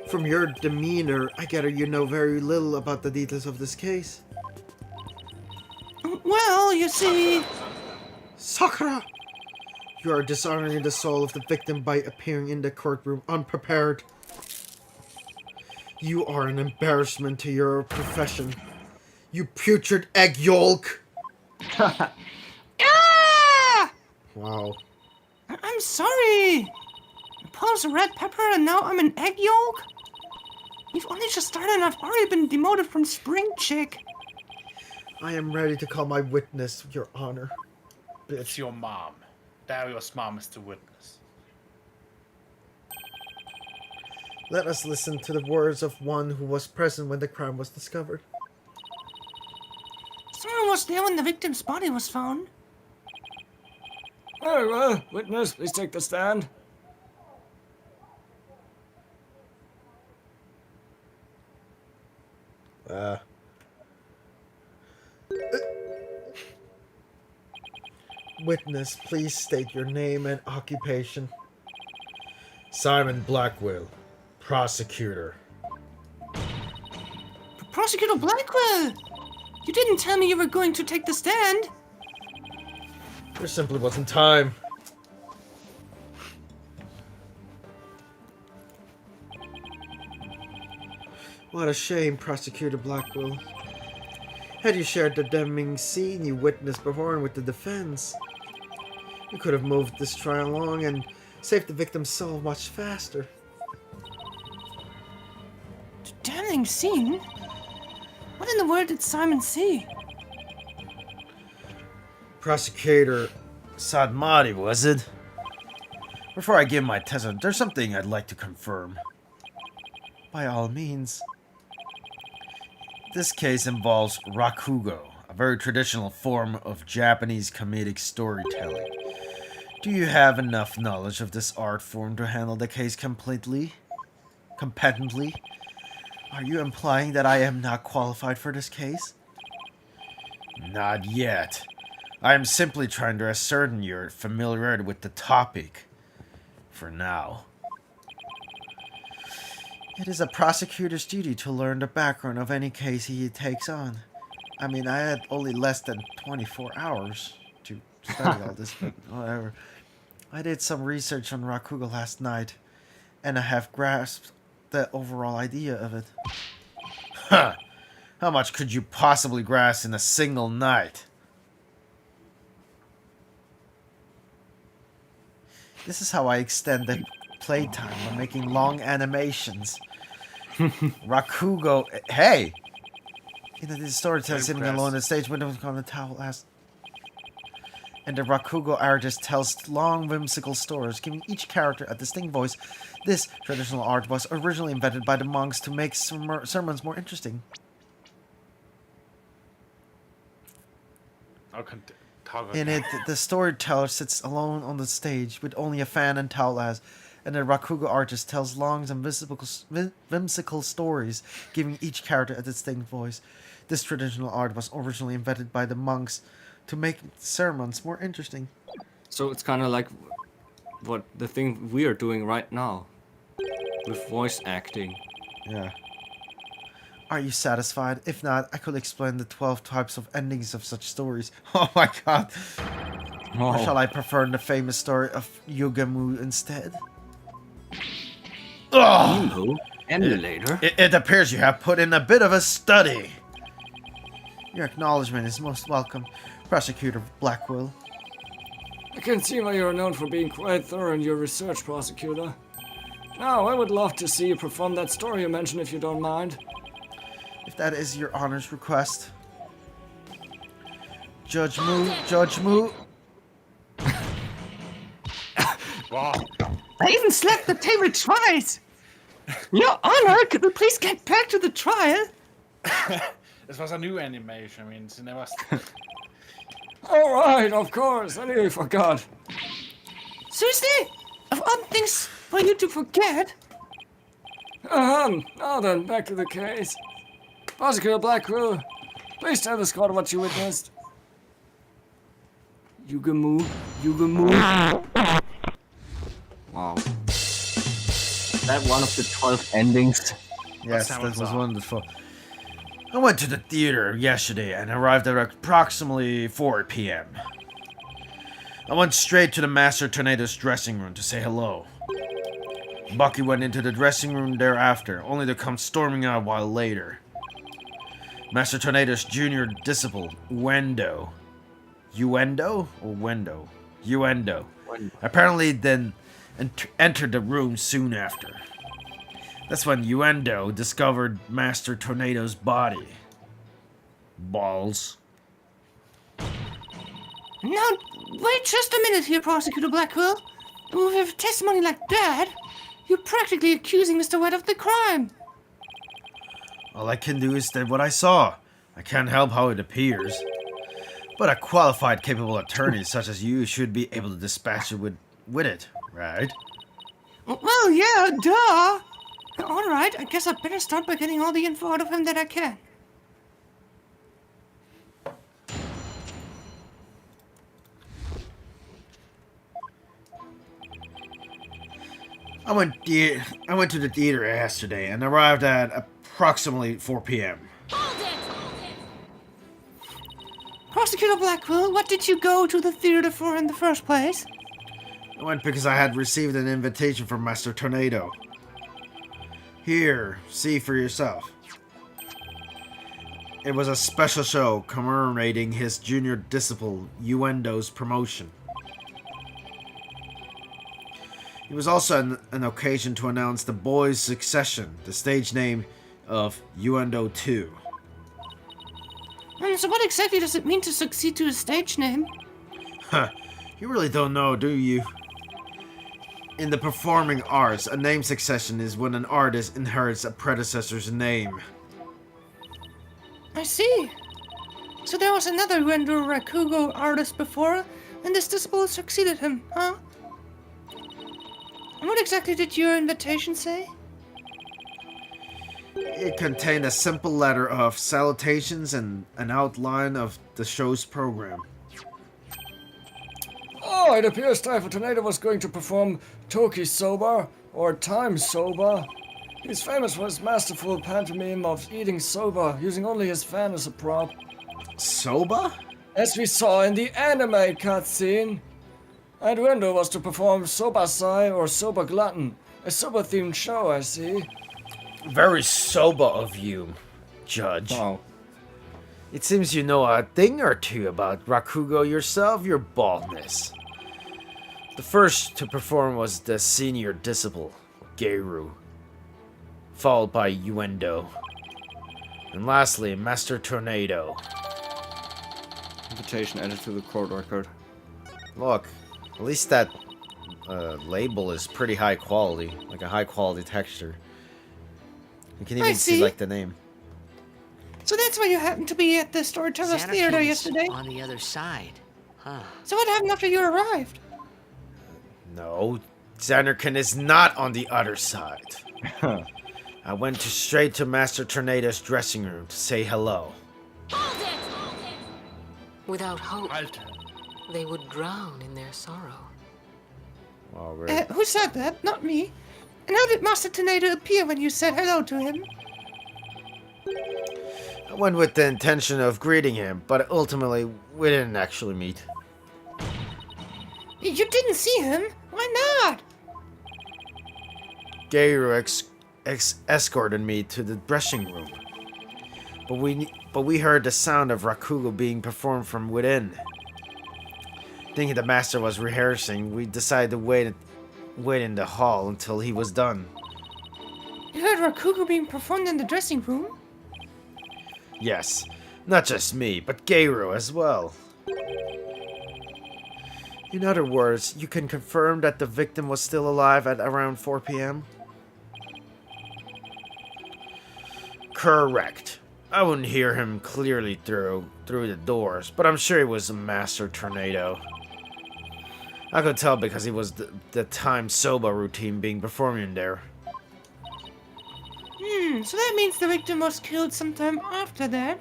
From your demeanor, I gather you know very little about the details of this case. Well, you see... Sakura! You are dishonoring the soul of the victim by appearing in the courtroom unprepared. You are an embarrassment to your profession. You putrid egg yolk! Ah! Wow. I'm sorry. Paul's a red pepper and now I'm an egg yolk? We've only just started and I've already been demoted from spring chick. I am ready to call my witness, Your Honor. It's your mom. Dario's mom is the witness. Let us listen to the words of one who was present when the crime was discovered. Someone was there when the victim's body was found. Very well. Witness, please take the stand. Witness, please state your name and occupation. Simon Blackwell, prosecutor. Prosecutor Blackwell! You didn't tell me you were going to take the stand. There simply wasn't time. What a shame, Prosecutor Blackwell. Had you shared the damning scene you witnessed before with the defense, you could have moved this trial along and saved the victim's soul much faster. The damning scene? What in the world did Simon see? Prosecutor Sadmati, was it? Before I give my testimony, there's something I'd like to confirm. By all means. This case involves rakugo, a very traditional form of Japanese comedic storytelling. Do you have enough knowledge of this art form to handle the case competently? Are you implying that I am not qualified for this case? Not yet. I am simply trying to ascertain your familiarity with the topic. For now. It is a prosecutor's duty to learn the background of any case he takes on. I mean, I had only less than 24 hours to study all this, but whatever. I did some research on rakugo last night, and I have grasped the overall idea of it. Huh! How much could you possibly grasp in a single night? This is how I extend the playtime by making long animations. Rakugo, hey! You know, this storyteller sitting alone on the stage window on the towel last. And the Rakugo artist tells long whimsical stories, giving each character a distinct voice. This traditional art was originally invented by the monks to make sermons more interesting. In it, the storyteller sits alone on the stage with only a fan and towel, and the Rakugo artist tells long and whimsical stories, giving each character a distinct voice. This traditional art was originally invented by the monks to make sermons more interesting. So it's kind of like what the thing we are doing right now with voice acting. Yeah. Are you satisfied? If not, I could explain the 12 types of endings of such stories. Oh my god. Or shall I prefer the famous story of Yugamu instead? Emo? Emulator? It appears you have put in a bit of a study. Your acknowledgement is most welcome, Prosecutor Blackwell. I can see why you're known for being quite thorough in your research, Prosecutor. Now, I would love to see you perform that story you mentioned if you don't mind. If that is your honor's request. Judge Moo. Wow. I even slapped the table twice! Your Honor, could we please get back to the trial? This was a new animation. I mean, it's never. Alright, of course. I nearly forgot. Seriously? Of all things for you to forget? Now then, back to the case. Prosecutor Blackwell, please tell the court what you witnessed. Yugamu. Wow. That one of the 12 endings. Yes, that was wonderful. I went to the theater yesterday and arrived at approximately 4 p.m. I went straight to the Master Tornado's dressing room to say hello. Bucky went into the dressing room thereafter, only to come storming out a while later. Master Tornado's junior disciple, Uendo. Uendo? Or Wendo? Uendo. Apparently then entered the room soon after. That's when Uendo discovered Master Tornado's body. Balls. Now, wait just a minute here, Prosecutor Blackwell. With testimony like that, you're practically accusing Mr. Wet of the crime. All I can do is state what I saw. I can't help how it appears. But a qualified, capable attorney such as you should be able to dispatch it with it, right? Well, yeah, duh. Alright, I guess I'd better start by getting all the info out of him that I can. I went to the theater yesterday and arrived at approximately 4 p.m. Prosecutor Blackwell, what did you go to the theater for in the first place? I went because I had received an invitation from Master Tornado. Here, see for yourself. It was a special show commemorating his junior disciple, Uendo's promotion. It was also an occasion to announce the boy's succession, the stage name of Uendo 2. So what exactly does it mean to succeed to a stage name? Huh, you really don't know, do you? In the performing arts, a name succession is when an artist inherits a predecessor's name. I see. So there was another Uendo Rakugo artist before, and this disciple succeeded him, huh? And what exactly did your invitation say? It contained a simple letter of salutations and an outline of the show's program. Oh, it appears Typhoon Tornado was going to perform Toki Soba, or Time Soba. He's famous for his masterful pantomime of eating soba, using only his fan as a prop. Soba? As we saw in the anime cutscene. And Wendo was to perform Soba Sai or Soba Glutton, a soba-themed show, I see. Very soba of you, Judge. Wow. It seems you know a thing or two about Rakugo yourself, your baldness. The first to perform was the senior disciple, Geiru, followed by Uendo, and lastly, Master Tornado. Invitation added to the court record. Look, at least that label is pretty high quality, like a high quality texture. You can even see like the name. So that's why you happened to be at the Storytellers Theater yesterday? On the other side, huh? So what happened after you arrived? No, Xanarkin is not on the other side. I went straight to Master Tornado's dressing room to say hello. Without hope, Alter. they would drown in their sorrow. Well, we're... Who said that? Not me. And how did Master Tornado appear when you said hello to him? I went with the intention of greeting him, but ultimately we didn't actually meet. You didn't see him? Why not? Geiru escorted me to the dressing room, but we heard the sound of Rakugo being performed from within. Thinking the master was rehearsing, we decided to wait in the hall until he was done. You heard Rakugo being performed in the dressing room? Yes, not just me, but Geiru as well. In other words, you can confirm that the victim was still alive at around 4 p.m.? Correct. I wouldn't hear him clearly through the doors, but I'm sure he was a Master Tornado. I could tell because he was the time soba routine being performed in there. So that means the victim was killed sometime after that.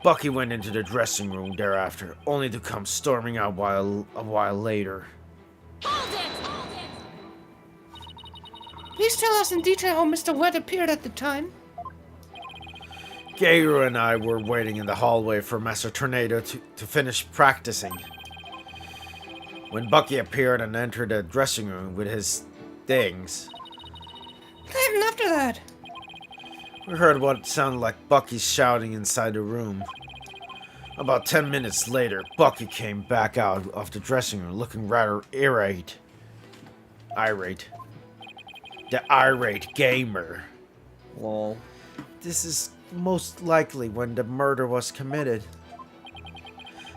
Bucky went into the dressing room thereafter, only to come storming out a while later. Please tell us in detail how Mr. Wet appeared at the time. Geiru and I were waiting in the hallway for Master Tornado to finish practicing. when Bucky appeared and entered the dressing room with his things. What happened after that? We heard what sounded like Bucky shouting inside the room. About 10 minutes later, Bucky came back out of the dressing room looking rather irate. The irate gamer. Lol. This is most likely when the murder was committed.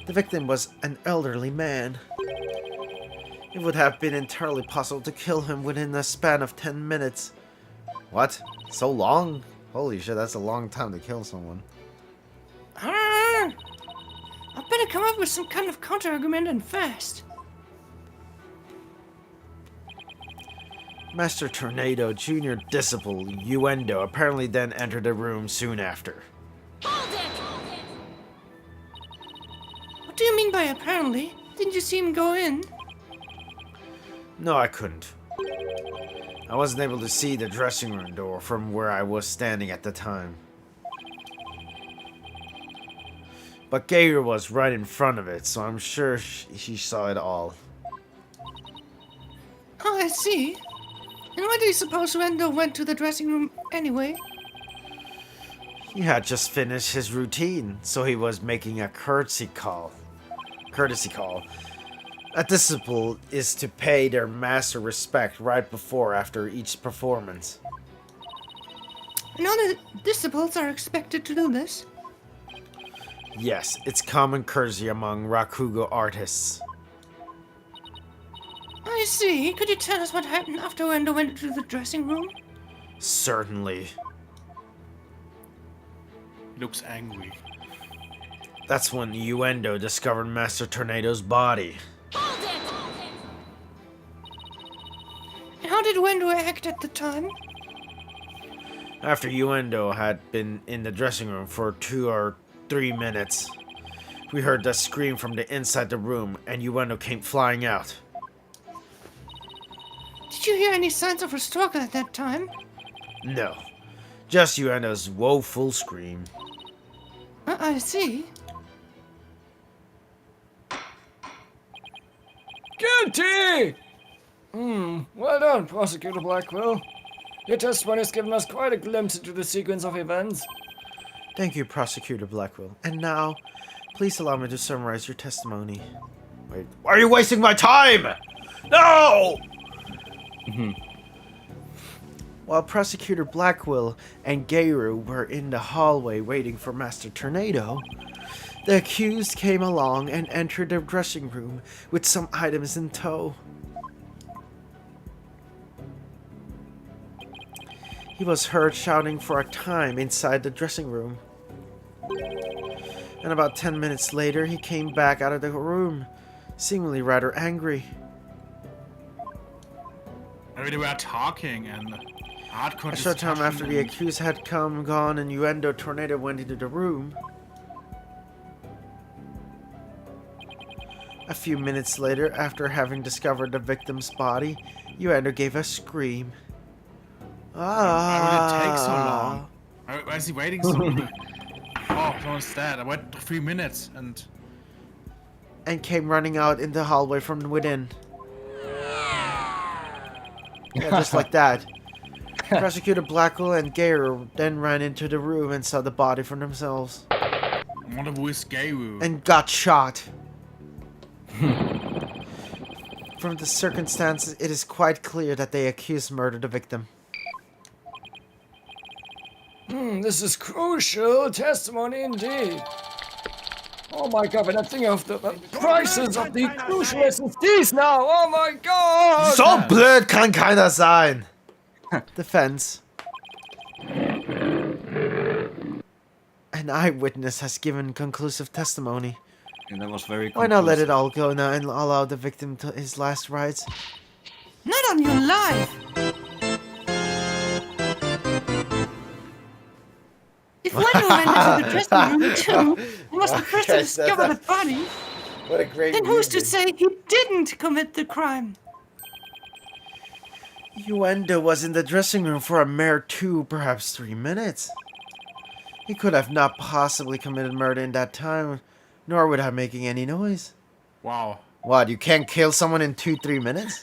The victim was an elderly man. It would have been entirely possible to kill him within a span of 10 minutes. What? So long? Holy shit, that's a long time to kill someone. I better come up with some kind of counter-argument and fast. Master Tornado Jr. disciple Uendo apparently then entered the room soon after. What do you mean by apparently? Didn't you see him go in? No, I couldn't. I wasn't able to see the dressing room door from where I was standing at the time. But Gator was right in front of it, so I'm sure she saw it all. Oh, I see. And why do you suppose Wendell went to the dressing room anyway? He had just finished his routine, so he was making a courtesy call. A disciple is to pay their master respect right before after each performance. And all the disciples are expected to do this? Yes, it's common courtesy among Rakugo artists. I see. Could you tell us what happened after Wendell went to the dressing room? Certainly. He looks angry. That's when Uendo discovered Master Tornado's body. And how did Wendell act at the time? After Uendo had been in the dressing room for 2 or 3 minutes, we heard the scream from the inside the room and Uendo came flying out. Did you hear any signs of a struggle at that time? No, just Uendo's woeful scream. I see. Guilty! Well done, Prosecutor Blackwell. Your testimony has given us quite a glimpse into the sequence of events. Thank you, Prosecutor Blackwell. And now, please allow me to summarize your testimony. Wait, why are you wasting my time? No! While Prosecutor Blackwell and Geiru were in the hallway waiting for Master Tornado, the accused came along and entered the dressing room with some items in tow. He was heard shouting for a time inside the dressing room. And about 10 minutes later, he came back out of the room, seemingly rather angry. Maybe they were talking and hardcore A short time discussion after the and- accused had gone and Uendo Tornado went into the room. A few minutes later, after having discovered the victim's body, Uendo gave a scream. Why would it take so long? Why is he waiting so long? Oh, someone's dead. I waited 3 minutes And came running out in the hallway from within. Yeah, just like that. Prosecutor Blackwell and Geiru then ran into the room and saw the body for themselves. I wonder who is Geiru. And got shot. From the circumstances, it is quite clear that the accused murdered the victim. This is crucial testimony indeed. Oh my god, when I think of the prices of the crucial SSDs now, oh my god! So blöd kann keiner sein! Defense. An eyewitness has given conclusive testimony. And that was very Why not let conclusive. it all go now and allow the victim to his last rites? Not on your life! If Wendell went into the dressing room too, and was the first to Okay, discover the body, What a great then who's to say he didn't commit the crime? Uendo was in the dressing room for a mere 2, perhaps 3 minutes. He could have not possibly committed murder in that time, nor without making any noise. Wow. What, you can't kill someone in 2-3 minutes?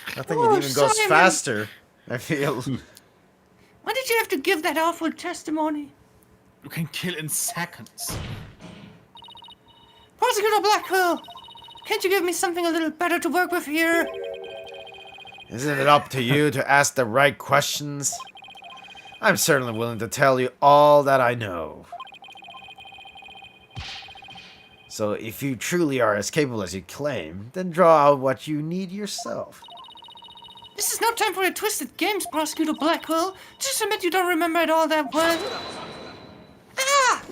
I think it Oh, even goes Simon. faster, I feel. Why did you have to give that awful testimony? You can kill in seconds. Prosecutor Blackwell, can't you give me something a little better to work with here? Isn't it up to you to ask the right questions? I'm certainly willing to tell you all that I know. So if you truly are as capable as you claim, then draw out what you need yourself. This is no time for your twisted games, Prosecutor Blackwell. Just admit you don't remember it all that well. Ah!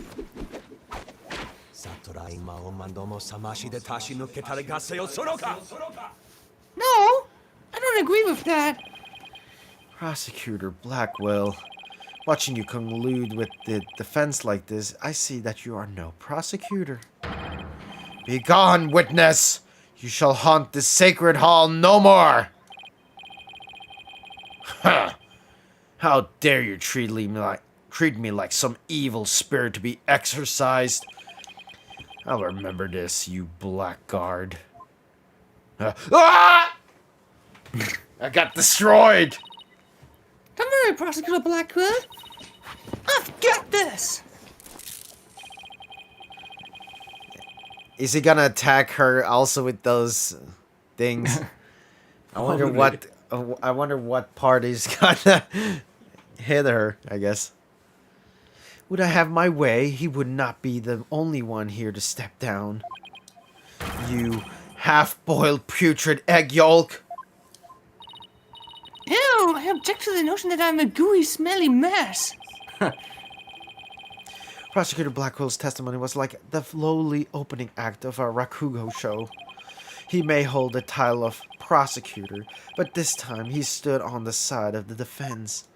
No, I don't agree with that. Prosecutor Blackwell, watching you collude with the defense like this, I see that you are no prosecutor. Begone, witness! You shall haunt this sacred hall no more! Ha! How dare you treat me like some evil spirit to be exorcised? I'll remember this, you blackguard. Ah! I got destroyed! Don't worry, Prosecutor Blackwell. I've got this. Is he gonna attack her also with those things? I wonder what. I wonder what part he's gonna hit her. I guess. Would I have my way, he would not be the only one here to step down. You half-boiled putrid egg yolk. Ew, I object to the notion that I'm a gooey, smelly mess. Prosecutor Blackwell's testimony was like the lowly opening act of a Rakugo show. He may hold the title of prosecutor, but this time he stood on the side of the defense.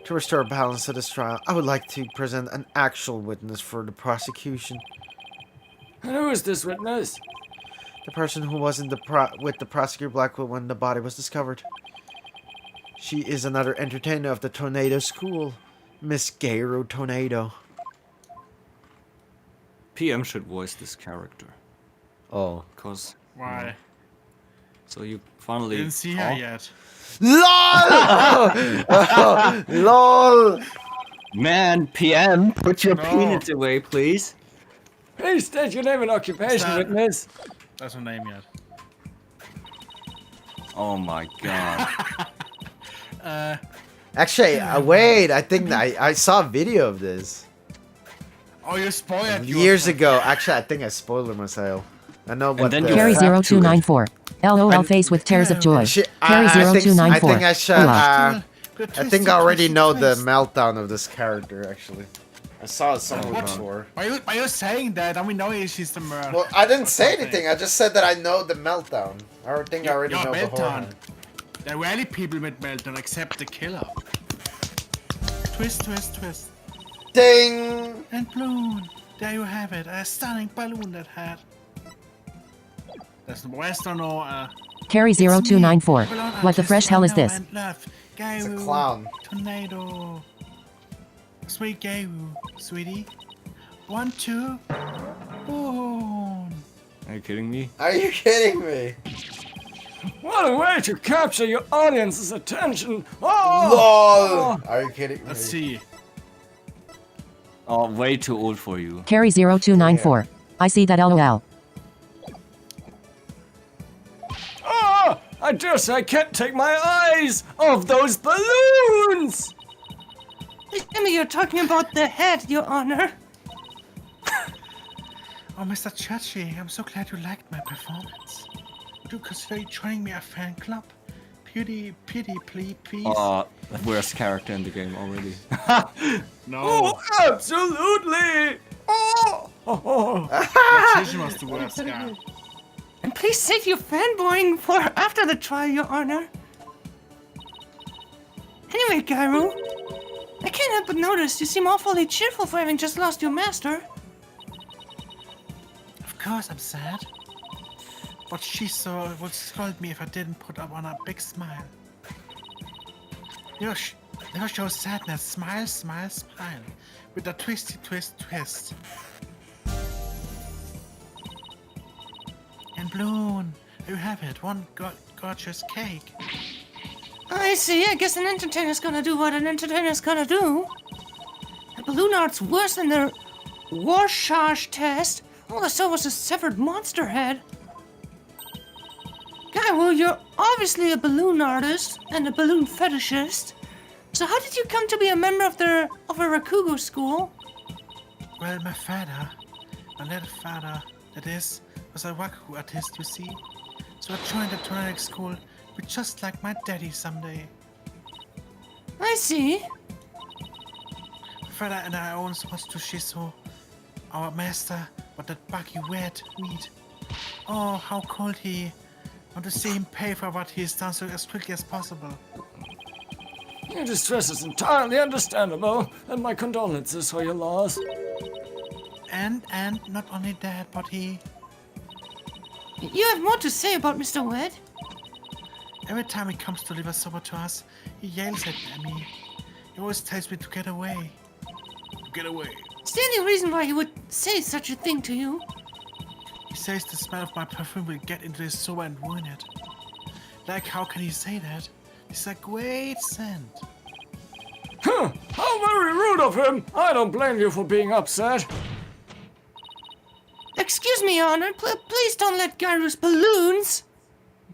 To restore balance to this trial, I would like to present an actual witness for the prosecution. And who is this witness? The person who was in with the prosecutor Blackwell when the body was discovered. She is another entertainer of the Tornado School, Miss Gairo Tornado. PM should voice this character. Oh. Cause Why? so you finally Didn't see her yet. LOL! LOL! Man, PM, put your No. penis away, please. Please state your name and occupation, Stop. witness. That's her name yet. Oh my god. Actually, wait, I think I saw a video of this. Oh, you spoiled Years ago. Actually, I think I spoiled it myself. I know what then the... you Carry have to 0294. LOL face with tears of joy. Carry I think 0294. I should... Hola. I think I already know the meltdown of this character, actually. I saw it somewhere What? before. Why you saying that? And we know she's the murderer. Well, I didn't say anything. I just said that I know the meltdown. I think I already Your know the horror. meltdown. There are rarely people with meltdown except the killer. Twist, twist, twist. Ding! And balloon. There you have it. A stunning balloon that had. There's the Western or Carry 0294. What the fresh hell is this? It's a clown. Tornado. Sweet Garu, sweetie. 1, 2. Boom. Are you kidding me? Are you kidding me? What a way to capture your audience's attention. Oh! LOL! Are you kidding me? Let's see. Oh, way too old for you. Carry 0294. I see that LOL. Oh! I dare say I can't take my eyes off those balloons! Please tell me you're talking about the head, Your Honor. Oh, Mr. Chachi, I'm so glad you liked my performance. Would you consider joining me a fan club? Pity, please. Worst character in the game already. No. Oh, absolutely! Oh! Chachi was the worst guy. And please save your fanboying for after the trial, Your Honor. Anyway, Garu, I can't help but notice you seem awfully cheerful for having just lost your master. Of course I'm sad. But she would scold me if I didn't put up on a big smile. Never show sadness. Smile, smile, smile. With a twisty twist, twist. and balloon. You have it. One gorgeous cake. I see. I guess an entertainer's gonna do what an entertainer's gonna do. The balloon art's worse than their Warshage test. All I saw was a severed monster head. Guy, well, you're obviously a balloon artist and a balloon fetishist. So how did you come to be a member of a Rakugo school? Well, my little father, that is, was a Rakugo artist, you see. So I joined the Trilogy school, be just like my daddy someday. I see. My father and I once was to Shiso, our master, but that buggy wet weed. Oh, how cold he. I want to see him pay for what he has done so as quickly as possible. Your distress is entirely understandable, and my condolences for your loss. And not only that, but he... You have more to say about Mr. Wed? Every time he comes to deliver supper to us, he yells at me. He always tells me to get away. Get away. Is there any reason why he would say such a thing to you? He says the smell of my perfume will get into his soul and ruin it. Like, how can he say that? It's a great scent. Huh! How very rude of him! I don't blame you for being upset. Excuse me, Honor. Please don't let Gyru's balloons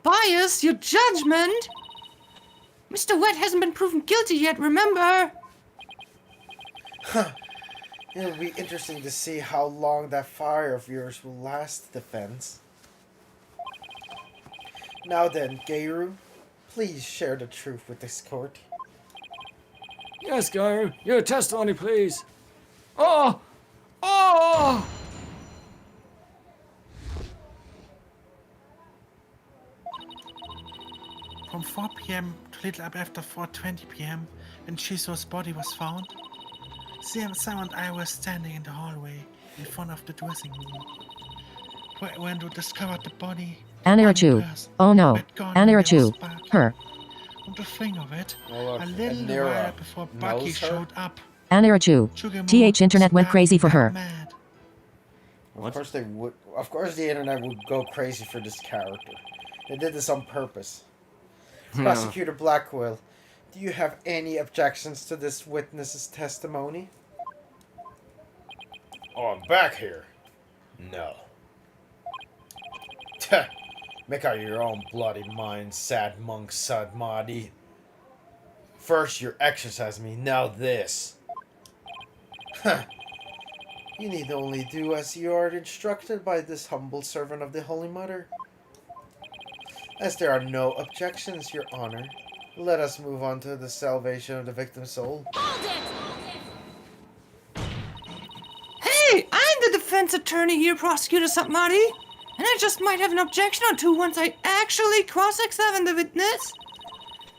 bias your judgment. Mr. Wet hasn't been proven guilty yet, remember? It'll be interesting to see how long that fire of yours will last, Defense. Now then, Geiru, please share the truth with this court. Yes, Gyru, your testimony, please. Oh! Oh! From 4 p.m. to little up after 4:20 p.m. when Shiso's body was found, Sam and I were standing in the hallway in front of the dressing room. When we discovered the body, Anirachu. Oh no. Anirachu. Her. On the thing of it, Well, a little Anira while before Bucky knows her? showed up, Anirachu. TH internet went crazy for her. Mad. Of course they would. Of course the internet would go crazy for this character. They did this on purpose. Prosecutor Blackwell, do you have any objections to this witness's testimony? Oh, I'm back here. No. Make out your own bloody mind, sad monk Sadmadi. First you're exercising me, now this. You need only do as you are instructed by this humble servant of the Holy Mother. As there are no objections, Your Honor, let us move on to the salvation of the victim's soul. Hey, I'm the defense attorney here, Prosecutor Satmari. And I just might have an objection or two once I actually cross-examine the witness.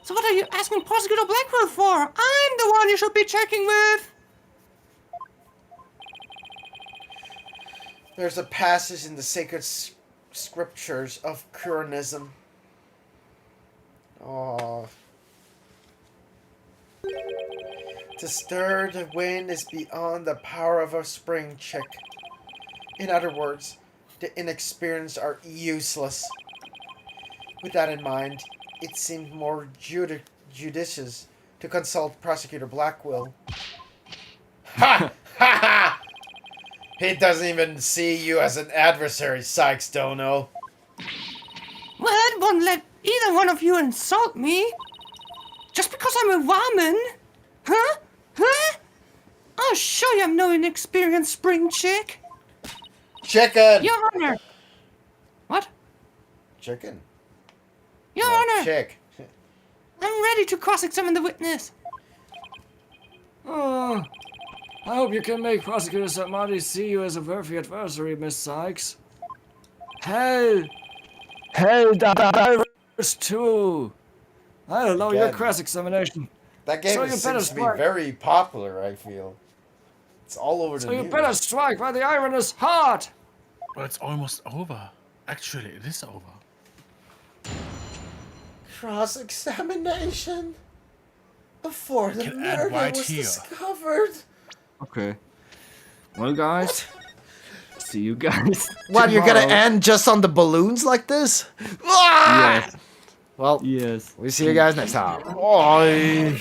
So what are you asking Prosecutor Blackwell for? I'm the one you should be checking with. There's a passage in the sacred scriptures of Quranism. Oh. To stir the wind is beyond the power of a spring chick. In other words, the inexperienced are useless. With that in mind, it seemed more judicious to consult Prosecutor Blackwell. Ha! Ha ha! He doesn't even see you as an adversary, Sykes Dono. Well, I won't let either one of you insult me. Just because I'm a woman? Huh? Huh? I'll show you I'm no inexperienced spring chick. Chicken! Your Honor. What? Chicken? Your No, Honor. chick. I'm ready to cross-examine the witness. Oh, I hope you can make Prosecutor Satmari see you as a worthy adversary, Miss Sykes. Hell, Dario64 too. I'll allow your Again. cross-examination. That game So you better seems to be strike. very popular, I feel. It's all over the So you news. better strike while the iron is hot. Well, it's almost over. Actually, it is over. Cross-examination? Before the can add murder right was here. discovered. Okay. Well, guys, see you guys. What, you're gonna tomorrow. end just on the balloons like this? Ah! Yes. Well, Yes. we see you guys next time. Bye.